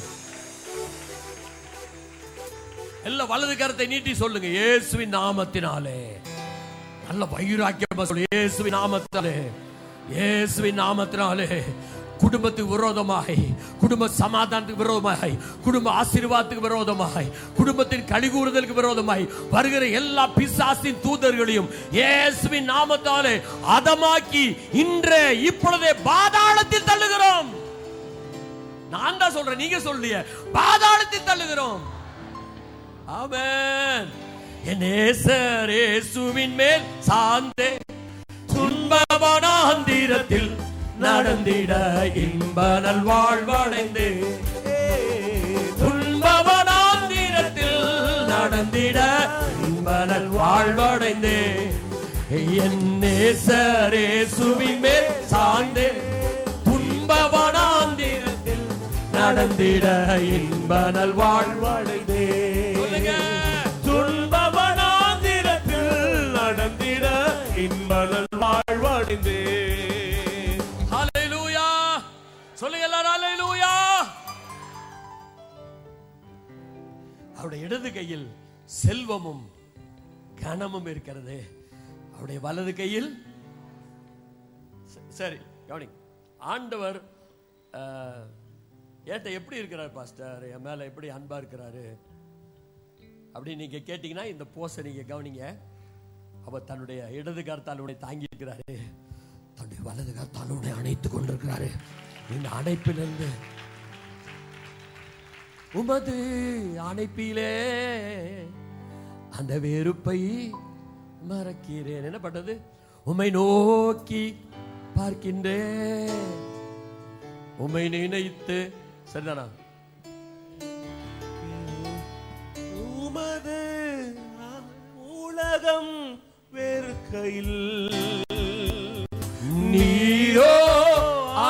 எல்லா வலது கரத்தை நீட்டி சொல்லுங்க. இயேசுவின் நாமத்தினாலே. நல்ல வைராக்கியமா சொல்லு. இயேசுவின் நாமத்தினாலே, இயேசுவின் நாமத்தினாலே குடும்பத்துக்கு விரோதமாய், குடும்ப சமாதானத்துக்கு விரோதமாய், குடும்ப ஆசீர்வாதத்துக்கு விரோதமாய், குடும்பத்தின் கழிகூறுதலுக்கு விரோதமாய் வருகிற எல்லா பிசாசின் தூதர்களையும் இயேசுவின் நாமத்தாலே அதமாக்கி இன்றே இப்பொழுதே பாதாளத்தில் தள்ளுகிறோம். நான் தான் சொல்றேன், நீங்க சொல்றீங்க. பாதாளத்தில் தள்ளுகிறோம். ஆமென். என் நேசர் இயேசுவின் மேல் சார்ந்தே துன்பவனாந்திரத்தில் நடந்திட இன்ப நல்வாழ்வடைந்து, துன்பவனாந்திரத்தில் நடந்திட இன்ப நல்வாழ்வடைந்து, என் நேசர் இயேசுவின் மேல் சார்ந்தே துன்பவனாந்திரத்தில் நடந்திட இன்ப நல்வாழ்வடைந்து. துன்பவனாந்திரத்தில் நடந்திட இன்ப நல்வாழ்வடைந்து. ஹல்லேலூயா. சொல்லுங்க எல்லாரும் ஹல்லேலூயா. அவருடைய இடது கையில் செல்வமும் கனமும் இருக்கிறது, அவருடைய வலது கையில். சரி கவனி, ஆண்டவர் ஏட்ட எப்படி இருக்கிறார் பாஸ்டர், என் மேல எப்படி அன்பா இருக்கிறாரு அப்படின்னு நீங்க கேட்டீங்கன்னா இந்த போஸை நீங்க கவனிங்க. அவர் தன்னுடைய இடது கரத்தாலுடைய தாங்கி இருக்கிறாரு, தன்னுடைய வலது கரத்தாலுடைய அணைத்துக் கொண்டிருக்கிறாரு. இந்த அணைப்பிலிருந்து உமது அணைப்பிலே அந்த வெறுப்பை மறக்கிறேன். என்ன பண்றது? உம்மை நோக்கி பார்க்கின்றேன், உம்மை நினைத்து. சரிதானா? உமது உலகம் வெறுக்கையில் நீரோ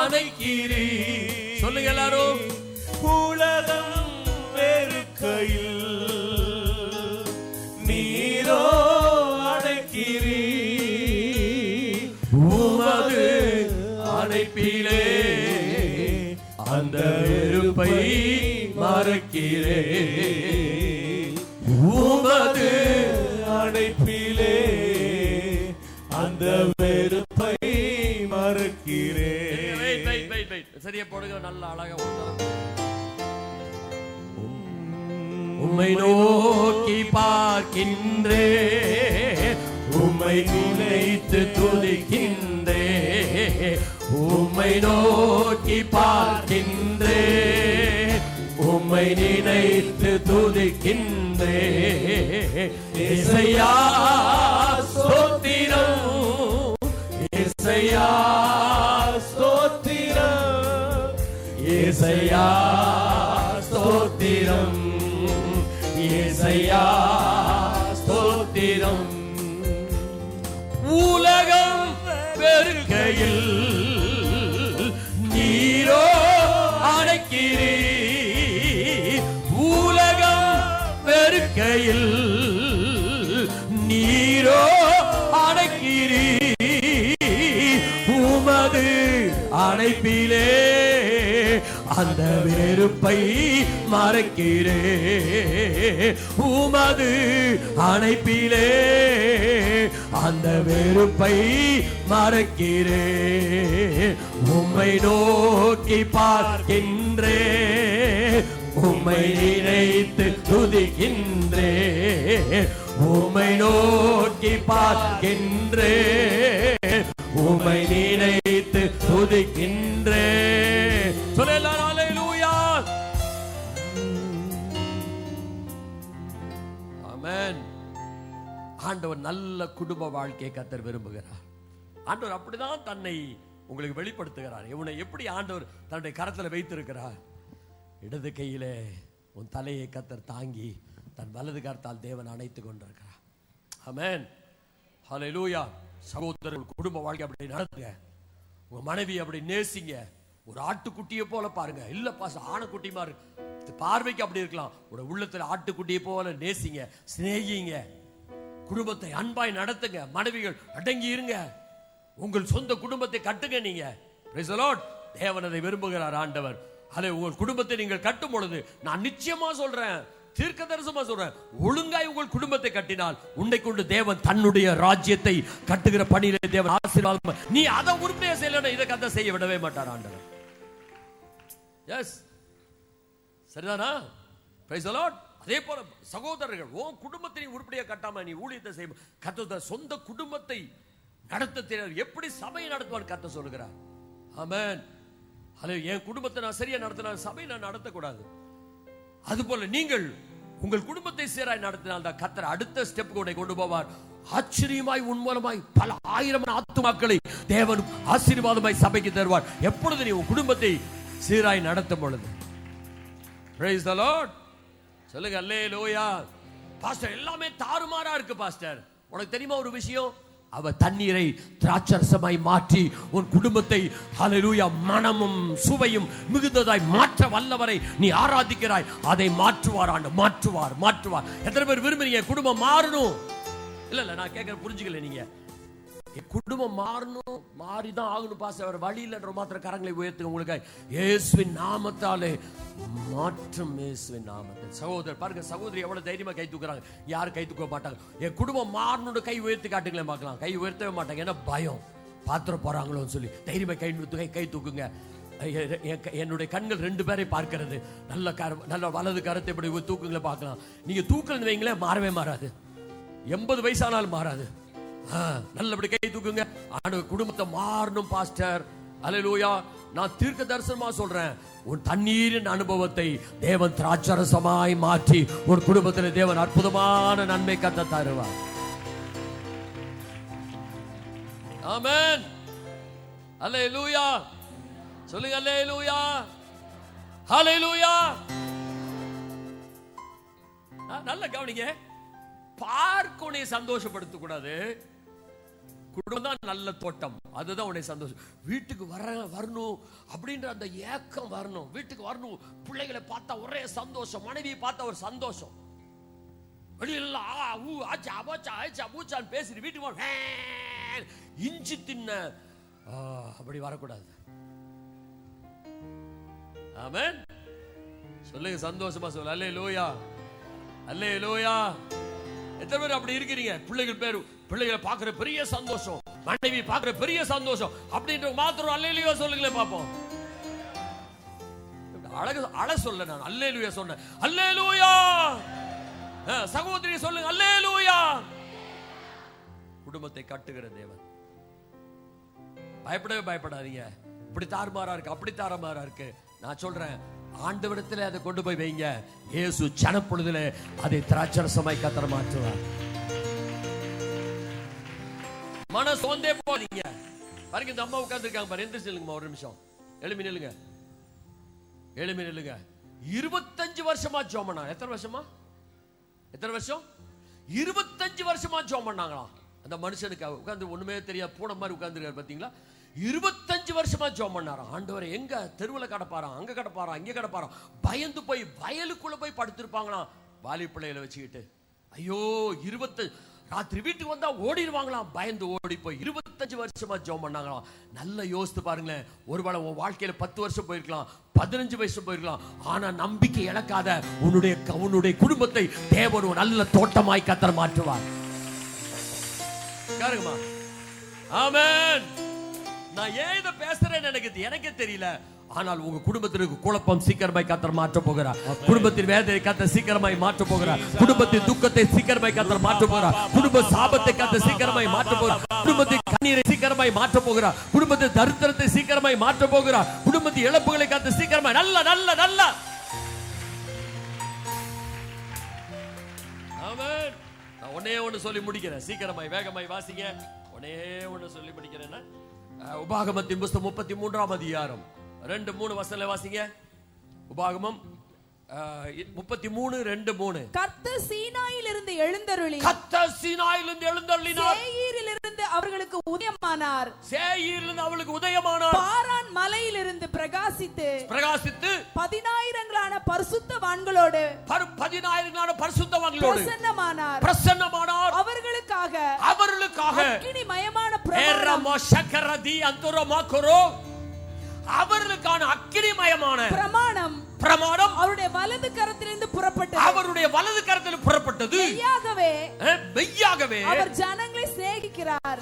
அணைக்கிறீ. சொல்லுங்க எல்லாரும். உலகம் வெறுக்கையில் நீரோ அணைக்கிறீ. உமது அணைப்பிலே அந்த வெறுப்பை மறக்கிறேன், உமது அணைப்பிலே அந்த வெறுப்பை மறக்கிறேன். சரியா போடுங்க, நல்ல அழகா. உம்மை நோக்கி பார்க்கின்றேன், உம்மை நினைத்து துதிக்கின்றேன், உம்மை நோக்கி பார்க்கின்றேன், உம்மை நினைத்து துதிக்கின்றேன். இசையா ஸ்தோத்திரம், இசையா ஸ்தோத்திரம், இசையா ஸ்தோத்திரம், இசையா ஸ்தோத்திரம். உலகம் வெறுக்கையில் நீரோ அணைக்கிறீர், உலகம் வெறுக்கையில் நீரோ அணைக்கிறீர், உமது அணைப்பிலே அந்த வெறுப்பை மறக்கிறேன், உமது அணைப்பிலே அந்த வெறுப்பை மறக்கிறேன். உம்மை நோக்கி பார்க்கின்றேன், உம்மை நினைத்து துதிக்கின்றேன், உம்மை நோக்கி பார்க்கின்றேன், உம்மை நினைத்து துதிக்கின்றேன். சொல்லலாம் ஹல்லேலூயா. ஆமென். ஆண்டவர் நல்ல குடும்ப வாழ்க்கையை கர்த்தர் விரும்புகிறார். ஆண்டவர் அப்படிதான் தன்னை உங்களுக்கு வெளிப்படுத்துகிறார். இவனை எப்படி ஆண்டவர் தன்னுடைய கரத்தில் வைத்திருக்கிறார்? இடது கையிலே உன் தலையை கர்த்தர் தாங்கி தன் வலது கரத்தால் தேவன் அணைத்துக் கொண்டிருக்கிறார். ஆமென். ஹல்லேலூயா. சகோதரர்கள் குடும்ப வாழ்க்கை அப்படி நடத்துங்க. உங்க மனைவி அப்படி நேசிங்க. ஒரு ஆட்டுக்குட்டியை போல பாருங்க. இல்ல பாஸ் ஆணைக்குட்டி மாதிரி பார்வைக்கு அப்படி இருக்கலாம். ஒரு உள்ளத்துல ஆட்டுக்குட்டியை போல நேசிங்க, சிநேகிங்க, குடும்பத்தை அன்பாய் நடத்துங்க. மனைவிகள் அடங்கி இருங்க. உங்கள் சொந்த குடும்பத்தை கட்டுங்க. நீங்க பிரைஸ் தி லார்ட். தேவன் அதை விரும்புகிறார் ஆண்டவர். அதை உங்கள் குடும்பத்தை நீங்கள் கட்டும் பொழுது நான் நிச்சயமா சொல்றேன், தீர்க்கதரிசனமா சொல்றேன், ஒழுங்காய் உங்கள் குடும்பத்தை கட்டினால் உன்னை கொண்டு தேவன் தன்னுடைய ராஜ்யத்தை கட்டுகிற பணியிலே தேவன் ஆசீர்வாதம். நீ அதை உறுதியா செய்யலன்னா இதை கதை செய்ய விடவே மாட்டார் ஆண்டவர். எஸ், சரிதானா? Price the Lord. அதே போல சகோதரர்கள், உன் குடும்பத்தை உருப்படியா கட்டாம நீ ஊழியத்தை செய்ய கர்த்தர் சொந்த குடும்பத்தை நடத்த தெரியாது. எப்படி சபையை நடத்துவான்னு கர்த்தர் சொல்லுகிறார். ஆமென். என் குடும்பத்தை நான் சரியா நடத்தினா சபையை நான் நடத்தக்கூடாது. அதுபோல நீங்கள் உங்கள் குடும்பத்தை சீராய் நடத்தினால் தான் கர்த்தர் அடுத்த ஸ்டெப் கொண்டு போவார். ஆச்சரியமாய் உன் மூலமாய் பல ஆயிரம் ஆத்துமாக்களை தேவன் ஆசீர்வாதமாய் சபைக்கு தருவார். எப்பொழுது நீ உன் குடும்பத்தை சீராய் நடத்தும் பொழுது. Price the Lord. சொல்லுங்க அல்லேலூயா. பாஸ்டர், எல்லாமே தாறுமாறா இருக்கு பாஸ்டர். உனக்கு தெரியுமா ஒரு விஷயம்? அவர் தண்ணீரை திராட்சரசமாய் மாற்றி உன் குடும்பத்தை ஹல்லேலூயா மனமும் சுவையும் மிகுந்ததாய் மாற்ற வல்லவரை நீ ஆராதிக்கிறாய். அதை மாற்றுவார் ஆண்டு, மாற்றுவார் மாற்றுவார். எத்தனை பேர் விரும்புறீங்க குடும்பம் மாறணும்? இல்ல நான் கேட்கிற புரிஞ்சுக்கல. நீங்க குடும்பம் மாறணும், மாறிதான் ஆகணும் பாஸ்டர், வழி இல்லைன்ற மாத்திர கரங்களை உயர்த்துங்க. உங்களுக்கு இயேசுவின் நாமத்தாலே மாற்றம். இயேசுவின் நாமத்தில். சகோதரர் பாருங்க, சகோதரி எவ்வளவு தைரியமா கை தூக்குறாங்க. யாரும் கை தூக்க மாட்டாங்க. என் குடும்பம் மாறணும்னு கை உயர்த்தி காட்டுங்களேன் பார்க்கலாம். கை உயர்த்தவே மாட்டாங்க. ஏன்னா பயம், பாத்திர போறாங்களோன்னு சொல்லி. தைரியமா கை தூக்குங்க. என்னுடைய கண்கள் 2 பேரை பார்க்கிறது. நல்ல வலது கரத்தை இப்படி தூக்குங்களே பார்க்கலாம். நீங்க தூக்கல் வைங்களே, மாறவே மாறாது. 80 வயசானாலும் மாறாது. நல்லபடி கை தூக்குங்க. ஆண்டவர் குடும்பத்தை மாறணும் பாஸ்டர். அல்லேலூயா. நான் தீர்க்க தரிசனமா சொல்றேன், உன் தண்ணீரின் அனுபவத்தை தேவன் திராட்சரசமாய் மாற்றி ஒரு குடும்பத்தில் தேவன் அற்புதமான நன்மை கத்த தருவார். ஆமென். அல்லேலூயா. சொல்லுங்க அல்லேலூயா. ஹல்லேலூயா. நல்ல கவனிங்க. பார்க்க உன்னை சந்தோஷப்படுத்த கூடாது. குடும்பம் தான் நல்ல தோட்டம், அதுதான் உன்னை சந்தோஷம். வீட்டுக்கு வரணும் அப்படின்ற அந்த ஏக்கம் வரணும். வீட்டுக்கு வரணும், பிள்ளைகளை பார்த்தா ஒரே சந்தோஷம், மனைவியை பார்த்தா ஒரு சந்தோஷம். வெளியில பேசிட்டு வீட்டுக்கு இஞ்சி தின்ன அப்படி வரக்கூடாது. ஆமென். சொல்லுங்க சந்தோஷமா சொல்லு. அல்லேலூயா. அல்லேலூயா. எத்தனை பேர் அப்படி இருக்கிறீங்க? பிள்ளைகளை பார்க்கிற பெரிய சந்தோஷம், மனைவி பார்க்கிற பெரிய சந்தோஷம் அப்படின்ற மாத்திரம் அல்லேலூயா சொல்லுங்களேன் பாப்போம். அழகு சொல்ல நான் அல்லேலூயா சொன்னேன். அல்லேலூயா. சகோதரி சொல்லுங்க அல்லேலூயா. குடும்பத்தை கட்டுகிற தேவன். பயப்படவே பயப்படாதீங்க. இப்படி தாறுமாறா இருக்கு, அப்படி தாறுமாறா இருக்கு. நான் சொல்றேன், ஆண்டவரிடத்தில் அதை கொண்டு போய் வைங்க. இயேசு சனப்பொழுதுல அதை திராட்சரசமாய் கத்தர மாற்றுவார். மன சோர்ந்தே போறீங்க பாருங்க. இந்த அம்மா உட்கார்ந்து இருக்காங்க பாரு. எந்திரிச்சு நில்லுங்கம்மா, ஒரு நிமிஷம். எழுமி நில்லுங்க, எழுமி நில்லுங்க. 25 வருஷமா ஜெபம் பண்ணாங்க. எத்தனை வருஷம்? 25 வருஷமா ஜெபம் பண்ணாங்களாம். அந்த மனுஷனுக்கு உட்கார்ந்து ஒண்ணுமே தெரியாது, பூனை மாதிரி உட்கார்ந்துருக்காரு பாத்தீங்களா? 25 வருஷமா ஜெபம் பண்ணாராம். ஆண்டவரே, எங்க தெருவில் கடப்பாராம், அங்க கடப்பாராம், இங்க கடப்பாராம். பயந்து போய் வயலுக்குள்ள போய் படுத்திருப்பாங்களாம் வாலி பிள்ளைகளை வச்சுக்கிட்டு. ஐயோ, ராத்திரி வீட்டுக்கு வந்தா ஓடிடுவாங்களாம், பயந்து ஓடி போய் 25 வருஷமா ஜெபம் பண்ணாங்களாம். நல்லா யோசித்து பாருங்களேன். ஒருவேளை உன் வாழ்க்கையில 10 வருஷம் போயிருக்கலாம், 15 வருஷம் போயிருக்கலாம். ஆனா நம்பிக்கை இழக்காத உன்னுடைய குடும்பத்தை தேவன் நல்ல தோட்டமாய் கத்தர் மாற்றுவார். பாருங்கம்மா. ஆமென். நான் ஏன் இதை பேசுறேன்னு எனக்கே தெரியல. ஆனால் உங்க குடும்பத்திற்கு குழப்பம் சீக்கிரமாய் கத்தர் மாற்ற போகிறார். குடும்பத்தின் வேதனை கத்தர் சீக்கிரமாய் மாற்ற போகிறார். குடும்பத்தின் துக்கத்தை சீக்கிரமாய் கத்தர் மாற்ற போகிறார். குடும்ப சாபத்தை கத்தர் சீக்கிரமாய் மாற்ற போகிறார். குடும்பத்தின் கண்ணீரை சீக்கிரமாய் மாற்ற போகிறார். குடும்பத்தின் தரித்திரத்தை சீக்கிரமாய் மாற்ற போகிறார். குடும்பத்தின் இழப்புகளை கத்தர் சீக்கிரமாய் நல்ல ஆமென். நான் ஒன்னே ஒன்னு சொல்லி முடிக்கிறேன். சீக்கிரமாய் வேகமாய் வாசிங்க. ஒன்னே ஒன்னு சொல்லி முடிக்கிறேன்னா, உபாகமத்தின் புஸ்தகம் 33ஆம் அதிகாரம் 2-3 வசனங்களை வாசிங்க. உபாகமம் 33:2-3. கர்த்தர் சீனாயிலிருந்து எழுந்தருளி சேயீரிலிருந்து அவர்களுக்கு உதயமானார். பாரான் மலையிலிருந்து பிரகாசித்து 10,000 பரிசுத்தவான்களோடு பிரசன்னமானார். அவர்களுக்காக அக்கினிமயமான அவர்களுக்கான அக்கினிமயமான பிரமாணம் அவருடைய வலது கரத்திலிருந்து புறப்பட்டது. மெய்யாகவே அவர் ஜனங்களை சிநேகிக்கிறார்.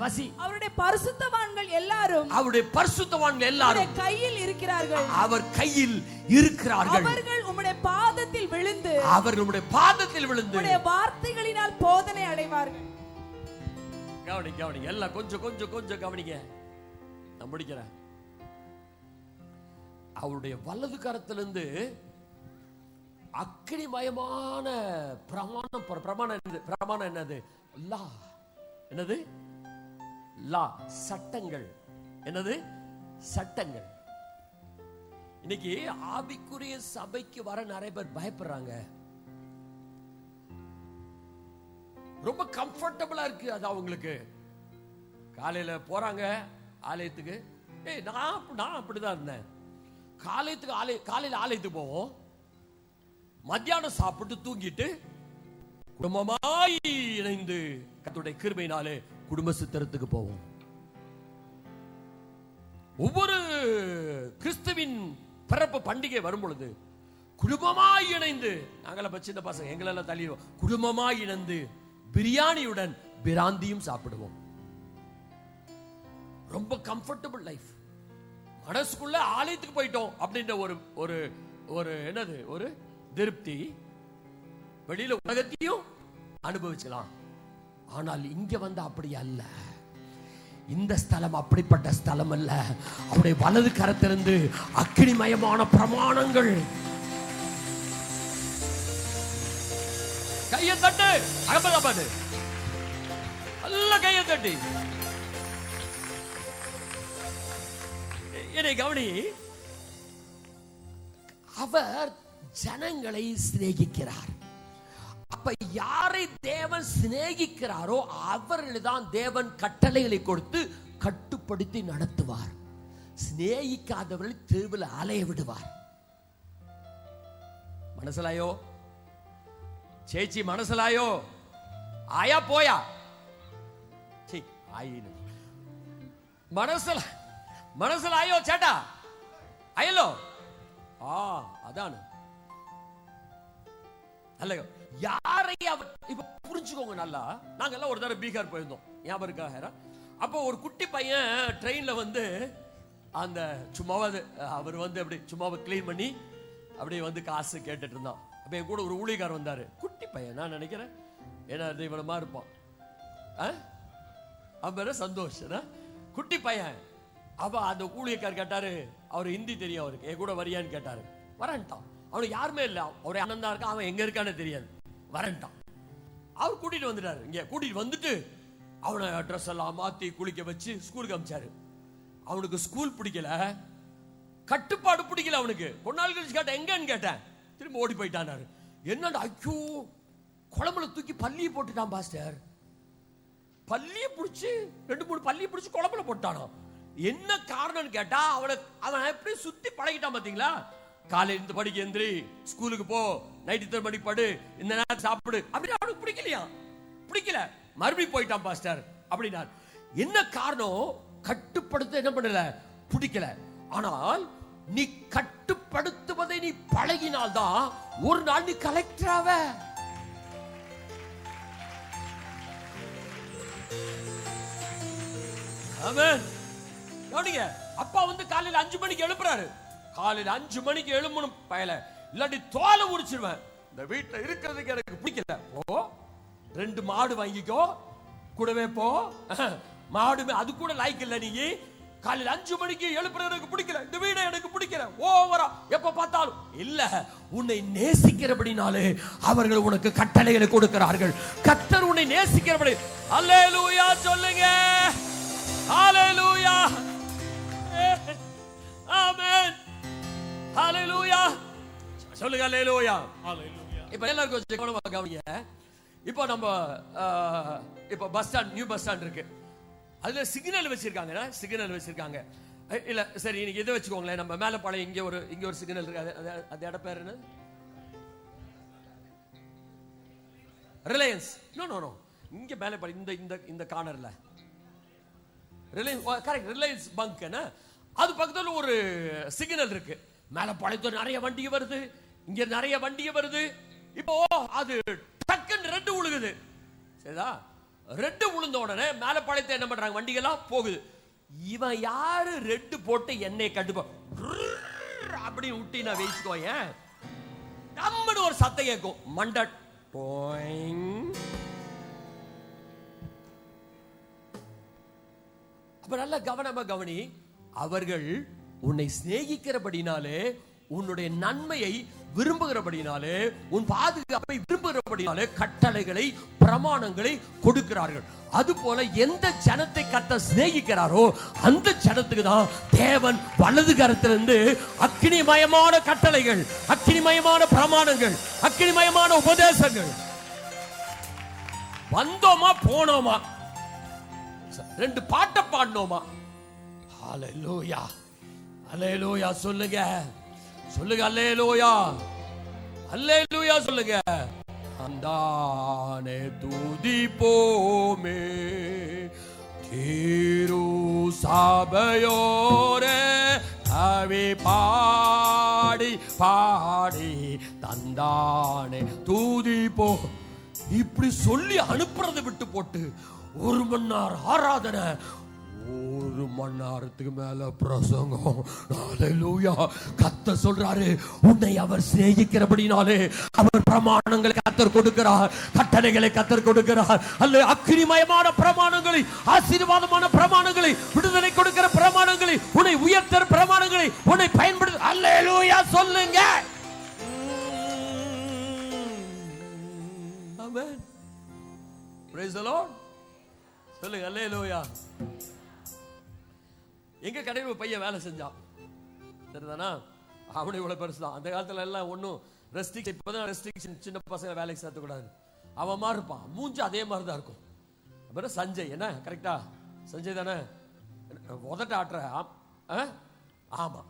வாசி. அவருடைய பரிசுத்தவான்கள் எல்லாரும் அவருடைய பரிசுத்தவான்கள் எல்லாரும் கையில் இருக்கிறார்கள். அவர் கையில் இருக்கிறார்கள். அவர்கள் உம்முடைய பாதத்தில் விழுந்து உம்முடைய வார்த்தைகளினால் போதனை அடைவார்கள். கவனிங்க எல்லாம் கொஞ்சம் கவனிங்க. நான் முடிக்கிறேன். அவருடைய வலது கரத்திலிருந்து அக்கினிமயமான பிரமாணம் என்னது? லா. என்னது? லா. சட்டங்கள். என்னது? சட்டங்கள். இன்னைக்கு ஆவிக்குரிய சபைக்கு வர நிறைய பேர் பயப்படுறாங்க. ரொம்ப கம்ஃபர்டபுளா இருக்கு அது அவங்களுக்கு. காலையில போறாங்க ஆலயத்துக்கு. நான் அப்படிதான் இருந்தேன். காலையில ஆலயத்துக்கு போவோம், மத்தியானம் சாப்பிட்டு தூங்கிட்டு குடும்பமாய் இணைந்து கர்த்தருடைய கிருபையினாலே குடும்ப சித்திரத்துக்கு போவோம். ஒவ்வொரு கிறிஸ்துவின் பிறப்பு பண்டிகை வரும் பொழுது குடும்பமாய் இணைந்து, நாங்கள சின்ன பசங்க எங்களெல்லாம் தள்ளிடுவோம், குடும்பமாய் இணைந்து பிரியாணியுடன் பிராந்தியும் சாப்பிடுவோம். ரொம்ப கம்ஃபர்டபுள் லைஃப். மனசுக்குள்ள ஆலயத்துக்கு போயிட்டோம் அப்படின்ற ஒரு என்னது, ஒரு திருப்தி. வெளியில உலகத்தையும் அனுபவிக்கலாம். ஆனால் இங்க வந்து அப்படி அல்ல. இந்த ஸ்தலம் அப்படிப்பட்ட ஸ்தலம் அல்ல. அவருடைய வலது கரத்திலிருந்து அக்கினிமயமான பிரமாணங்கள். கையை தட்டு. அகமதாபாத் நல்ல கையை தட்டி என்னை கவனி. அவர் ஜனங்களை சிநேகிக்கிறார். அப்ப யாரை தேவன் சிநேகிக்கிறாரோ அவர்கள்தான் தேவன் கட்டளைகளை கொடுத்து கட்டுப்படுத்தி நடத்துவார். சிநேகிக்காதவர்களை தெருவில் அலைய விடுவார். மனசலாயோ சேச்சி, மனசலாயோ ஆயா போயா மனசலாயோ சேட்டா அயலோ அதான் அல்ல. யாரை அவர் இப்ப புரிஞ்சுக்கோங்க நல்லா. நாங்க எல்லாம் ஒரு தடவை பீகார் போயிருந்தோம், ஞாபகம் இருக்கா? அப்போ ஒரு குட்டி பையன் ட்ரெயின்ல வந்து அந்த சும்மாவது அவர் வந்து அப்படி சும்மாவை கிளீன் பண்ணி அப்படியே வந்து காசு கேட்டுட்டு இருந்தான். அப்ப என் கூட ஒரு ஊழியக்காரர் வந்தாரு. குட்டி பையன், நான் நினைக்கிறேன் ஏன்னா இவனமா இருப்பான். அவன் சந்தோஷ், குட்டி பையன். அவ அந்த ஊழியக்காரர் கேட்டாரு, அவர் ஹிந்தி தெரியும் அவருக்கு, என் கூட வரியான்னு கேட்டாரு. வரன்ட்டான். அவனுக்கு யாருமே இல்ல, ஒரு அண்ணன் தான் இருக்கான், அவன் எங்க இருக்கான்னு தெரியாது. வரன்ட்டான். அவர் கூட்டிட்டு வந்துட்டாரு. இங்க கூட்டிட்டு வந்துட்டு அவனை ட்ரெஸ் எல்லாம் மாத்தி குளிக்க வச்சு ஸ்கூலுக்கு அனுப்பிச்சாரு. அவனுக்கு ஸ்கூல் பிடிக்கல, கட்டுப்பாடு பிடிக்கல அவனுக்கு. கொஞ்ச நாள் கழிச்சு கேட்டேன், எங்கன்னு கேட்டேன். திரும்ப ஓடி போயிட்டானாரு. என்னடா, ஐயோ குழம்புல தூக்கி பள்ளியை போட்டுட்டான் பாஸ்டர். பள்ளியை பிடிச்சு 2-3 பள்ளியை பிடிச்சு குழம்புல போட்டானோ. என்ன காரணம் கேட்டா, அவன் எப்படி சுத்தி பழகிட்டான் பாத்தீங்களா? காலையில இருந்து படிக்க எந்திரி, ஸ்கூலுக்கு போ, நைட் 3 மணிக்கு படு, இந்த நேரம் சாப்பிடு. அப்படி அவனுக்கு பிடிக்கல. மறுபடியும் போயிட்டான் பாஸ்டர் அப்படின்னா. என்ன காரணம்? கட்டுப்படுத்த என்ன பண்ணல, பிடிக்கல. ஆனால் நீ கட்டுப்படுத்துவதை நீ பழகினால்தான் ஒரு நாள் நீ கலெக்டராவ. ஆமென். கவனிங்க, அப்பா வந்து காலையில 5 மணிக்கு எழுப்புறாரு. காலையில 5 மணிக்கு எழும்பணும் பயல, இல்லாட்டி தோலை உரிச்சிருவேன். இந்த வீட்டுல இருக்கிறதுக்கு எனக்கு பிடிக்கல. ஓ 2 மாடு வாங்கிக்கோ, கூடவே போ. மாடு அது கூட லைக் இல்ல. நீ காலையில 5 மணிக்கு எழுப்புறது எனக்கு பிடிக்கல, இந்த வீடு எனக்கு பிடிக்கல, ஓவரா எப்ப பார்த்தாலும் இல்ல. உன்னை நேசிக்கிறபடினாலே அவர்கள் உனக்கு கட்டளைகளை கொடுக்கிறார்கள். கர்த்தர் உன்னை நேசிக்கிறபடி. அல்லேலூயா சொல்லுங்க. ஹalleluya, ஆமென், ஹalleluya சொல்லுங்க. ஹalleluya, ஹalleluya. இப்போ எல்லாரும் கொஞ்சம் கவனமா கவனிங்க. இப்போ நம்ம இப்போ bus stand, new bus stand இருக்கு. அதுல சிக்னல் வச்சிருக்காங்க. சிக்னல் வச்சிருக்காங்க இல்ல, சரி இன்னைக்கு இதை வச்சுக்கோங்களேன். நம்ம மேலப்பாளையம் இங்க ஒரு சிக்னல் இருக்கு. அது இட பேர் என்ன? ரிலையன்ஸ். நோ இங்க மேலப்பாளையம் இந்த கார்னர்ல ரிலையன்ஸ், கரெக்ட், ரிலையன்ஸ் பங்க். அது பக்கத்துல ஒரு சிக்னல் இருக்கு. மேலப்பாளையத்துல நிறைய வண்டி வருது, இங்க நிறைய வண்டி வருது. இப்போ அது டக்குன்னு ரெண்டு உழுகுது. சரிதா? ரெட் விழுந்த உடனே மேல பாளையத்தை என்ன பண்றாங்க, வண்டிகள்லாம் போகுது. இவன் யாரு ரெட் போட்டு என்னை கட்டுப்பா அப்படி விட்டி நான் வெயிச்சுக்கோ, ஏன் நம்மனு ஒரு சத்தம் கேட்கும். மண்டட் அப்ப நல்ல கவனமா கவனி. அவர்கள் உன்னை சிநேகிக்கிறபடினாலே, உன்னுடைய நன்மையை விரும்புகிறபடினாலே, உன் பாதுகாப்பை விரும்புகிறபடினாலே கட்டளைகளை பிரமாணங்களை கொடுக்கிறார்கள். அதுபோல எந்த ஜனத்தை கர்த்தர் சிநேகிக்கிறாரோ அந்த ஜனத்துக்கு தான் தேவன் வலது கரத்திலிருந்து அக்கினிமயமான கட்டளைகள், அக்கினிமயமான பிரமாணங்கள், அக்கினிமயமான உபதேசங்கள். வந்தோமா போனோமா, 2 பாட்டை பாடினோமா, ஹல்லேலூயா ஹல்லேலூயா சொல்லுங்க, சொல்லுங்க அல்லேலூயா அல்லேலூயா சொல்லுங்க. அந்தானே துதிப்போமே திரு சபையோரே, அவி பாடி பாடி தந்தானே துதிப்போ. இப்படி சொல்லி அனுப்புறதை விட்டு போட்டு 1 மணி நேரம் ஆராதனை, 1 மணி நேரத்துக்கு மேல பிரசங்கம். ஹல்லேலூயா. கர்த்தர் சொல்றாரு, உன்னை அவர் சிநேகிக்கிறபடினாலே அவர் பிரமாணங்களை கர்த்தர் கொடுக்கிறார், கட்டளைகளை கர்த்தர் கொடுக்கிறார். அல்ல அக்கினிமயமான பிரமாணங்களை, ஆசீர்வாதமான பிரமாணங்களை, விடுதலை கொடுக்கிற பிரமாணங்களை, உன்னை உயர்த்துற பிரமாணங்களை, உன்னை பயன்படுத்த. ஹல்லேலூயா சொல்லுங்க. ஆமென். Praise the Lord. சொல்லுங்க அல்லேலூயா. எங்க கடையில் பையன் வேலை செஞ்சான், சரிதானா? அவனை இவ்வளவு பெருசுதான். அந்த காலத்துல எல்லாம் ஒன்னும் ரெஸ்ட்ரிக்ஷன், இப்பதான் ரெஸ்ட்ரிக்ஷன், சின்ன பசங்க வேலைக்கு சேர்த்துக்கூடாது. அவன் மாதிரி இருப்பான், மூஞ்சி அதே மாதிரி தான் இருக்கும். அப்புறம் சஞ்சய், என்ன கரெக்டா? சஞ்சய் தானே? உதட்ட ஆட்டுற, ஆமா.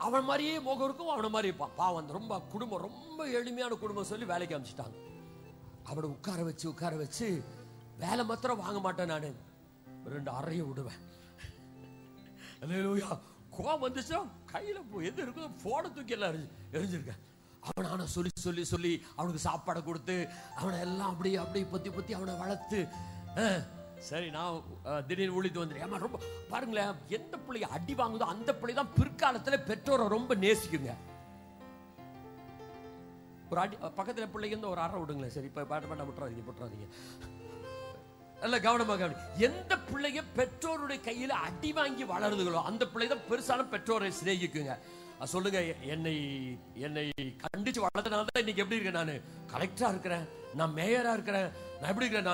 அவன் மாதிரியே முகம் இருக்கும், அவனை மாதிரி இருப்பான். பாவம், ரொம்ப குடும்பம், ரொம்ப எளிமையான குடும்பம் சொல்லி வேலைக்கு அமைச்சிட்டாங்க. அவனை உட்கார வச்சு வேலை மாத்திரம் வாங்க மாட்டேன், நானு 2 அறையை விடுவேன். அல்லேலூயா. கோவம் வந்துச்சா கையில எது இருக்குதோ போன தூக்கி எல்லாம் எரிஞ்சிருக்கேன். அவனை ஆனா சொல்லி சொல்லி அவனுக்கு சாப்பாடை கொடுத்து அவனை எல்லாம் அப்படி பொத்தி அவனை வளர்த்து, சரி நான் திடீர்னு ஊழித்து வந்துடுறேன். ஏமா ரொம்ப பாருங்களேன், எந்த பிள்ளைய அடி வாங்குதோ அந்த பிள்ளை தான் பிற்காலத்துல பெற்றோரை ரொம்ப நேசிக்குங்க. ஒரு அடி பக்கத்துல பிள்ளைங்க இருந்து ஒரு அறை விடுங்களேன். சரி, இப்ப பாட்ட விட்டுறாதீங்க. நல்ல கவனமா கவனி. எந்த பிள்ளைங்க பெற்றோருடைய கையில அடி வாங்கி வளருதுகளோ அந்த பிள்ளை தான் பெருசான பெற்றோரை சிநேகிக்குங்க. சொல்லுங்க, என்னை கண்டிச்சு வளர்த்தனால தான் இன்னைக்கு எப்படி இருக்கேன், நான் கலெக்டரா இருக்கிறேன், நான் மேயரா இருக்கிறேன், நான் எப்படி இருக்கிறேன்,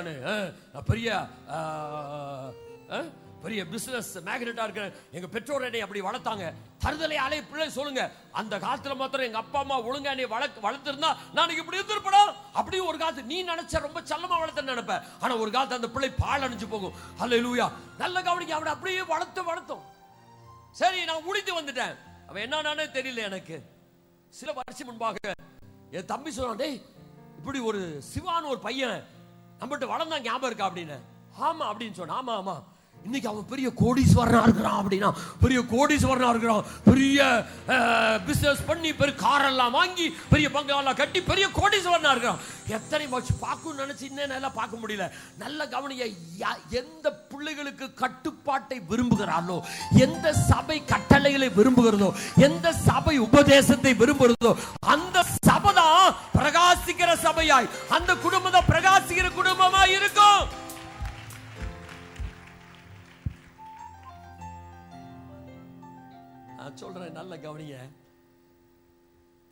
நான் பெரிய பிசினஸ் மேக்னெட்டா இருக்கிறேன். எங்க பெற்றோர் என்னை அப்படி வளர்த்தாங்க. தருதலை அலை பிள்ளை சொல்லுங்க, அந்த காலத்துல மாத்திரம் எங்க அப்பா அம்மா ஒழுங்கா என்னை வளர்த்திருந்தா நான் இப்படி இருந்திருப்பேன். அப்படி ஒரு காலத்து நீ நினைச்ச ரொம்ப செல்லமா வளர்த்தேன்னு நினைப்ப, ஆனா ஒரு காலத்து அந்த பிள்ளை பால் அணிஞ்சு போகும். ஹல்லேலூயா. நல்ல கவனிக்க, அவனை அப்படியே வளர்த்தோம். சரி, நான் உழித்து வந்துட்டேன். அவன் என்னன்னானே தெரியல எனக்கு. சில வருஷம் முன்பாக என் தம்பி சொன்னான், டேய் இப்படி ஒரு சிவான்னு ஒரு பையன் நம்மகிட்ட வளர்ந்தா ஞாபகம் இருக்கா அப்படின்னு. ஆமா அப்படின்னு சொன்ன. ஆமா இன்னைக்கு அவன் பெரிய கோடீஸ்வரனா இருக்கிறான் அப்படின்னா, பெரிய கோடீஸ்வரனா இருக்கிறான், பெரிய பிசினஸ் பண்ணி பெரிய காரெல்லாம் வாங்கி பெரிய பங்களெல்லாம் கட்டி பெரிய கோடீஸ்வரனா இருக்கிறான். எத்தனை வருஷம் பார்க்கணும்னு நினைச்சு இன்னும் பார்க்க முடியல. நல்ல கவனிய, எந்த பிள்ளைகளுக்கு கட்டுப்பாட்டை விரும்புகிறாளோ, எந்த சபை கட்டளைகளை விரும்புகிறதோ, எந்த சபை உபதேசத்தை விரும்புகிறதோ அந்த சபை தான் பிரகாசிக்கிற சபையாய், அந்த குடும்பம் தான் பிரகாசிக்கிற குடும்பமாய் இருக்கும். சொல்றேன், நல்ல கவனிய.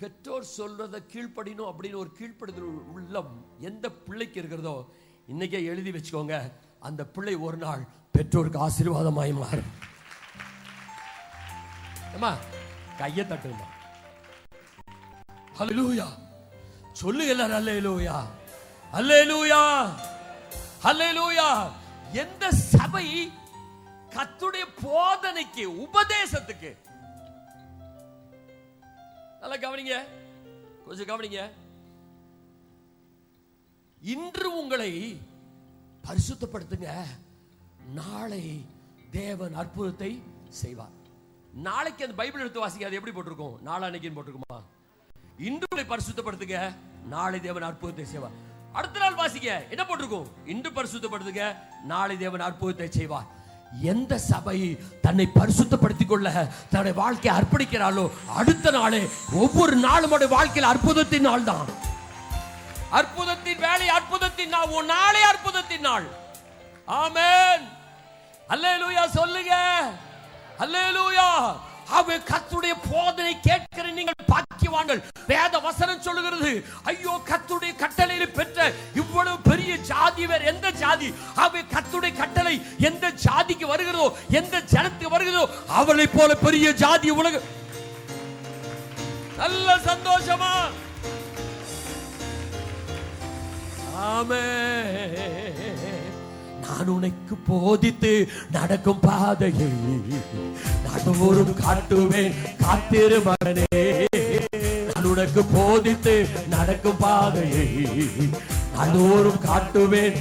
பெற்றோர் சொல்றத கீழ்ப்படினும் அப்படின்னு ஒரு கீழ்ப்படுதல் உள்ளம் எந்த பிள்ளைக்கு இருக்கிறதோ இன்னைக்கே எழுதி வச்சுக்கோங்க, அந்த பிள்ளை ஒரு நாள் பெற்றோருக்கு ஆசீர்வாதமாய் மாறும். கையை தட்டுமா. ஹல்லேலூயா சொல்லுங்க. ஹல்லேலூயா ஹல்லேலூயா ஹல்லேலூயா. எந்த சபை கர்த்தருடைய போதனைக்கு உபதேசத்துக்கு, நல்லா கவனிங்க, கொஞ்சம் கவனிங்க. இன்று உங்களை பரிசுத்தப்படுத்துங்க, நாளை தேவன் அற்புதத்தை செய்வார். நாளைக்கு அந்த பைபிள் எடுத்து வாசிங்க, அது எப்படி போட்டிருக்கும், நாளான்னைக்குன்னு போட்டிருக்குமா? இன்று உங்களை பரிசுத்தப்படுத்துங்க, நாளை தேவன் அற்புதத்தை செய்வார். அடுத்த நாள் வாசிங்க, என்ன போட்டிருக்கும்? இன்று பரிசுத்தப்படுத்துங்க, நாளை தேவன் அற்புதத்தை செய்வார். எந்த சபை தன்னை பரிசுத்தப்படுத்திக் கொள்ள தன்னுடைய வாழ்க்கையை அர்ப்பணிக்கிறாளோ அடுத்த நாளே ஒவ்வொரு நாளும் வாழ்க்கையில் அற்புதத்தின் நாள் தான். அற்புதத்தின் வேலை, அற்புதத்தின் நாள், உன் நாளே அற்புதத்தின் நாள். ஆமென், அல்லேலூயா சொல்லுங்க, அல்லேலூயா. அவன் கர்த்தருடைய போதனை கேட்கிற நீங்கள் பாக்கியவான்கள். வேத வசனம் சொல்லுகிறது, ஐயோ கர்த்தருடைய கட்டளையை பெற்ற இவ்வளவு பெரிய ஜாதி வேற எந்த ஜாதி? அவன் கர்த்தருடைய கட்டளை எந்த ஜாதிக்கு வருகிறதோ, எந்த ஜனத்துக்கு வருகிறதோ, அவளை போல பெரிய ஜாதி உலக. நல்ல சந்தோஷமா? ஆமென். நான் உனக்கு போதித்து நடக்கும் பாதையை நாடோறும் காட்டுவேன், காத்திரு மகனே. நான் உனக்கு போதித்து நடக்கும் பாதையை நாடோறும் காட்டுவேன்,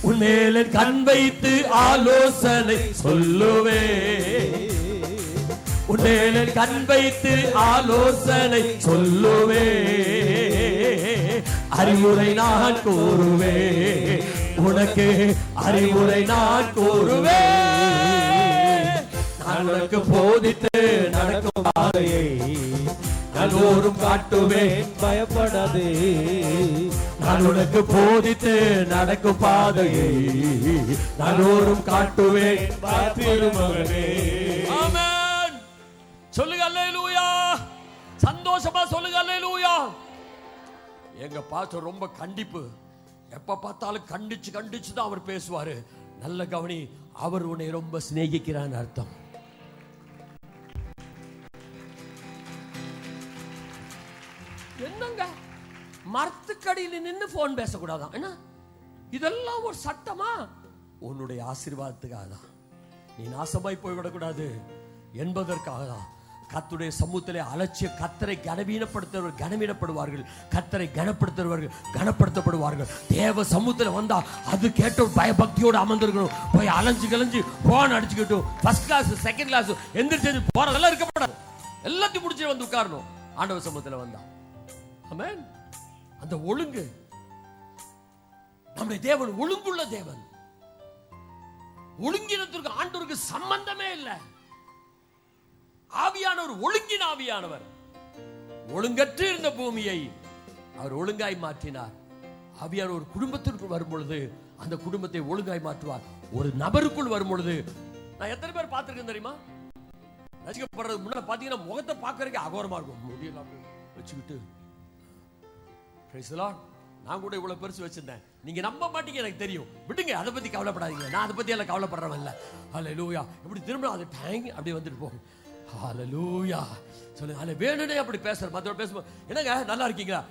உன் மேல கண் வைத்து ஆலோசனை சொல்லுவேன், உன் மேல கண் வைத்து ஆலோசனை சொல்லுவேன், அறிவுரை நான் கூறுவேன், உனக்கு அறிவுரை நான் கூறுவேன். நான் உனக்கு போதித்து நடக்கும் பாதையை நாடோறும் காட்டுவேன், பயப்படாதே. நான் உனக்கு போதித்து நடக்கும் பாதையை நாடோறும் காட்டுவேன், காத்திரு மகனே. ஆமென். சொல்லுங்க அல்லேலூயா. சந்தோஷமா சொல்லுங்க அல்லேலூயா. எங்க பாஸ்டர் ரொம்ப கண்டிப்பு, எப்ப பார்த்தாலும் கண்டிச்சு கண்டிச்சு தான் அவர் பேசுவாரு. நல்ல கவனி, அவர் உன்னை ரொம்ப சிநேகிக்கிறான்னு அர்த்தம். என்னங்க மரத்துக்கடியில் நின்று போன் பேசக்கூடாதான்? என்ன இதெல்லாம் ஒரு சட்டமா? உன்னுடைய ஆசீர்வாதத்துக்காக தான், நீ நாசமாய் போய்விடக்கூடாது என்பதற்காக தான். கர்த்தருடைய சமூகத்திலே அலட்சிய கர்த்தரை கனவீனப்படுத்துறவர்கள் கனவீனப்படுவார்கள், கர்த்தரை கனப்படுத்துறவர்கள் கனப்படுத்தப்படுவார்கள். தேவ சமூகத்தில் வந்தா அது கேட்ட பயபக்தியோடு அமர்ந்திருக்கணும். போய் அலைஞ்சு கலைஞ்சு போன் அடிச்சுக்கிட்டும் ஃபர்ஸ்ட் கிளாஸ் செகண்ட் கிளாஸ் எந்திரிச்சு போறதெல்லாம் இருக்கப்படாது. எல்லாத்தையும் முடிச்சு வந்து உட்காரணும் ஆண்டவர் சமூகத்தில் வந்தா. ஆமென். அந்த ஒழுங்கு, நம்முடைய தேவன் ஒழுங்குள்ள தேவன். ஒழுங்கினத்திற்கு ஆண்டவருக்கு சம்பந்தமே இல்லை. ஆவியானவர் ஒழுங்கின் ஆவியானவர். ஒழுங்கற்று இருந்த பூமியை அவர் ஒழுங்காய் மாற்றினார். ஆவியானவர் ஒரு குடும்பத்திற்குள் வரும் பொழுது அந்த குடும்பத்தை ஒழுங்காய் மாற்றுவார். ஒரு நபருக்குள் வரும் பொழுது, நான் எத்தனை பேர் பார்த்திருக்கேன் தெரியுமா? ரசிக்கப்படுறது முன்னால பாத்தீங்கன்னா முகத்தை பார்க்கறதுக்கு அகோரமா இருக்கும், முடியலாம் வச்சுக்கிட்டு. நான் கூட இவ்வளவு பெருசு வச்சிருந்தேன், நீங்க நம்ப மாட்டீங்க எனக்கு தெரியும். விடுங்க, அதை பத்தி கவலைப்படாதீங்க, நான் அதை பத்தி எல்லாம் கவலைப்படுறவன் இல்ல. ஹல்லேலூயா. இப்படி திரும்ப அது டேங் அப்படி வந்துட்டு போகும். ஹல்லேலூயா சொல்லுங்க. அல்ல வேணுனே அப்படி பேசுற மத்தவங்க பேசும்போது, என்னங்க நல்லா இருக்கீங்களா,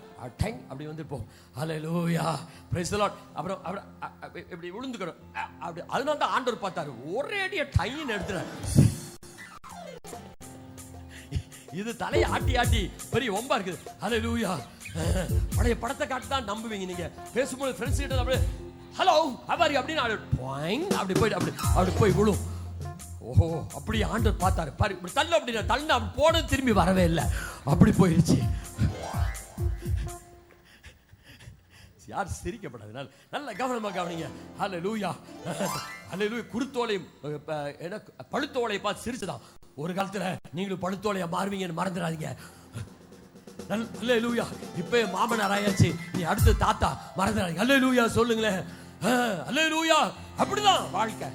டேங் அப்படி வந்துட்டு போகும். ஹல்லேலூயா, பிரைஸ் தி லார்ட். அப்புறம் இப்படி விழுந்துக்கணும் அப்படி. அதனால தான் ஆண்டவர் பார்த்தாரு, ஒரே அடியா டைன்னு எடுத்துறாரு. இது தலையை ஆட்டி ஆட்டி பெரிய ஒம்பா இருக்குது. ஹல்லேலூயா. பழைய படத்தை காட்டி தான் நம்புவீங்க நீங்க. பேசும்போது ஃப்ரெண்ட்ஸ் கிட்ட அப்படியே ஹலோ ஹவாரி அப்படின்னு அப்படி போயிட்டு அப்படி போய் விழும். ஓஹோ, அப்படி ஆண்டவர் பார்த்தாரு. பாரு இப்படி தள்ளு அப்படின்னா தள்ளு, அப்படி போனது திரும்பி வரவே இல்லை, அப்படி போயிடுச்சு. யார் சிரிக்கப்படாது, நல்ல கவனமா கவனிங்க. ஹல்லேலூயா, ஹல்லேலூயா. குருத்தோலையும் பழுத்தோலையை பார்த்து சிரிச்சுதான். ஒரு காலத்துல நீங்களும் பழுத்தோலையா மாறுவீங்கன்னு மறந்துடாதீங்க. அல்லேலூயா. இப்ப மாமனார் ஆயாச்சு, நீ அடுத்து தாத்தா மறந்துடாதீங்க. அல்லேலூயா சொல்லுங்களேன். அல்லேலூயா. அப்படிதான் வாழ்க்கை,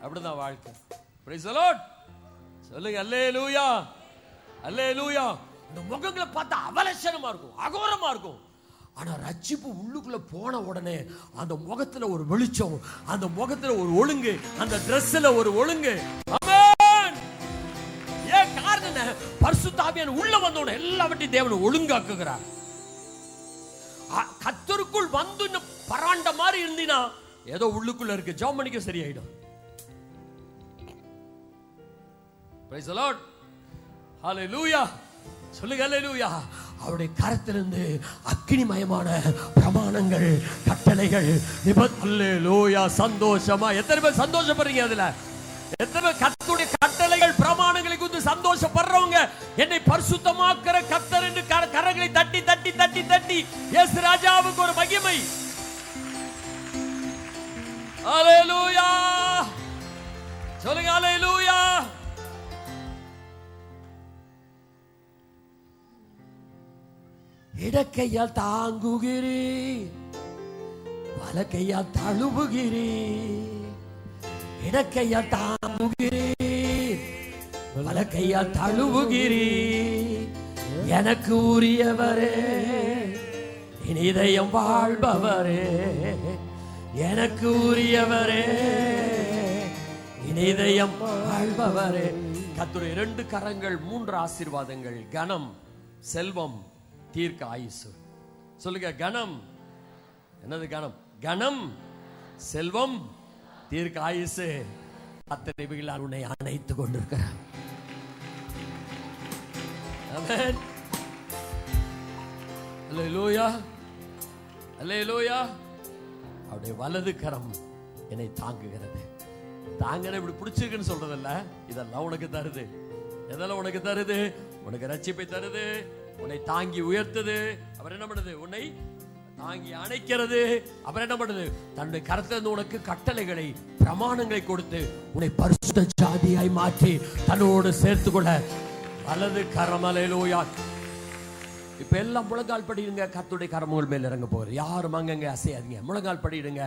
அப்படிதான் வாழ்க்கை. பிரைஸ் தி லார்ட் சொல்லுங்க. அல்லேலூயா, அல்லேலூயா. இந்த முகங்களை பார்த்தா அவலட்சணமா இருக்கும், அகோரமா இருக்கும். ஆனா ரட்சிப்பு உள்ளுக்குள்ள போன உடனே அந்த முகத்துல ஒரு வெளிச்சம், அந்த முகத்துல ஒரு ஒழுங்கு, அந்த டிரெஸ்ல ஒரு ஒழுங்கு. ஆமென். ஏன் காரணம்? பரிசுத்த ஆவியானவர் உள்ள வந்தோட எல்லாவற்றையும் தேவன் ஒழுங்காக்குகிறார். கர்த்தருக்குள் வந்து பராண்ட மாதிரி இருந்தீனா ஏதோ உள்ளுக்குள்ள இருக்கு, ஜெபம் பண்ணிக்க சரியாயிடும். Praise the Lord. Hallelujah. சொல்லுங்க அல்லேலூயா. அவருடைய கரத்திலிருந்து அக்கினிமயமான பிரமாணங்கள், கட்டளைகள், அல்லேலூயா. சந்தோஷமா எத்தனை பேர் சந்தோஷப்படுறீங்க? அதுல எத்தனை பேர் கர்த்தருடைய கட்டளைகள் பிரமாணங்களை குறித்து சந்தோஷப்படுறவங்க? என்னை பரிசுத்தமாக்குற கர்த்தர் என்று கரங்களை தட்டி தட்டி தட்டி தட்டி தட்டி இயேசு ராஜாவுக்கு ஒரு மகிமை. அல்லேலூயா சொல்லுங்க, அல்லேலூயா. இடக்கையால் தாங்குகிறீர், வலக்கையால் தழுவுகிறீர். இடக்கையால் தாங்குகிறீர், வலக்கையால் தழுவுகிறீர். எனக்கு உரியவரே, என் இதயம் வாழ்பவரே, எனக்கு உரியவரே, என் இதயம் வாழ்பவரே. கர்த்தருடைய 2 கரங்கள் 3 ஆசீர்வாதங்கள். கனம், செல்வம், தீர்க்க ஆயுசு. சொல்லுங்க, கனம். என்னது கனம்? கனம், செல்வம், தீர்க்க ஆயுசு. அத்தனை விகளால் உன்னை அணைத்துக் கொண்டிருக்கிறார். ஆமென். அல்லேலூயா, அல்லேலூயா. அவருடைய வலது கரம் என்னை தாங்குகிறது. தாங்கன இப்படி பிடிச்சிருக்குன்னு சொல்றதில்ல, இதெல்லாம் உனக்கு தருது. எதெல்லாம் உனக்கு தருது? உனக்கு ரட்சிப்பை தருது, உன்னை தாங்கி உயர்த்துது. அவர் என்ன பண்ணுது? உன்னை தாங்கி அணைக்கிறது. அவர் என்ன பண்ணுது? தன்னுடைய கரத்திலிருந்து உனக்கு கட்டளைகளை, பிரமாணங்களை கொடுத்து உன்னை பரிசுத்த ஜாதியாய் மாற்றி தன்னோடு சேர்த்துக்கொள்ள வலது கரம். அல்லேலூயா. இப்ப எல்லாம் முழங்கால் படிடுங்க. கர்த்தருடைய கரம் உங்கள் மேல் இறங்க போகிறார். யாரும் அங்கங்க அசையாதீங்க. முழங்கால் படிடுங்க.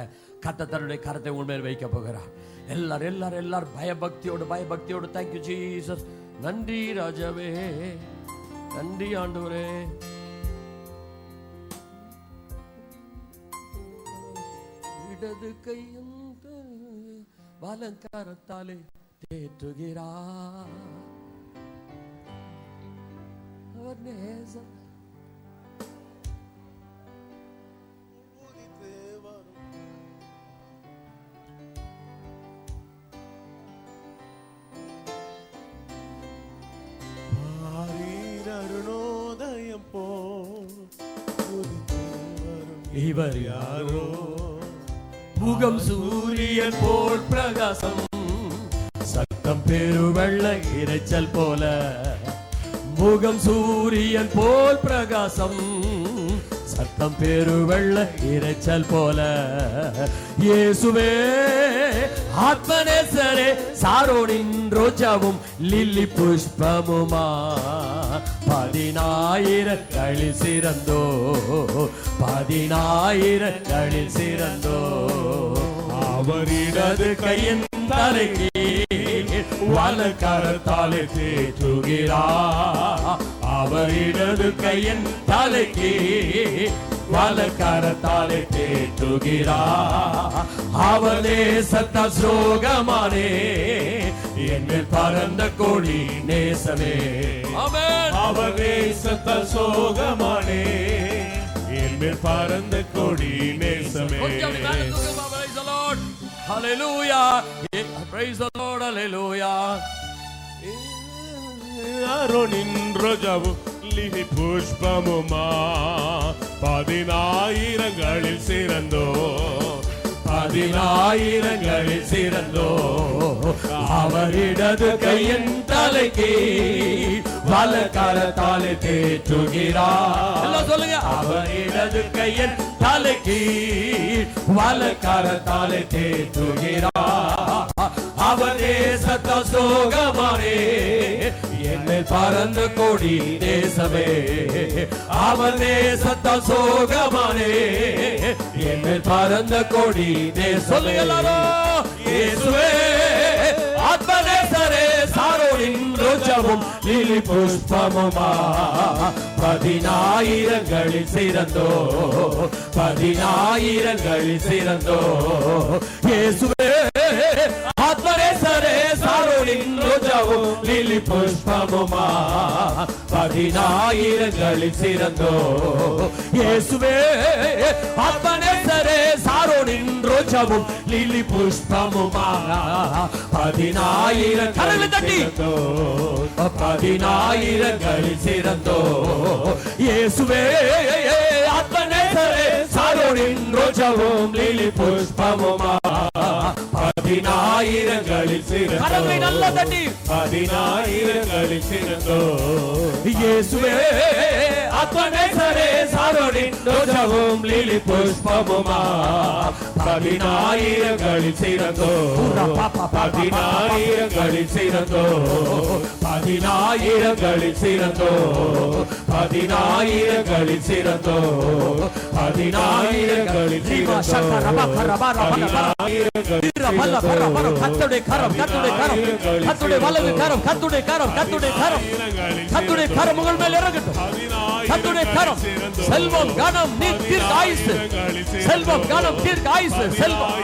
கர்த்தர் தன்னுடைய கரத்தை உங்கள் மேல் வைக்க போகிறார். எல்லாரும் எல்லாரும் எல்லாரும் பயபக்தியோடு பயபக்தியோடு. Thank you Jesus. நன்றி ராஜாவே, நன்றி ஆண்டவரே. இடது கையும் வலங்கரத்தாலே தேற்றுகிறார். அவர் நேசம் அருணோதயம் போல் இவர் யாரோ? முகம் சூரியன் போல் பிரகாசம், சத்தம் பெருவெள்ள இரைச்சல் போல. முகம் சூரியன் போல் பிரகாசம், சத்தம் பெருவெள்ள இரைச்சல் போல. இயேசுவே ஆத்மநேசரே, சாரோனின் ரோஜாவும் லில்லி புஷ்பமுமா. 10,000 சிறந்தோ, 10,000 சிறந்தோ. அவர் இடது கையின் தலைக்கு வலக்கரத்தாலே தேற்றுகிறார். அவர் இடது கையின் தலைக்கு வலக்கரத்தாலே தேற்றுகிறார். அவர் தேசத்தால் சோகமானே, எங்கள் பரந்த கொடி நேசமே. அவர் தேசத்தால் சோகமானே, எங்கள் பரந்த கொடி நேசமே. Hallelujah. Praise the Lord. Hallelujah. அருணின் ரோஜாவும் லில்லி புஷ்பமுமா. 10,000 சிறந்தோ, 10,000 சிறந்தோ. அவர் இடது கையின் தலைக்கு வலக்கரத்தாலே தேற்றுகிறார். எல்லாம் சொல்லுங்க. அவர் இடது கையின் தலைக்கு வலக்கரத்தாலே தேற்றுகிறார். அவர் தேசத்தால் சோகமானே, என்னை பரந்த கொடி தேசமே. அவர் தேசத்தால் சோகமானே, என்னை பரந்த கொடி தேசமே. இயேசுவே ஆத்மநேசரே, சாரோனின் ரோஜாவும் லில்லி புஷ்பமுமா. 10,000 சிறந்தோ, 10,000 சிறந்தோ. இயேசுவே ஆத்மநேசரே, சாரோனின் ரோஜாவும் லில்லி புஷ்பமுமா. 10,000 சிறந்தோ. இயேசுவே ஆத்மநேசரே, சாரோனின் ரோஜாவும் லில்லி புஷ்பமுமா. 10,000 கரங்களை தட்டி 10,000 சிறந்தோ. இயேசுவே ஆத்மநேசரே, சாரோனின் ரோஜாவும் லில்லி புஷ்பமுமா. 10,000 சிறந்தோ. கரங்களை நல்லா தட்டி 10,000 சிறந்தோ. இயேசுவே ఆత్మనేసరే సారోడిన్ లిలి పుష్పముమా 10,000 ಗಳಿಸಿರತೋ 10,000 ಗಳಿಸಿರತೋ 10,000 ಗಳಿಸಿರತೋ 10,000 ಗಳಿಸಿರತೋ 10,000 ಗಳಿಸಿರತೋ கர்த்தருடைய கரம் கர்த்தருடைய கரம் கர்த்தருடைய வலது கரம் கர்த்தருடைய கரம் கர்த்தருடைய கரம் கர்த்தருடைய கரம் உங்கள் மேல் இறங்கட்டும். கர்த்தருடைய கரம் செல்வம் கனம் தீர்க்க ஆயுசு செல்வம் கனம் தீர்க்க ஆயுசு செல்வம்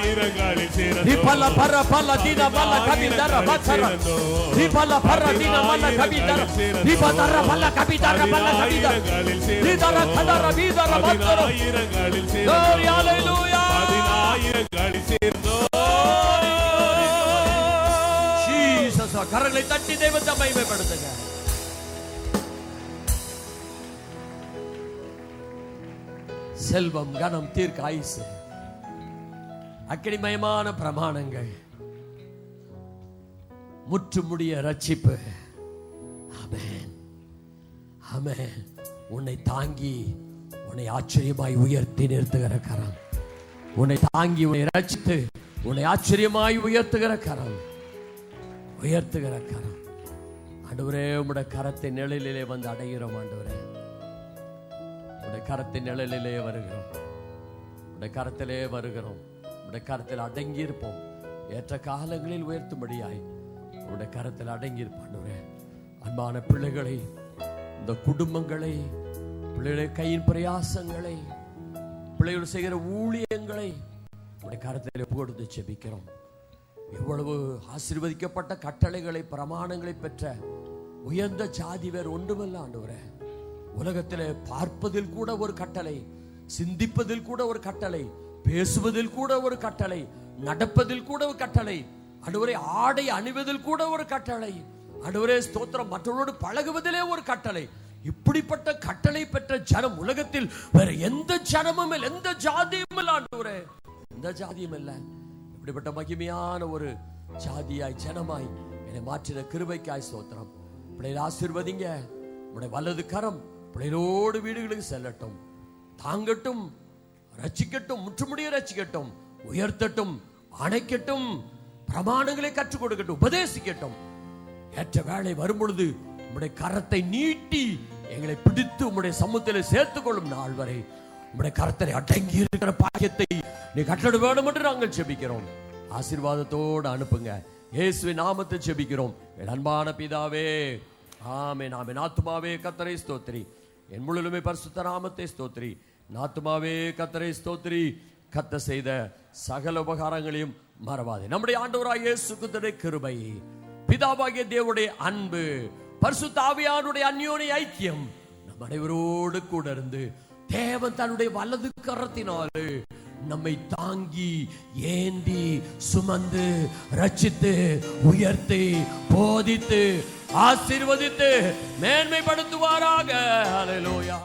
தீபல பர பல தீன பல கபிதர பச்சர தீபல பர தீன பல கபிதர தீபதர பல கபிதர பல கபிதர தீதர கதர வீதர பச்சர glory hallelujah 10,000 ಗಳಿಸಿரதோ ஜீசஸ். கரங்களை தட்டி தெய்வத்தை மகிமைப்படுத்துங்க. செல்வம் கனம் தீர்க்க ஆயுசு அக்கினிமயமான பிரமாணங்கள் முற்றுமுடிய ரட்சிப்பு. ஆமென் ஆமென். உன்னை தாங்கி உன்னை ஆச்சரியமாய் உயர்த்தி நிறுத்துகிற கரம், உன்னை தாங்கி உன்னை ரட்சித்து உன்னை ஆச்சரியமாய் உயர்த்துகிற கரம், உயர்த்துகிற கரம். ஆண்டவரே உம்முடைய கரத்தின் நிழலிலே வந்து அடைகிறோம். ஆண்டவரே உடைய கரத்தின் நிழலிலே வருகிறோம், உடைய கரத்திலே வருகிறோம், உடைய கரத்தில் அடங்கி இருப்போம். ஏற்ற காலங்களில் உயர்த்தும்படியாய் உடைய கரத்தில் அடங்கி இருப்பாண்டவரே. அன்பான பிள்ளைகளை, இந்த குடும்பங்களை, பிள்ளைகளுடைய கையின் பிரயாசங்களை, பிள்ளைகள் செய்கிற ஊழியங்களை உடைய கரத்தில் கொடுத்து செபிக்கிறோம். எவ்வளவு ஆசீர்வதிக்கப்பட்ட கட்டளைகளை பிரமாணங்களை பெற்ற உயர்ந்த ஜாதி வேறு ஒன்றுமல்ல ஆண்டவரே. உலகத்திலே பார்ப்பதில் கூட ஒரு கட்டளை, சிந்திப்பதில் கூட ஒரு கட்டளை, பேசுவதில் கூட ஒரு கட்டளை, நடப்பதில் கூட ஒரு கட்டளை, ஆண்டவரே ஆடை அணிவதில் கூட ஒரு கட்டளை, ஆண்டவரே ஸ்தோத்திரம் மற்றவரோடு பழகுவதிலே ஒரு கட்டளை. இப்படிப்பட்ட கட்டளை பெற்ற ஜனம் உலகத்தில் வேற எந்த ஜனமும் இல்லை, எந்த ஜாதியும் இல்லை ஆண்டவரே, எந்த ஜாதியும் இல்லை. இப்படிப்பட்ட மகிமையான ஒரு ஜாதியாய் ஜனமாய் என்னை மாற்றின கிருபைக்காய் ஸ்தோத்திரம். பிள்ளைகளை ஆசீர்வதிங்க. உடைய வலது கரம் பிள்ளைகளோடு வீடுகளுக்கு செல்லட்டும், தாங்கட்டும், ரட்சிக்கட்டும், முற்றுமுடிய ரட்சிக்கட்டும், உயர்த்தட்டும், அணைக்கட்டும், பிரமாணங்களை கற்றுக் கொடுக்கட்டும், உபதேசிக்கட்டும். ஏற்ற வேளை வரும் பொழுது உம்முடைய கரத்தை நீட்டி எங்களை பிடித்து உம்முடைய சமூகத்தில் சேர்த்துக் கொள்ளும் நாள் வரை உம்முடைய கரத்தை அடங்கி இருக்கிற பாக்கியத்தை நீ கட்டளை வேணும் என்று நாங்கள் ஜெபிக்கிறோம். ஆசீர்வாதத்தோடு அனுப்புங்க. இயேசுவின் நாமத்தில் ஜெபிக்கிறோம் என் அன்பான பிதாவே, ஆமென் ஆமென். ஆத்துமாவே கர்த்தரை ஸ்தோத்திரி, என் முழுமே பரிசுத்த நாமத்தை ஸ்தோத்திரி. ஆத்துமாவே கர்த்தரை ஸ்தோத்திரி, கர்த்தர் செய்த சகல உபகாரங்களையும் மறவாதே. நம்முடைய ஆண்டவராகிய இயேசு கிறிஸ்துவின் கிருபை, பிதாவாகிய தேவனுடைய அன்பு, பரிசுத்த ஆவியானுடைய அந்யோன்ய ஐக்கியம் நம் அனைவரோடு கூட இருந்து தேவன் தன்னுடைய வலது கரத்தினாலே நம்மை தாங்கி ஏந்தி சுமந்து ரட்சித்து உயர்த்தி போதித்து ஆசீர்வதித்து மேன்மைப்படுத்துவாராக. ஹல்லேலூயா.